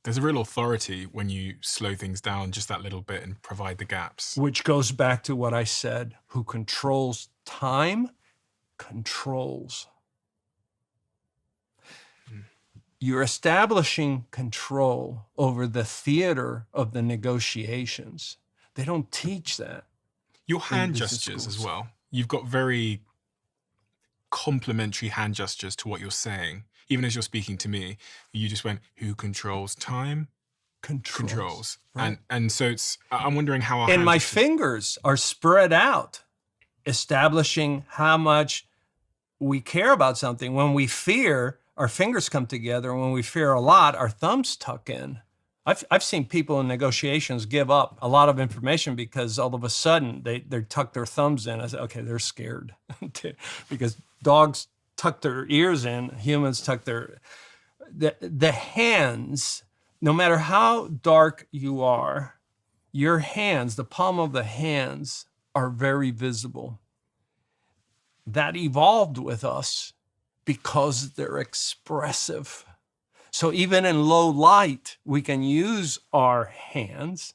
There's a real authority when you slow things down just that little bit and provide the gaps. Which goes back to what I said, who controls time, controls. You're establishing control over the theater of the negotiations. They don't teach that. Your hand gestures as well. You've got very complementary hand gestures to what you're saying. Even as you're speaking to me, you just went, who controls time? Controls. Right. And so I'm wondering how our And my gestures... fingers are spread out, establishing how much we care about something. When we fear, our fingers come together. And when we fear a lot, our thumbs tuck in. I've seen people in negotiations give up a lot of information because all of a sudden they tuck their thumbs in. I said, okay, they're scared because dogs tuck their ears in, humans tuck the hands, no matter how dark you are, your hands, the palm of the hands are very visible. That evolved with us because they're expressive. So even in low light, we can use our hands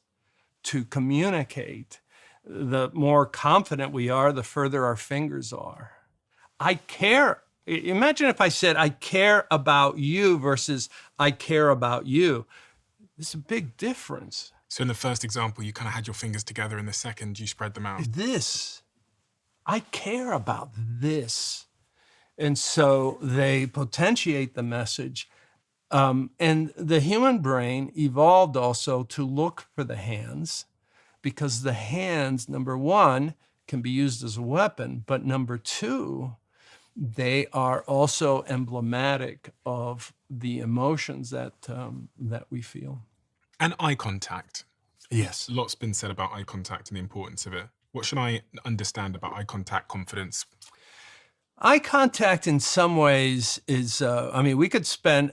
to communicate. The more confident we are, the further our fingers are. I care. Imagine if I said, I care about you versus I care about you. There's a big difference. So in the first example, you kind of had your fingers together. In the second, you spread them out. This, I care about this. And so they potentiate the message. And the human brain evolved also to look for the hands because the hands, number one, can be used as a weapon, but number two, they are also emblematic of the emotions that we feel. And eye contact. Yes. Lots been said about eye contact and the importance of it. What should I understand about eye contact, confidence? Eye contact in some ways is, we could spend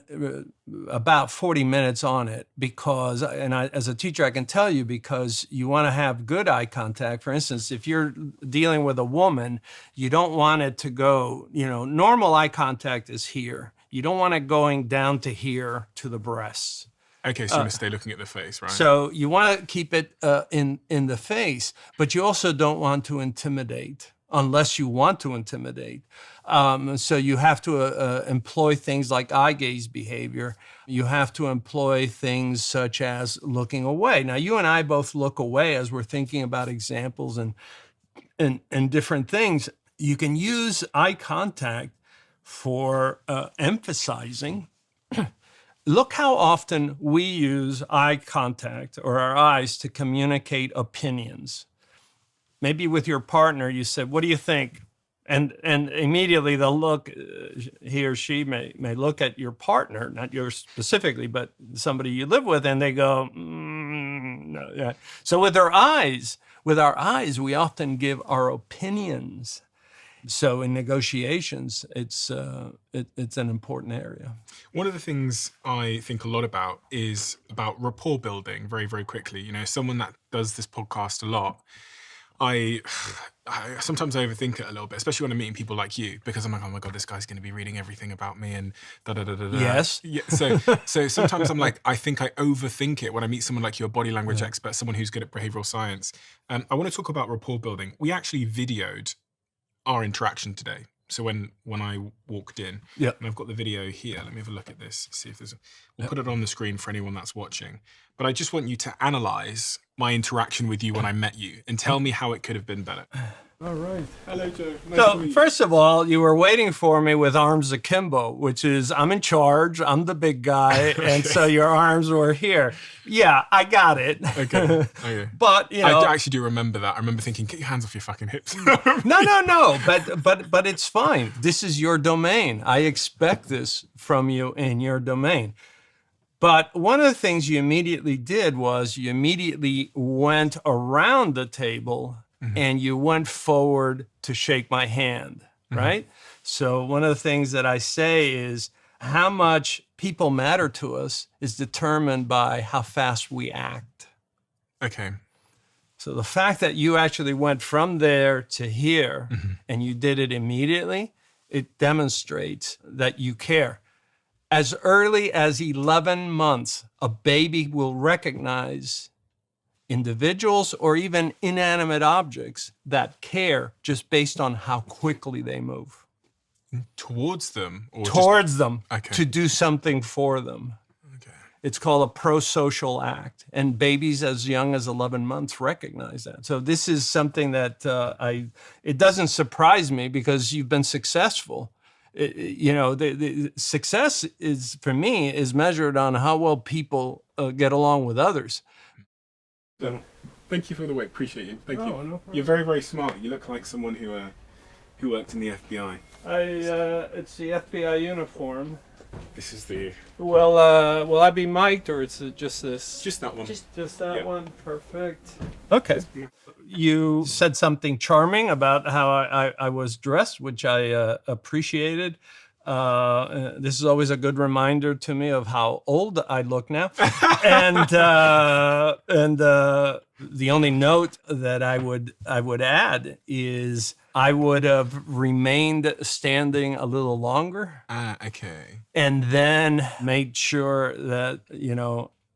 about 40 minutes on it because, as a teacher, I can tell you, because you want to have good eye contact. For instance, if you're dealing with a woman, you don't want it to go, normal eye contact is here. You don't want it going down to here to the breasts. Okay, so you want to stay looking at the face, right? So you want to keep it in the face, but you also don't want to intimidate. Unless you want to intimidate. So you have to employ things like eye gaze behavior. You have to employ things such as looking away. Now, you and I both look away as we're thinking about examples and different things. You can use eye contact for emphasizing. Look how often we use eye contact or our eyes to communicate opinions. Maybe with your partner, you said, what do you think? And immediately they'll look, he or she may look at your partner, not yours specifically, but somebody you live with, and they go, no. Yeah. So with our eyes, we often give our opinions. So in negotiations, it's an important area. One of the things I think a lot about is about rapport building very, very quickly. You know, someone that does this podcast a lot, I sometimes overthink it a little bit, especially when I'm meeting people like you, because I'm like, oh my God, this guy's going to be reading everything about me and da-da-da-da-da. Yes. Yeah, so sometimes I'm like, I think I overthink it when I meet someone like you, a body language expert, someone who's good at behavioral science. I want to talk about rapport building. We actually videoed our interaction today. So when I walked in, and I've got the video here, let me have a look at this, see if we'll put it on the screen for anyone that's watching. But I just want you to analyze my interaction with you when I met you and tell me how it could have been better. All right. Hello, Joe. So first of all, you were waiting for me with arms akimbo, which is I'm in charge, I'm the big guy, and so your arms were here. Yeah, I got it. Okay. But you know, I actually do remember that. I remember thinking, get your hands off your fucking hips. No. But it's fine. This is your domain. I expect this from you in your domain. But one of the things you immediately did was you immediately went around the table and you went forward to shake my hand, right? So one of the things that I say is how much people matter to us is determined by how fast we act. Okay. So the fact that you actually went from there to here and you did it immediately, it demonstrates that you care. As early as 11 months, a baby will recognize individuals or even inanimate objects that care just based on how quickly they move. Towards them? Or Towards them, Okay. to do something for them. Okay. It's called a pro-social act. And babies as young as 11 months recognize that. So this is something that it doesn't surprise me because you've been successful. The success is, for me, is measured on how well people get along with others. So, thank you for the way. Appreciate you. Thank you. No problem. You're very, very smart. You look like someone who worked in the FBI. It's the FBI uniform. This is the... Will I be mic'd or it's just this? Just that one. Just that one? Perfect. Okay. You said something charming about how I was dressed, which I appreciated. This is always a good reminder to me of how old I look now. And the only note that I would add is I would have remained standing a little longer. Okay. And then made sure that,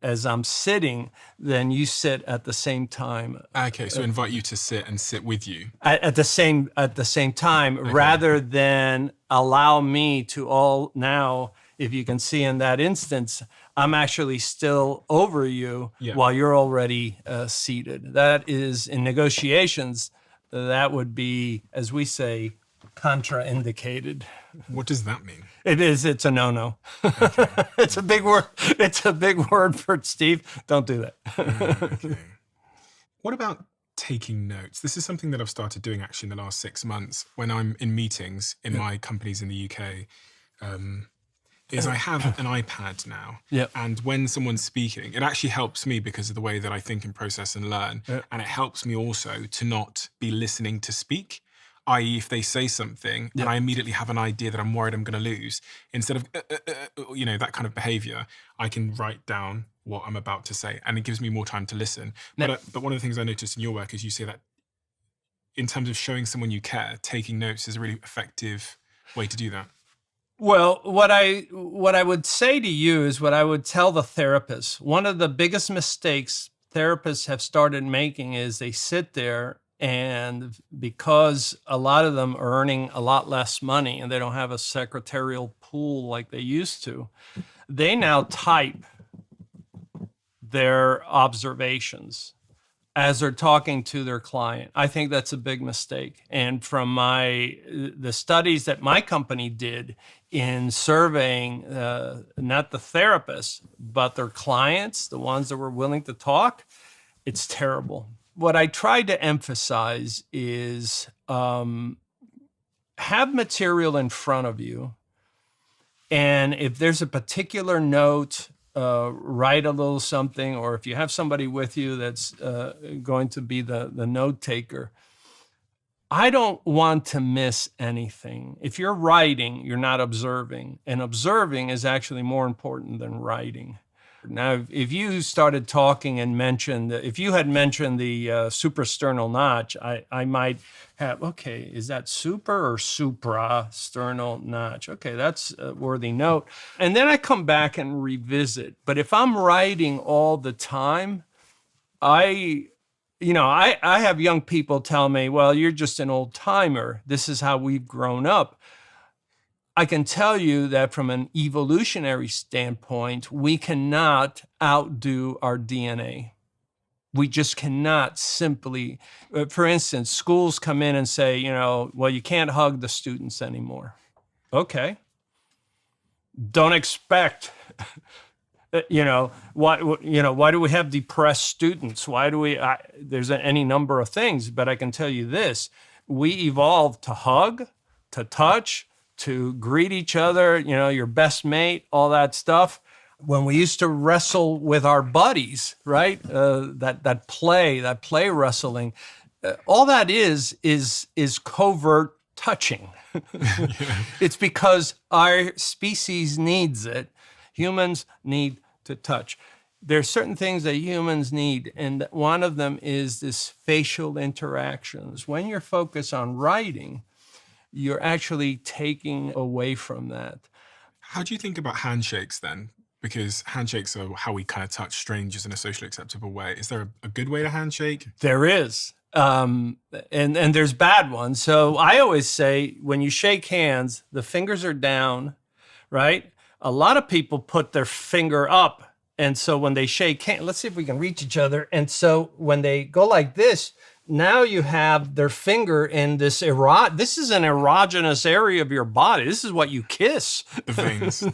as I'm sitting, then you sit at the same time. Okay, so invite you to sit and sit with you. At the same time, rather than allow me to all now, if you can see in that instance, I'm actually still over you while you're already seated. That is, in negotiations, that would be, as we say, contraindicated. What does that mean? It is. It's a no-no. Okay. It's a big word. It's a big word for Steve. Don't do that. Okay. What about taking notes? This is something that I've started doing actually in the last 6 months when I'm in meetings in my companies in the UK. Is I have an iPad now, and when someone's speaking, it actually helps me because of the way that I think and process and learn, and it helps me also to not be listening to speak. I.e., if they say something and I immediately have an idea that I'm worried I'm going to lose, instead of, that kind of behavior, I can write down what I'm about to say and it gives me more time to listen. But one of the things I noticed in your work is you say that in terms of showing someone you care, taking notes is a really effective way to do that. Well, what I would say to you is what I would tell the therapists. One of the biggest mistakes therapists have started making is they sit there, and because a lot of them are earning a lot less money and they don't have a secretarial pool like they used to, they now type their observations as they're talking to their client. I think that's a big mistake. And from the studies that my company did in surveying not the therapists, but their clients, the ones that were willing to talk, it's terrible. What I tried to emphasize is have material in front of you. And if there's a particular note, write a little something, or if you have somebody with you that's going to be the note taker, I don't want to miss anything. If you're writing, you're not observing, and observing is actually more important than writing. Now, if you started talking and mentioned, if you had mentioned the suprasternal notch, I might have, okay, is that super or suprasternal notch? Okay, that's a worthy note. And then I come back and revisit. But if I'm writing all the time, I have young people tell me, well, you're just an old timer. This is how we've grown up. I can tell you that from an evolutionary standpoint, we cannot outdo our DNA. We just cannot simply, for instance, schools come in and say, well, you can't hug the students anymore. Okay. Don't expect, why do we have depressed students? Why do we, there's any number of things, but I can tell you this, we evolved to hug, to touch, to greet each other, your best mate, all that stuff. When we used to wrestle with our buddies, right? That play wrestling, all that is covert touching. It's because our species needs it. Humans need to touch. There are certain things that humans need, and one of them is this facial interactions. When you're focused on writing, you're actually taking away from that. How do you think about handshakes then? Because handshakes are how we kind of touch strangers in a socially acceptable way. Is there a good way to handshake? There is. And there's bad ones. So I always say when you shake hands, the fingers are down, right? A lot of people put their finger up. And so when they shake hands, let's see if we can reach each other. And so when they go like this, now you have their finger in this this is an erogenous area of your body. This is what you kiss. The veins.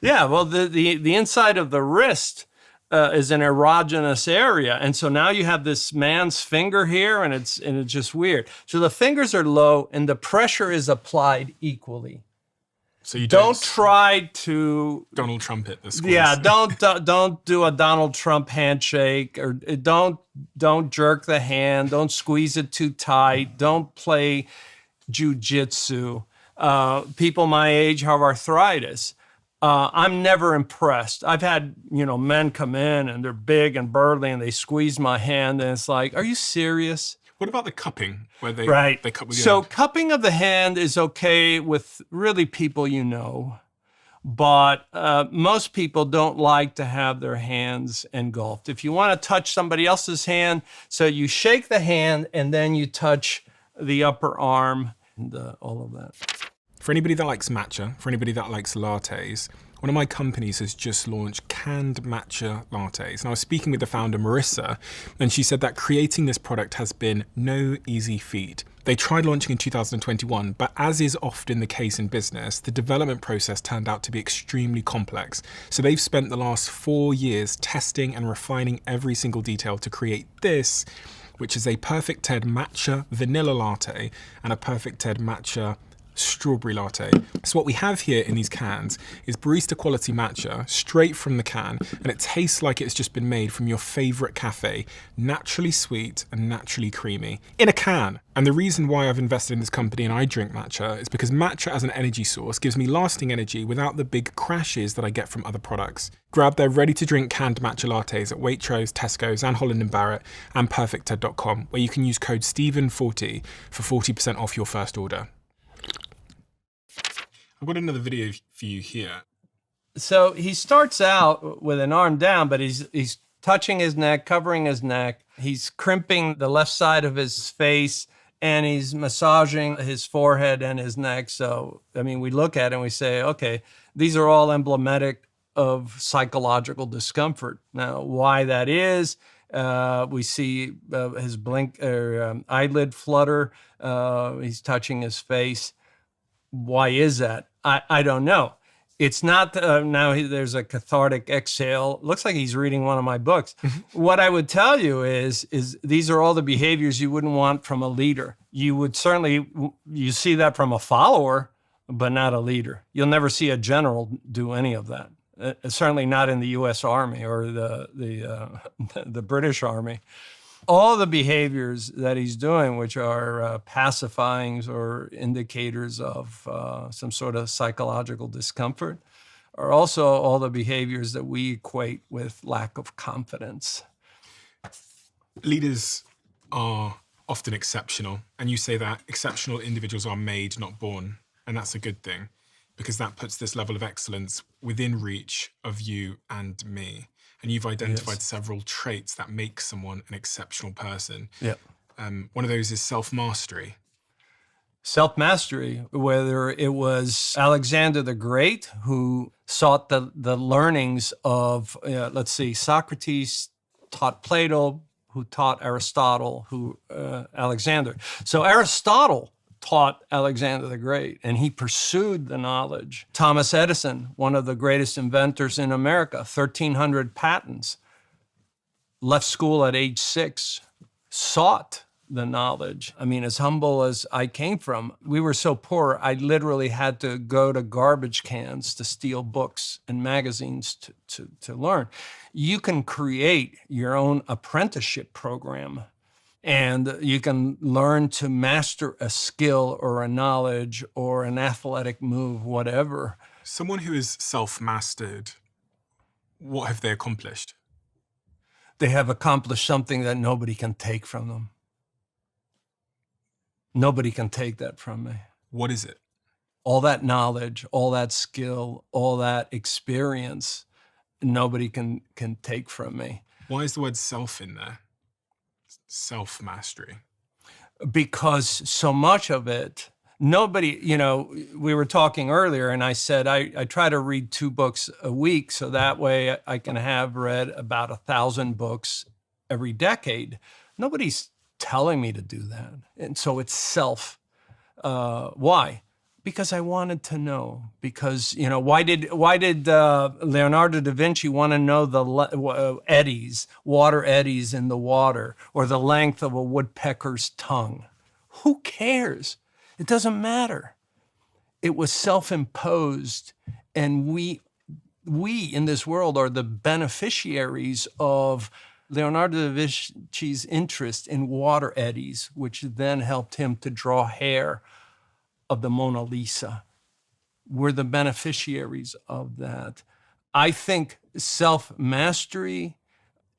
Yeah, well, the inside of the wrist is an erogenous area. And so now you have this man's finger here, and it's just weird. So the fingers are low, and the pressure is applied equally. So you don't try to Donald Trump it. The squeeze. Yeah, don't do a Donald Trump handshake, or don't jerk the hand. Don't squeeze it too tight. Don't play jujitsu. People my age have arthritis. I'm never impressed. I've had men come in and they're big and burly and they squeeze my hand and it's like, are you serious? What about the cupping, where they cup with your So hand? cupping of the hand is okay with really people but most people don't like to have their hands engulfed. If you want to touch somebody else's hand, so you shake the hand and then you touch the upper arm and all of that. For anybody that likes matcha, for anybody that likes lattes, one of my companies has just launched canned matcha lattes. And I was speaking with the founder, Marissa, and she said that creating this product has been no easy feat. They tried launching in 2021, but as is often the case in business, the development process turned out to be extremely complex. So they've spent the last 4 years testing and refining every single detail to create this, which is a Perfect Ted matcha vanilla latte and a Perfect Ted matcha strawberry latte. So what we have here in these cans is barista quality matcha straight from the can, and it tastes like it's just been made from your favorite cafe, naturally sweet and naturally creamy in a can. And the reason why I've invested in this company and I drink matcha is because matcha as an energy source gives me lasting energy without the big crashes that I get from other products. Grab their ready to drink canned matcha lattes at Waitrose, Tesco's and Holland & Barrett and perfectted.com, where you can use code Stephen40 for 40% off your first order. I've got another video for you here. So he starts out with an arm down, but he's touching his neck, covering his neck. He's crimping the left side of his face, and he's massaging his forehead and his neck. So, we look at it and we say, okay, these are all emblematic of psychological discomfort. Now, why that is, we see his eyelid flutter. He's touching his face. Why is that? I don't know. It's not, there's a cathartic exhale. Looks like he's reading one of my books. What I would tell you is these are all the behaviors you wouldn't want from a leader. You would certainly, you see that from a follower, but not a leader. You'll never see a general do any of that. Certainly not in the U.S. Army or the British Army. All the behaviors that he's doing, which are pacifyings or indicators of some sort of psychological discomfort, are also all the behaviors that we equate with lack of confidence. Leaders are often exceptional, and you say that exceptional individuals are made, not born, and that's a good thing, because that puts this level of excellence within reach of you and me. And you've identified several traits that make someone an exceptional person. Yeah. One of those is self-mastery. Self-mastery, whether it was Alexander the Great, who sought the learnings of, let's see, Socrates taught Plato, who taught Aristotle, Alexander. So Aristotle taught Alexander the Great, and he pursued the knowledge. Thomas Edison, one of the greatest inventors in America, 1,300 patents, left school at age 6, sought the knowledge. I mean, as humble as I came from, we were so poor, I literally had to go to garbage cans to steal books and magazines to learn. You can create your own apprenticeship program, and you can learn to master a skill or a knowledge or an athletic move, whatever. Someone who is self-mastered, what have they accomplished? They have accomplished something that nobody can take from them. Nobody can take that from me. What is it? All that knowledge, all that skill, all that experience, nobody can take from me. Why is the word self in there? Self-mastery. Because so much of it, nobody, we were talking earlier and I said, I try to read 2 books a week so that way I can have read about 1,000 books every decade. Nobody's telling me to do that. And so it's self. Why? Because I wanted to know. Because, why did Leonardo da Vinci want to know the eddies, water eddies in the water, or the length of a woodpecker's tongue? Who cares? It doesn't matter. It was self-imposed, and we in this world are the beneficiaries of Leonardo da Vinci's interest in water eddies, which then helped him to draw hair of the Mona Lisa. We're the beneficiaries of that. I think self-mastery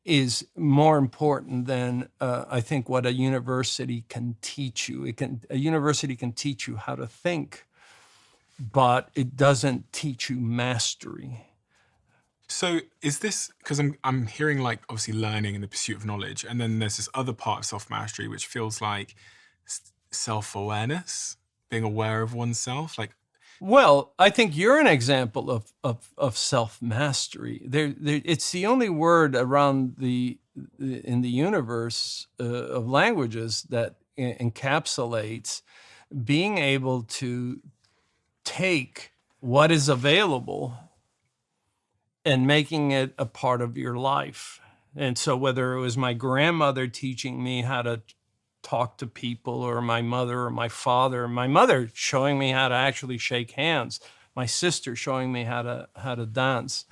is more important than I think what a university can teach you. A university can teach you how to think, but it doesn't teach you mastery. So is this, because I'm hearing like obviously learning and the pursuit of knowledge, and then there's this other part of self-mastery which feels like self-awareness, being aware of oneself, like. Well, I think you're an example of self-mastery. It's the only word around in the universe of languages that encapsulates being able to take what is available and making it a part of your life. And so whether it was my grandmother teaching me how to talk to people, or my mother or my father, my mother showing me how to actually shake hands, my sister showing me how to dance.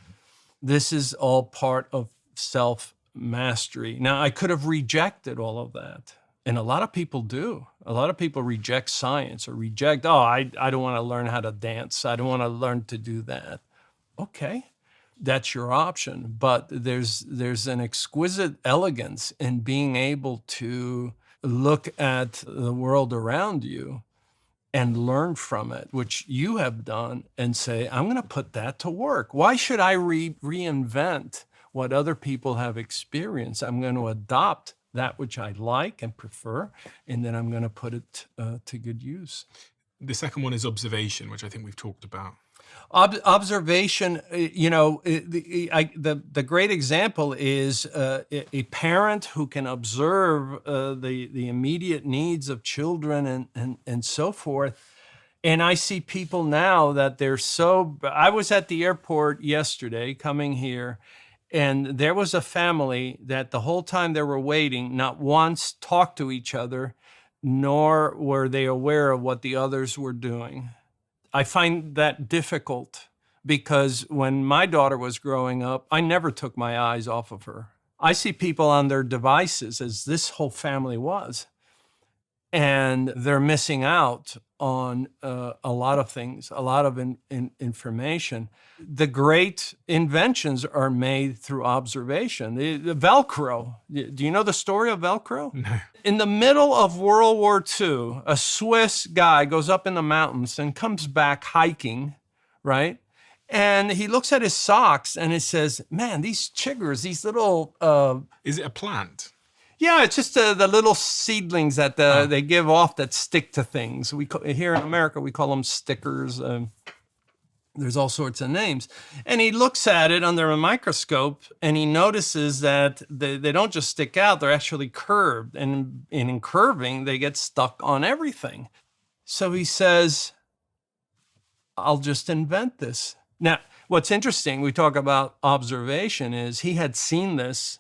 This is all part of self-mastery. Now, I could have rejected all of that. And a lot of people do. A lot of people reject science or reject, I don't want to learn how to dance. I don't want to learn to do that. Okay, that's your option. But there's an exquisite elegance in being able to look at the world around you and learn from it, which you have done, and say, I'm going to put that to work. Why should I reinvent what other people have experienced? I'm going to adopt that which I like and prefer, and then I'm going to put it to good use. The second one is observation, which I think we've talked about. Observation, the great example is a parent who can observe the immediate needs of children and so forth, And I see people now that they're so, I was at the airport yesterday coming here, and there was a family that the whole time they were waiting, not once talked to each other, nor were they aware of what the others were doing. I find that difficult because when my daughter was growing up, I never took my eyes off of her. I see people on their devices, as this whole family was, and they're missing out on a lot of things, a lot of information. The great inventions are made through observation. The Velcro, do you know the story of Velcro? No. In the middle of World War II, a Swiss guy goes up in the mountains and comes back hiking, right? And he looks at his socks and he says, man, these chiggers, these little... Is it a plant? Yeah, it's just the little seedlings that they give off that stick to things. Here in America, we call them stickers. There's all sorts of names. And he looks at it under a microscope and he notices that they don't just stick out, they're actually curved. And in curving, they get stuck on everything. So he says, I'll just invent this. Now, what's interesting, we talk about observation, is he had seen this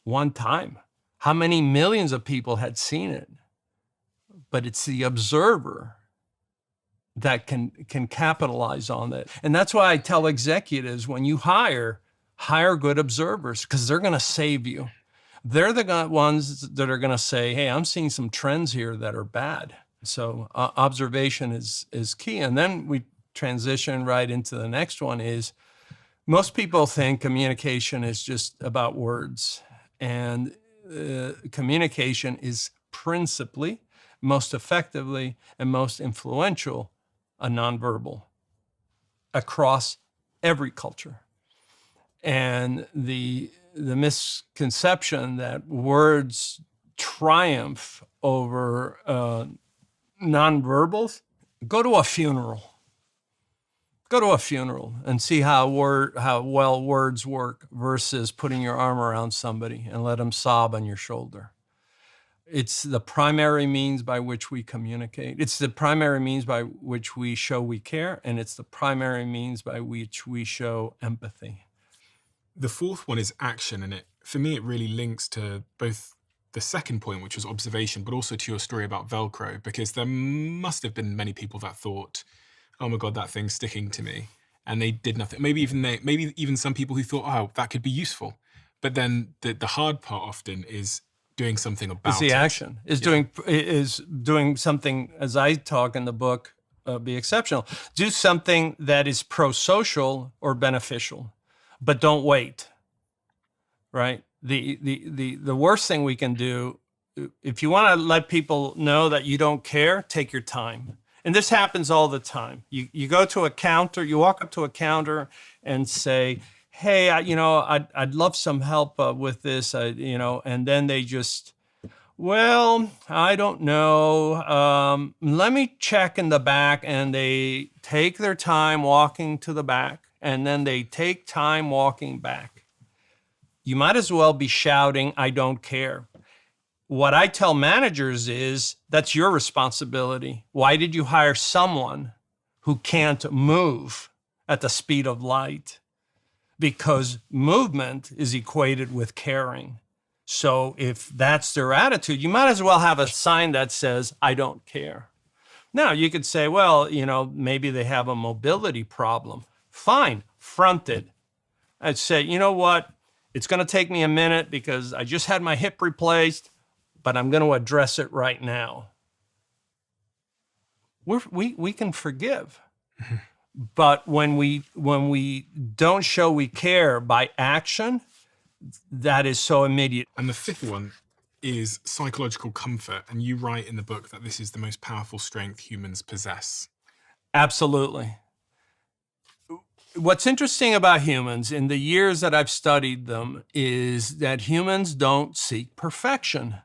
one time. How many millions of people had seen it? But it's the observer that can capitalize on that. And that's why I tell executives, when you hire good observers, because they're going to save you. They're the ones that are going to say, hey, I'm seeing some trends here that are bad. So observation is key. And then we transition right into the next one is, most people think communication is just about words. And communication is principally, most effectively, and most influential a nonverbal across every culture. And the misconception that words triumph over nonverbals, go to a funeral. Go to a funeral and see how well words work versus putting your arm around somebody and let them sob on your shoulder. It's the primary means by which we communicate. It's the primary means by which we show we care, and it's the primary means by which we show empathy. The fourth one is action, and for me, it really links to both the second point, which was observation, but also to your story about Velcro, because there must have been many people that thought, oh my God, that thing's sticking to me. And they did nothing. Maybe even some people who thought, oh, that could be useful. But then the hard part often is doing something about it. It's the action. Is doing something, as I talk in the book, Be Exceptional. Do something that is pro-social or beneficial, but don't wait, right? The worst thing we can do, if you want to let people know that you don't care, take your time. And this happens all the time. You go to a counter, you walk up to a counter and say, hey, I'd love some help with this, and then they just, well, I don't know. Let me check in the back, and they take their time walking to the back, and then they take time walking back. You might as well be shouting, I don't care. What I tell managers is, that's your responsibility. Why did you hire someone who can't move at the speed of light? Because movement is equated with caring. So if that's their attitude, you might as well have a sign that says, I don't care. Now, you could say, well, maybe they have a mobility problem. Fine, front it. I'd say, you know what? It's going to take me a minute because I just had my hip replaced, but I'm going to address it right now. We can forgive. But when we don't show we care by action, that is so immediate. And the fifth one is psychological comfort. And you write in the book that this is the most powerful strength humans possess. Absolutely. What's interesting about humans in the years that I've studied them is that humans don't seek perfection.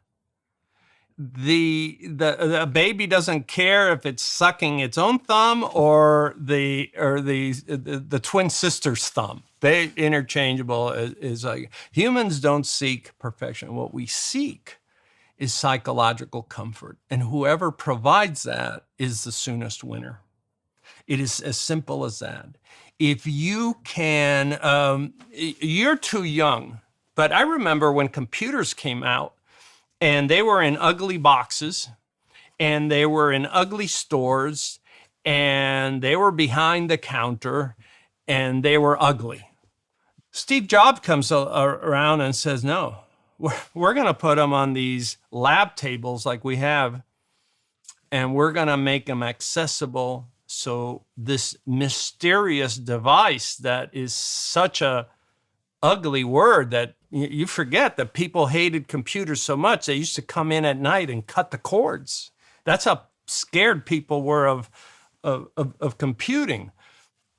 The baby doesn't care if it's sucking its own thumb or the twin sister's thumb. They interchangeable is like, humans don't seek perfection. What we seek is psychological comfort. And whoever provides that is the soonest winner. It is as simple as that. If you can, you're too young, but I remember when computers came out and they were in ugly boxes and they were in ugly stores and they were behind the counter and they were ugly. Steve Jobs comes around and says, no, we're going to put them on these lab tables like we have, and we're going to make them accessible. So this mysterious device that is such a ugly word that you forget that people hated computers so much, they used to come in at night and cut the cords. That's how scared people were of computing.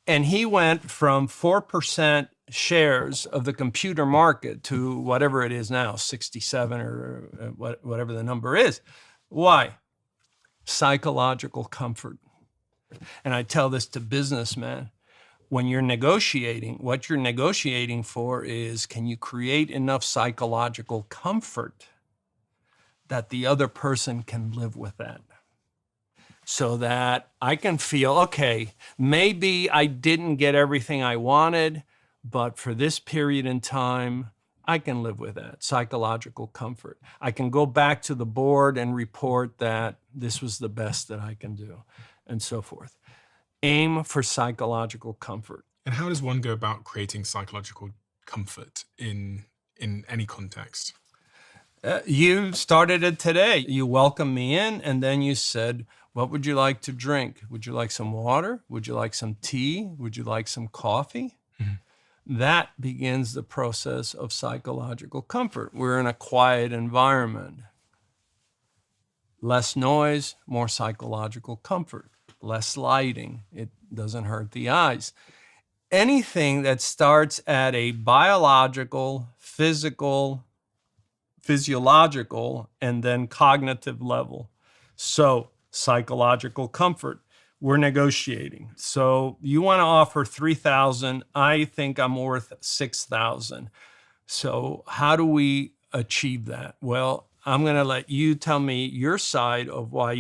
And he went from 4% shares of the computer market to whatever it is now, 67 or whatever the number is. Why? Psychological comfort. And I tell this to businessmen. When you're negotiating, what you're negotiating for is, can you create enough psychological comfort that the other person can live with that? So that I can feel, okay, maybe I didn't get everything I wanted, but for this period in time, I can live with that, psychological comfort. I can go back to the board and report that this was the best that I can do, and so forth. Aim for psychological comfort. And how does one go about creating psychological comfort in any context? You started it today. You welcomed me in, and then you said, what would you like to drink? Would you like some water? Would you like some tea? Would you like some coffee? Mm-hmm. That begins the process of psychological comfort. We're in a quiet environment. Less noise, more psychological comfort. Less lighting, it doesn't hurt the eyes. Anything that starts at a biological, physiological, and then cognitive level. So psychological comfort, we're negotiating. So you want to offer $3,000, I think I'm worth $6,000. So how do we achieve that? Well, I'm going to let you tell me your side of why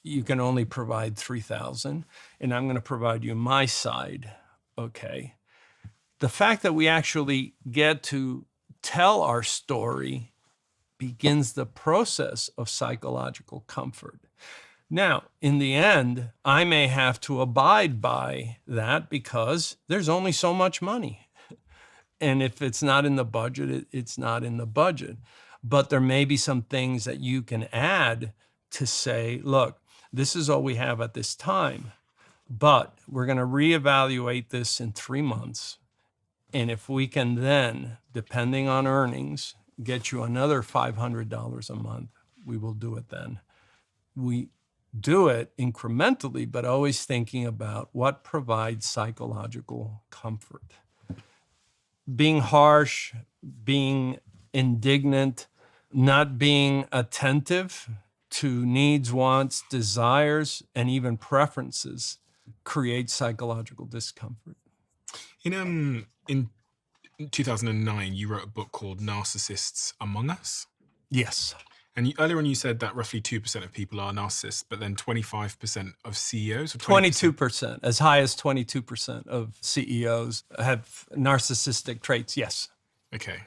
you can only provide $3,000, and I'm going to provide you my side. Okay. The fact that we actually get to tell our story begins the process of psychological comfort. Now, in the end, I may have to abide by that because there's only so much money. And if it's not in the budget, it's not in the budget. But there may be some things that you can add to say, look, this is all we have at this time, but we're going to reevaluate this in 3 months. And if we can then, depending on earnings, get you another $500 a month, we will do it then. We do it incrementally, but always thinking about what provides psychological comfort. Being harsh, being indignant, not being attentive to needs, wants, desires, and even preferences creates psychological discomfort. In 2009, you wrote a book called Narcissists Among Us. Yes. And earlier on you said that roughly 2% of people are narcissists, but then 25% of CEOs? Or 22%, as high as 22% of CEOs have narcissistic traits, yes. Okay.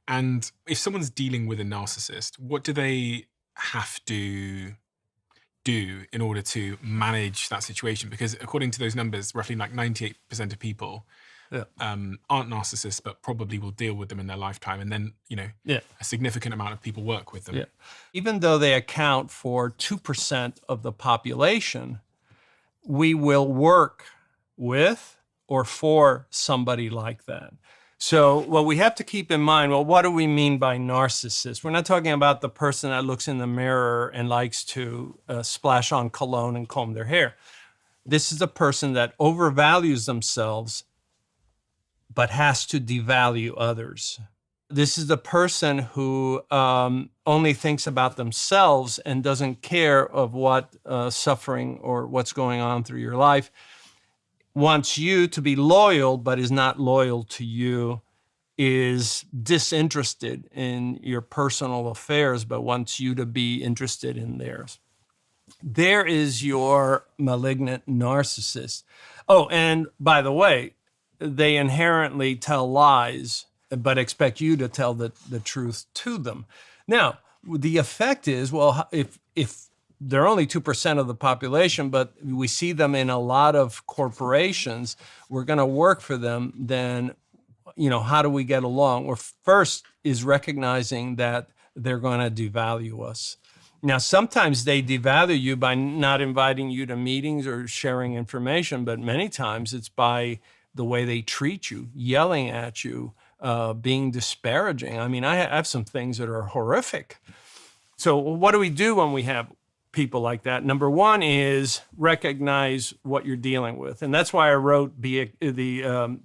And if someone's dealing with a narcissist, what do they have to do in order to manage that situation? Because according to those numbers, roughly like 98% of people aren't narcissists, but probably will deal with them in their lifetime. And then, a significant amount of people work with them. Yeah. Even though they account for 2% of the population, we will work with or for somebody like that. So what we have to keep in mind, well, what do we mean by narcissist? We're not talking about the person that looks in the mirror and likes to splash on cologne and comb their hair. This is a person that overvalues themselves but has to devalue others. This is the person who only thinks about themselves and doesn't care of what suffering or what's going on through your life, wants you to be loyal but is not loyal to you, is disinterested in your personal affairs, but wants you to be interested in theirs. There is your malignant narcissist. Oh, and by the way, they inherently tell lies, but expect you to tell the truth to them. Now, the effect is, well, if they're only 2% of the population, but we see them in a lot of corporations, we're going to work for them, then, how do we get along? Well, first is recognizing that they're going to devalue us. Now, sometimes they devalue you by not inviting you to meetings or sharing information, but many times it's by the way they treat you, yelling at you, being disparaging. I mean, I have some things that are horrific. So what do we do when we have people like that? Number one is recognize what you're dealing with. And that's why I wrote the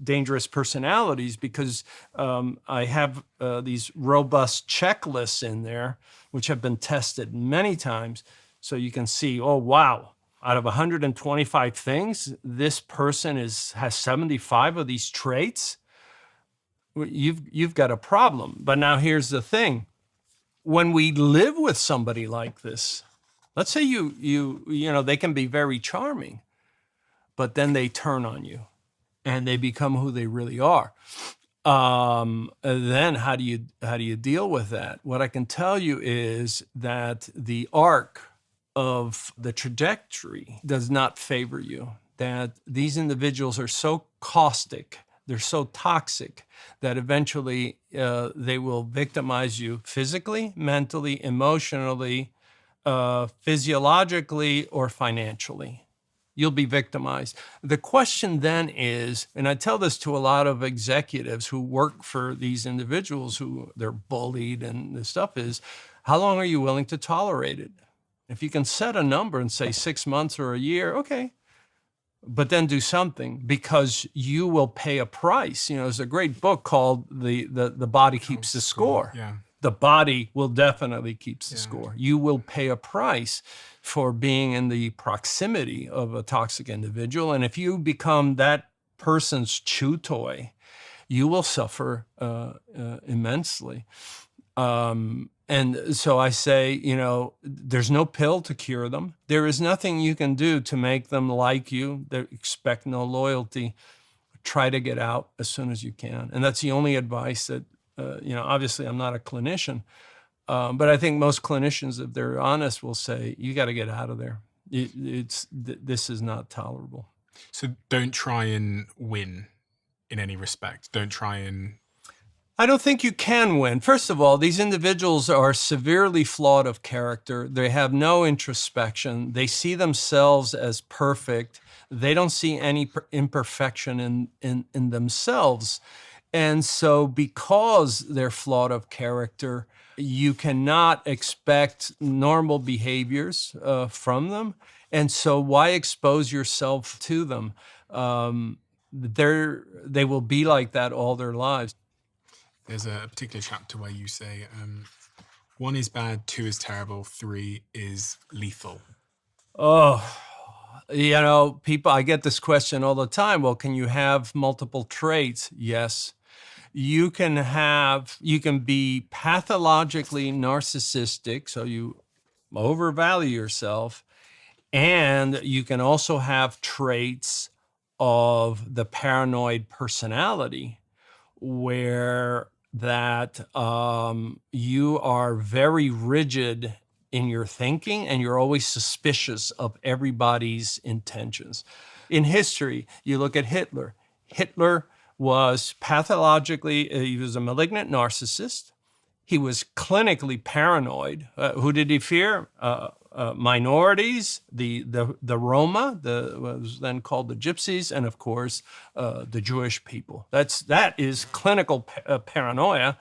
Dangerous Personalities, because I have these robust checklists in there, which have been tested many times. So you can see, oh, wow, out of 125 things, this person has 75 of these traits. You've got a problem. But now here's the thing. When we live with somebody like this, let's say they can be very charming, but then they turn on you and they become who they really are. Then how do you deal with that? What I can tell you is that the arc of the trajectory does not favor you, that these individuals are so caustic, they're so toxic, that eventually they will victimize you physically, mentally, emotionally, physiologically, or financially. You'll be victimized. The question then is, and I tell this to a lot of executives who work for these individuals who they're bullied and this stuff, is, how long are you willing to tolerate it? If you can set a number and say 6 months or a year, okay, but then do something, because you will pay a price. There's a great book called The Body Keeps the Score. Yeah. The body will definitely keep the score. You will pay a price for being in the proximity of a toxic individual. And if you become that person's chew toy, you will suffer immensely. And so I say, there's no pill to cure them. There is nothing you can do to make them like you. They expect no loyalty. Try to get out as soon as you can. And that's the only advice that, obviously I'm not a clinician, but I think most clinicians, if they're honest, will say, you got to get out of there. This is not tolerable. So don't try and win in any respect. Don't try and... I don't think you can win. First of all, these individuals are severely flawed of character. They have no introspection. They see themselves as perfect. They don't see any imperfection in themselves. And so because they're flawed of character, you cannot expect normal behaviors from them. And so why expose yourself to them? They will be like that all their lives. There's a particular chapter where you say, 1 is bad, 2 is terrible, 3 is lethal. Oh, people, I get this question all the time. Well, can you have multiple traits? Yes. You can be pathologically narcissistic, so you overvalue yourself, and you can also have traits of the paranoid personality, where that you are very rigid in your thinking and you're always suspicious of everybody's intentions. In history, you look at Hitler. Hitler was pathologically, he was a malignant narcissist. He was clinically paranoid. Who did he fear? Minorities, the Roma, what was then called the Gypsies, and of course, the Jewish people. That is clinical paranoia,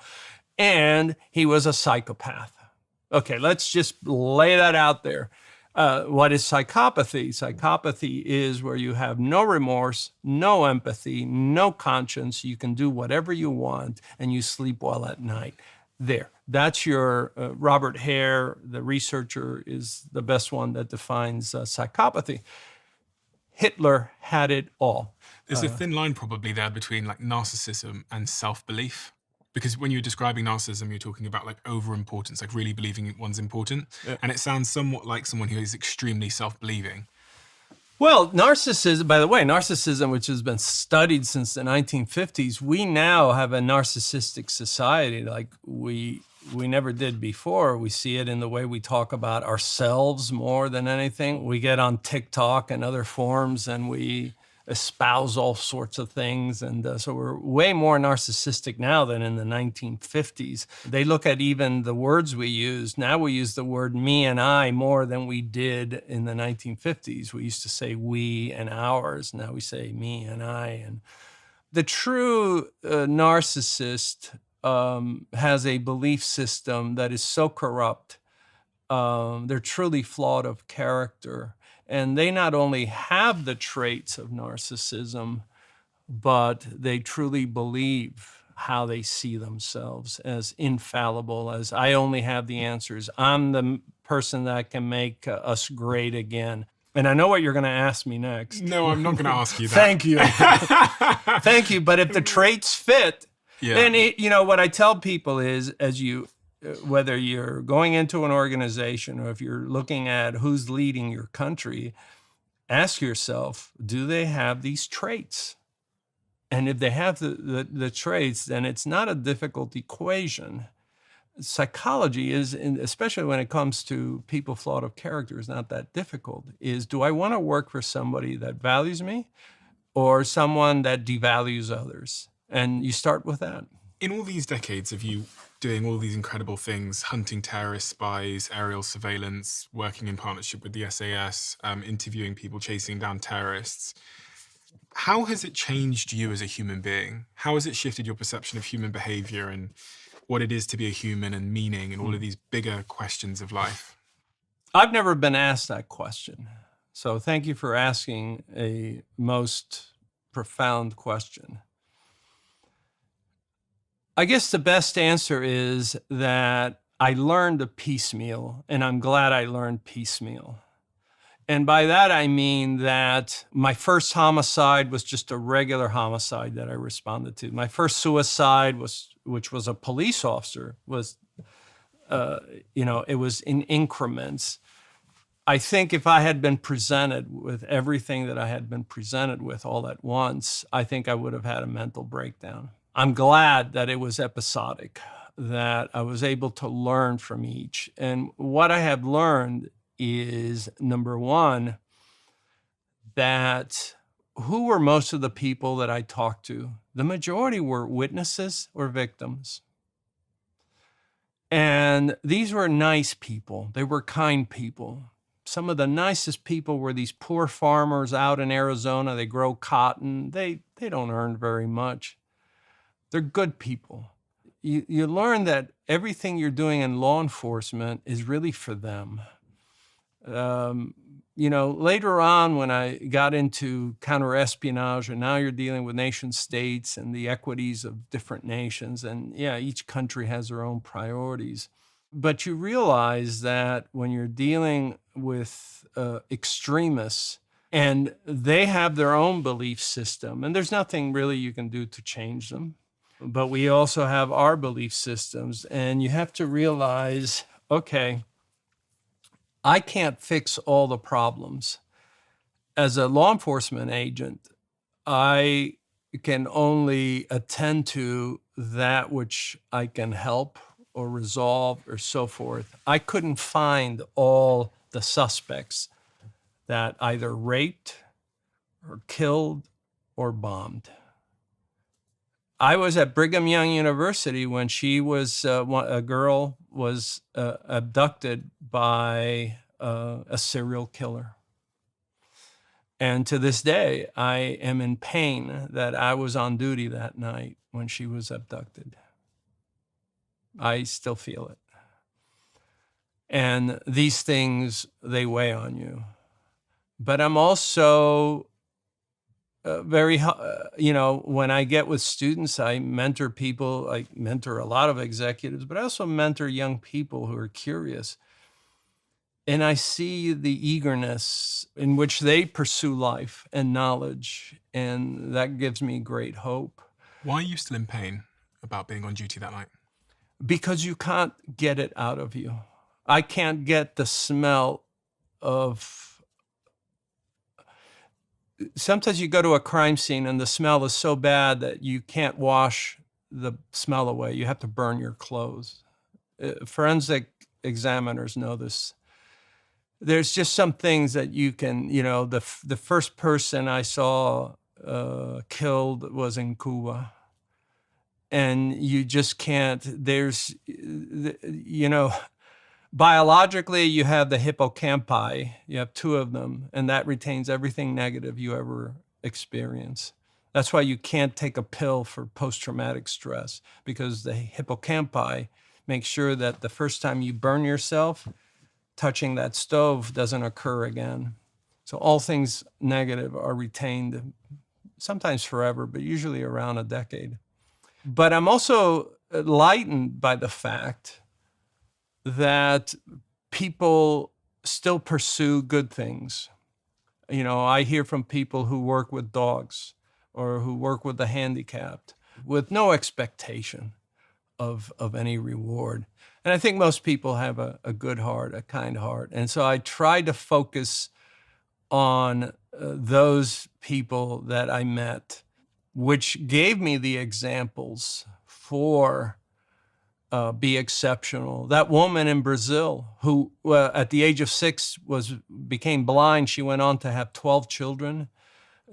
and he was a psychopath. Okay, let's just lay that out there. What is psychopathy? Psychopathy is where you have no remorse, no empathy, no conscience. You can do whatever you want, and you sleep well at night. There, that's your Robert Hare, the researcher, is the best one that defines psychopathy. Hitler had it all. There's a thin line probably there between like narcissism and self-belief. Because when you're describing narcissism, you're talking about like over-importance, like really believing one's important. Yeah. And it sounds somewhat like someone who is extremely self-believing. Well, narcissism, by the way, narcissism, which has been studied since the 1950s, we now have a narcissistic society like we never did before. We see it in the way we talk about ourselves more than anything. We get on TikTok and other forums and we espouse all sorts of things. And so we're way more narcissistic now than in the 1950s. They look at even the words we use. Now we use the word me and I more than we did in the 1950s. We used to say we and ours. Now we say me and I. And the true narcissist has a belief system that is so corrupt. They're truly flawed of character. And they not only have the traits of narcissism, but they truly believe how they see themselves as infallible, as I only have the answers. I'm the person that can make us great again. And I know what you're going to ask me next. No, I'm not going to ask you that. Thank you. Thank you. But if the traits fit, then, what I tell people is, whether you're going into an organization or if you're looking at who's leading your country, ask yourself, do they have these traits? And if they have the traits, then it's not a difficult equation. Psychology is, especially when it comes to people flawed of character, is not that difficult. Do I want to work for somebody that values me or someone that devalues others? And you start with that. In all these decades of you doing all these incredible things, hunting terrorists, spies, aerial surveillance, working in partnership with the SAS, interviewing people, chasing down terrorists, how has it changed you as a human being? How has it shifted your perception of human behavior and what it is to be a human and meaning and all of these bigger questions of life? I've never been asked that question. So thank you for asking a most profound question. I guess the best answer is that I learned a piecemeal, and I'm glad I learned piecemeal. And by that, I mean that my first homicide was just a regular homicide that I responded to. My first suicide, which was a police officer, was, it was in increments. I think if I had been presented with everything that I had been presented with all at once, I think I would have had a mental breakdown. I'm glad that it was episodic, that I was able to learn from each. And what I have learned is, number one, that who were most of the people that I talked to? The majority were witnesses or victims. And these were nice people. They were kind people. Some of the nicest people were these poor farmers out in Arizona. They grow cotton. They don't earn very much. They're good people. You learn that everything you're doing in law enforcement is really for them. Later on when I got into counterespionage, and now you're dealing with nation states and the equities of different nations, and each country has their own priorities. But you realize that when you're dealing with extremists, and they have their own belief system, and there's nothing really you can do to change them. But we also have our belief systems, and you have to realize, okay, I can't fix all the problems. As a law enforcement agent, I can only attend to that which I can help or resolve or so forth. I couldn't find all the suspects that either raped or killed or bombed. I was at Brigham Young University when a girl was abducted by a serial killer. And to this day, I am in pain that I was on duty that night when she was abducted. I still feel it. And these things, they weigh on you. But I'm also when I get with students, I mentor people. I mentor a lot of executives, but I also mentor young people who are curious. And I see the eagerness in which they pursue life and knowledge, and that gives me great hope. Why are you still in pain? about being on duty that night? Because you can't get it out of you. I can't get the smell of. Sometimes you go to a crime scene and the smell is so bad that you can't wash the smell away. You have to burn your clothes. Forensic examiners know this. There's just some things that you can, the first person I saw killed was in Cuba. And you just can't, biologically you have the hippocampi, you have two of them, and that retains everything negative you ever experience. That's why you can't take a pill for post-traumatic stress, because the hippocampi make sure that the first time you burn yourself, touching that stove doesn't occur again. So all things negative are retained, sometimes forever, but usually around a decade. But I'm also enlightened by the fact that people still pursue good things. I hear from people who work with dogs or who work with the handicapped with no expectation of any reward. And I think most people have a good heart, a kind heart. And so I try to focus on those people that I met, which gave me the examples for be exceptional. That woman in Brazil who at the age of 6 became blind, she went on to have 12 children.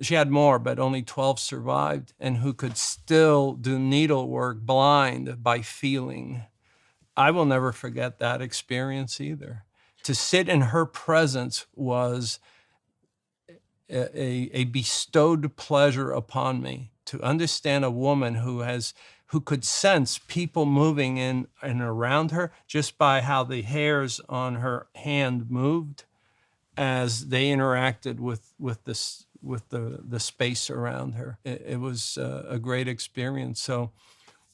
She had more, but only 12 survived, and who could still do needlework blind by feeling. I will never forget that experience either. To sit in her presence was a bestowed pleasure upon me. To understand a woman who could sense people moving in and around her just by how the hairs on her hand moved as they interacted with the space around her. It was a great experience. So,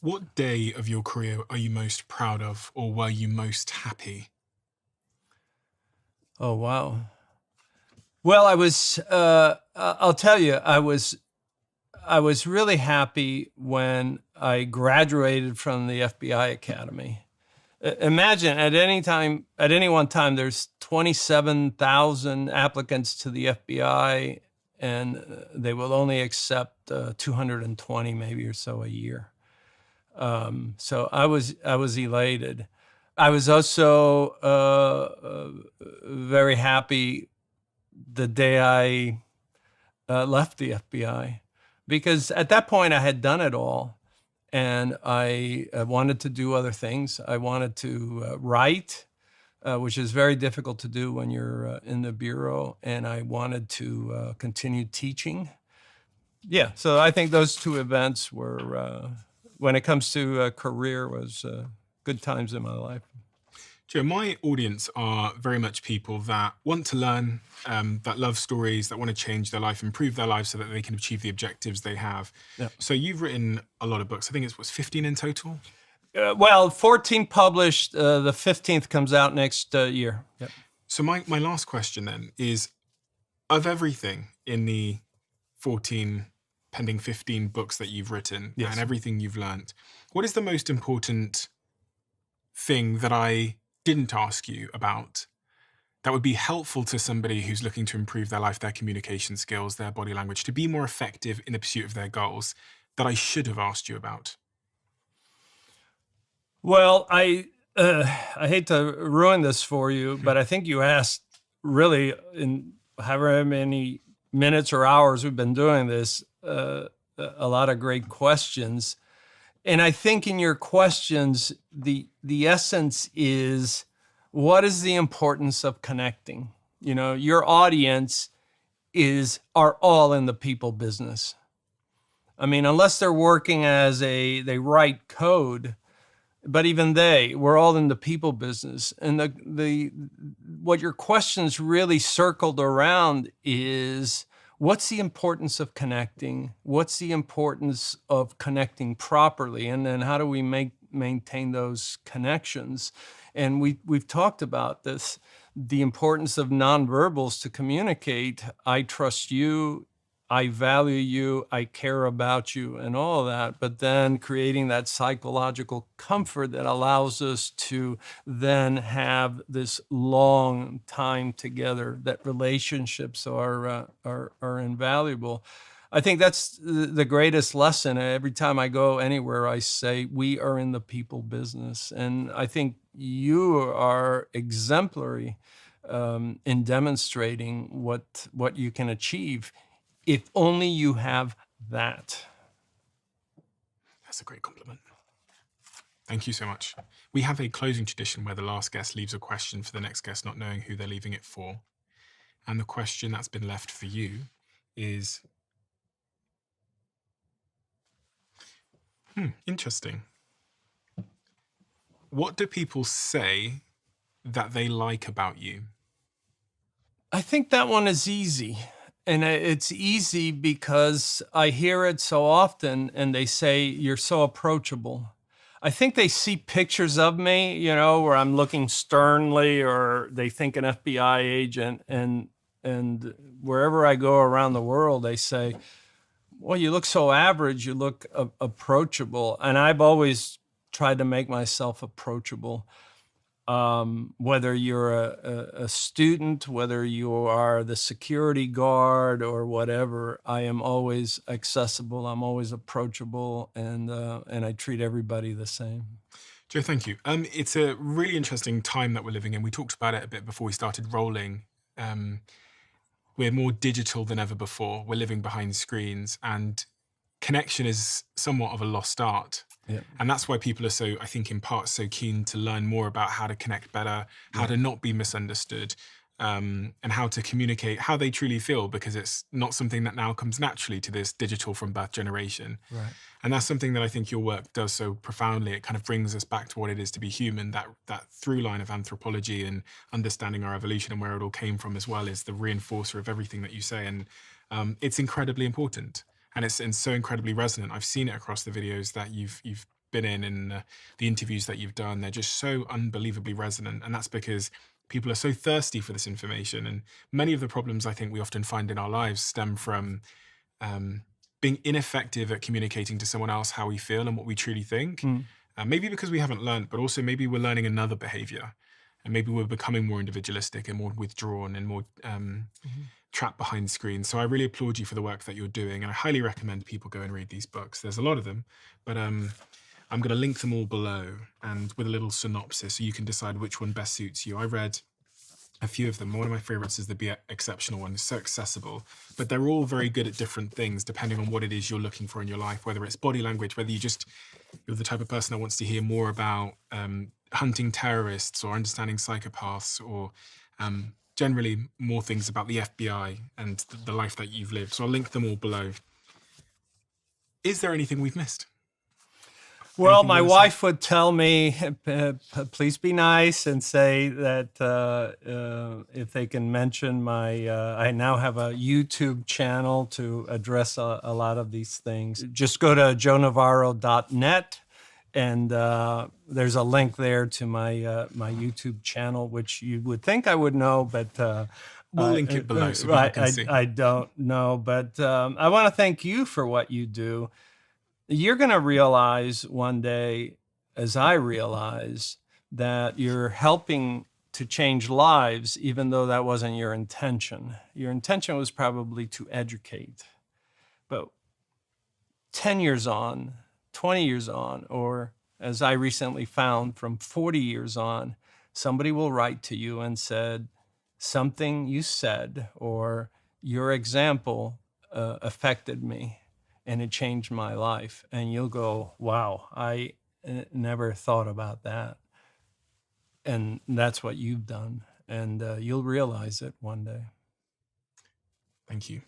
what day of your career are you most proud of, or were you most happy? Oh, wow. Well, I'll tell you, I was really happy when I graduated from the FBI Academy. Imagine at any one time, there's 27,000 applicants to the FBI, and they will only accept 220 maybe or so a year. So I was elated. I was also very happy the day I left the FBI, because at that point I had done it all, and I wanted to do other things. I wanted to write, which is very difficult to do when you're in the bureau, and I wanted to continue teaching. Yeah, so I think those two events were, when it comes to a career, was good times in my life. Joe, my audience are very much people that want to learn, that love stories, that want to change their life, improve their lives so that they can achieve the objectives they have. Yep. So you've written a lot of books. I think it's 15 in total? Well, 14 published. The 15th comes out next year. Yep. So my last question then is, of everything in the 14, pending 15 books that you've written, yes, and everything you've learned, what is the most important thing that I didn't ask you about that would be helpful to somebody who's looking to improve their life, their communication skills, their body language, to be more effective in the pursuit of their goals, that I should have asked you about? Well, I hate to ruin this for you, but I think you asked really, in however many minutes or hours we've been doing this, a lot of great questions. And I think in your questions, the essence is, what is the importance of connecting? Your audience are all in the people business. I mean, unless they're working as they write code, but even we're all in the people business. And what your questions really circled around is, what's the importance of connecting? What's the importance of connecting properly? And then how do we maintain those connections? And we've talked about this, the importance of nonverbals to communicate. I trust you, I value you, I care about you, and all of that, but then creating that psychological comfort that allows us to then have this long time together, that relationships are invaluable. I think that's the greatest lesson. Every time I go anywhere, I say, we are in the people business. And I think you are exemplary in demonstrating what you can achieve if only you have that. That's a great compliment. Thank you so much. We have a closing tradition where the last guest leaves a question for the next guest, not knowing who they're leaving it for. And the question that's been left for you is, interesting. What do people say that they like about you? I think that one is easy. And it's easy because I hear it so often, and they say, you're so approachable. I think they see pictures of me, you know, where I'm looking sternly, or they think an FBI agent, and wherever I go around the world, they say, well, you look so average, you look approachable. And I've always tried to make myself approachable. Whether you're a student, whether you are the security guard or whatever, I am always accessible. I'm always approachable, and I treat everybody the same. Joe, thank you. It's a really interesting time that we're living in. We talked about it a bit before we started rolling. We're more digital than ever before. We're living behind screens, and connection is somewhat of a lost art. Yeah. And that's why people are so, I think, in part, so keen to learn more about how to connect better, how to not be misunderstood, and how to communicate how they truly feel, because it's not something that now comes naturally to this digital from birth generation. Right. And that's something that I think your work does so profoundly. It kind of brings us back to what it is to be human. That through line of anthropology and understanding our evolution and where it all came from as well is the reinforcer of everything that you say. And it's incredibly important. And it's so incredibly resonant. I've seen it across the videos that you've been in and the interviews that you've done. They're just so unbelievably resonant. And that's because people are so thirsty for this information. And many of the problems I think we often find in our lives stem from being ineffective at communicating to someone else how we feel and what we truly think. Maybe because we haven't learned, but also maybe we're learning another behavior. And maybe we're becoming more individualistic and more withdrawn and more trapped behind screens. So I really applaud you for the work that you're doing. And I highly recommend people go and read these books. There's a lot of them, but I'm going to link them all below and with a little synopsis so you can decide which one best suits you. I read a few of them. One of my favorites is the Be Exceptional one. It's so accessible, but they're all very good at different things depending on what it is you're looking for in your life, whether it's body language, whether you're the type of person that wants to hear more about hunting terrorists or understanding psychopaths, or generally more things about the FBI and the life that you've lived. So I'll link them all below. Is there anything we've missed? Well, Anything my you wanna wife would tell me, please be nice and say that if they can mention my, I now have a YouTube channel to address a lot of these things. Just go to joenavarro.net, and there's a link there to my my YouTube channel, which you would think I would know, but We'll link it below so people can see. I don't know, but I want to thank you for what you do. You're going to realize one day, as I realize, that you're helping to change lives, even though that wasn't your intention. Your intention was probably to educate. But 10 years on, 20 years on, or as I recently found, from 40 years on, somebody will write to you and said, something you said or your example affected me, and it changed my life. And you'll go, wow, I never thought about that. And that's what you've done. And you'll realize it one day. Thank you.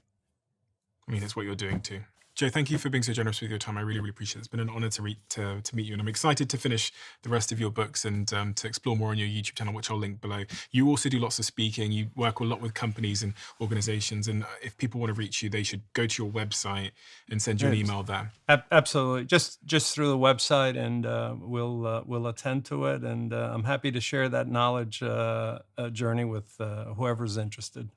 I mean, it's what you're doing too. Joe, thank you for being so generous with your time. I really, really appreciate it. It's been an honor to meet you, and I'm excited to finish the rest of your books and to explore more on your YouTube channel, which I'll link below. You also do lots of speaking. You work a lot with companies and organizations, and if people want to reach you, they should go to your website and send you an email there. Absolutely. Just through the website, and we'll attend to it, and I'm happy to share that knowledge journey with whoever's interested.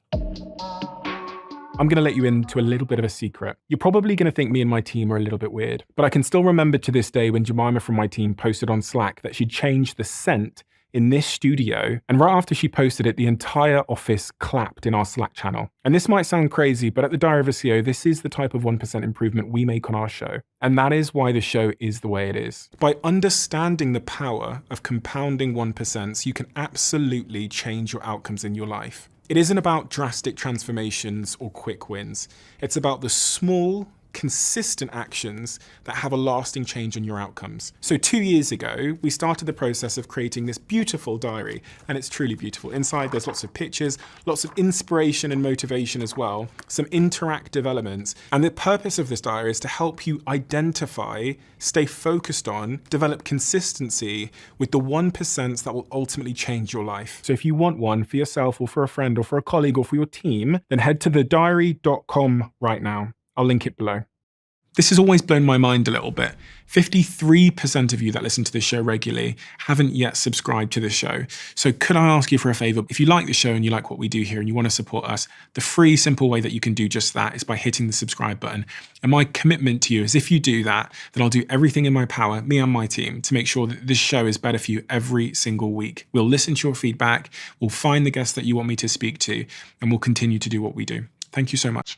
I'm going to let you into a little bit of a secret. You're probably going to think me and my team are a little bit weird, but I can still remember to this day when Jemima from my team posted on Slack that she changed the scent in this studio, and right after she posted it, the entire office clapped in our Slack channel. And this might sound crazy, but at the Diary of a CEO, this is the type of 1% improvement we make on our show. And that is why the show is the way it is. By understanding the power of compounding 1%, you can absolutely change your outcomes in your life. It isn't about drastic transformations or quick wins. It's about the small, consistent actions that have a lasting change on your outcomes. So 2 years ago, we started the process of creating this beautiful diary, and it's truly beautiful. Inside, there's lots of pictures, lots of inspiration and motivation as well, some interactive elements. And the purpose of this diary is to help you identify, stay focused on, develop consistency with the 1% that will ultimately change your life. So if you want one for yourself or for a friend or for a colleague or for your team, then head to thediary.com right now. I'll link it below. This has always blown my mind a little bit. 53% of you that listen to this show regularly haven't yet subscribed to the show. So could I ask you for a favor? If you like the show and you like what we do here and you want to support us, the free, simple way that you can do just that is by hitting the subscribe button. And my commitment to you is if you do that, then I'll do everything in my power, me and my team, to make sure that this show is better for you every single week. We'll listen to your feedback, we'll find the guests that you want me to speak to, and we'll continue to do what we do. Thank you so much.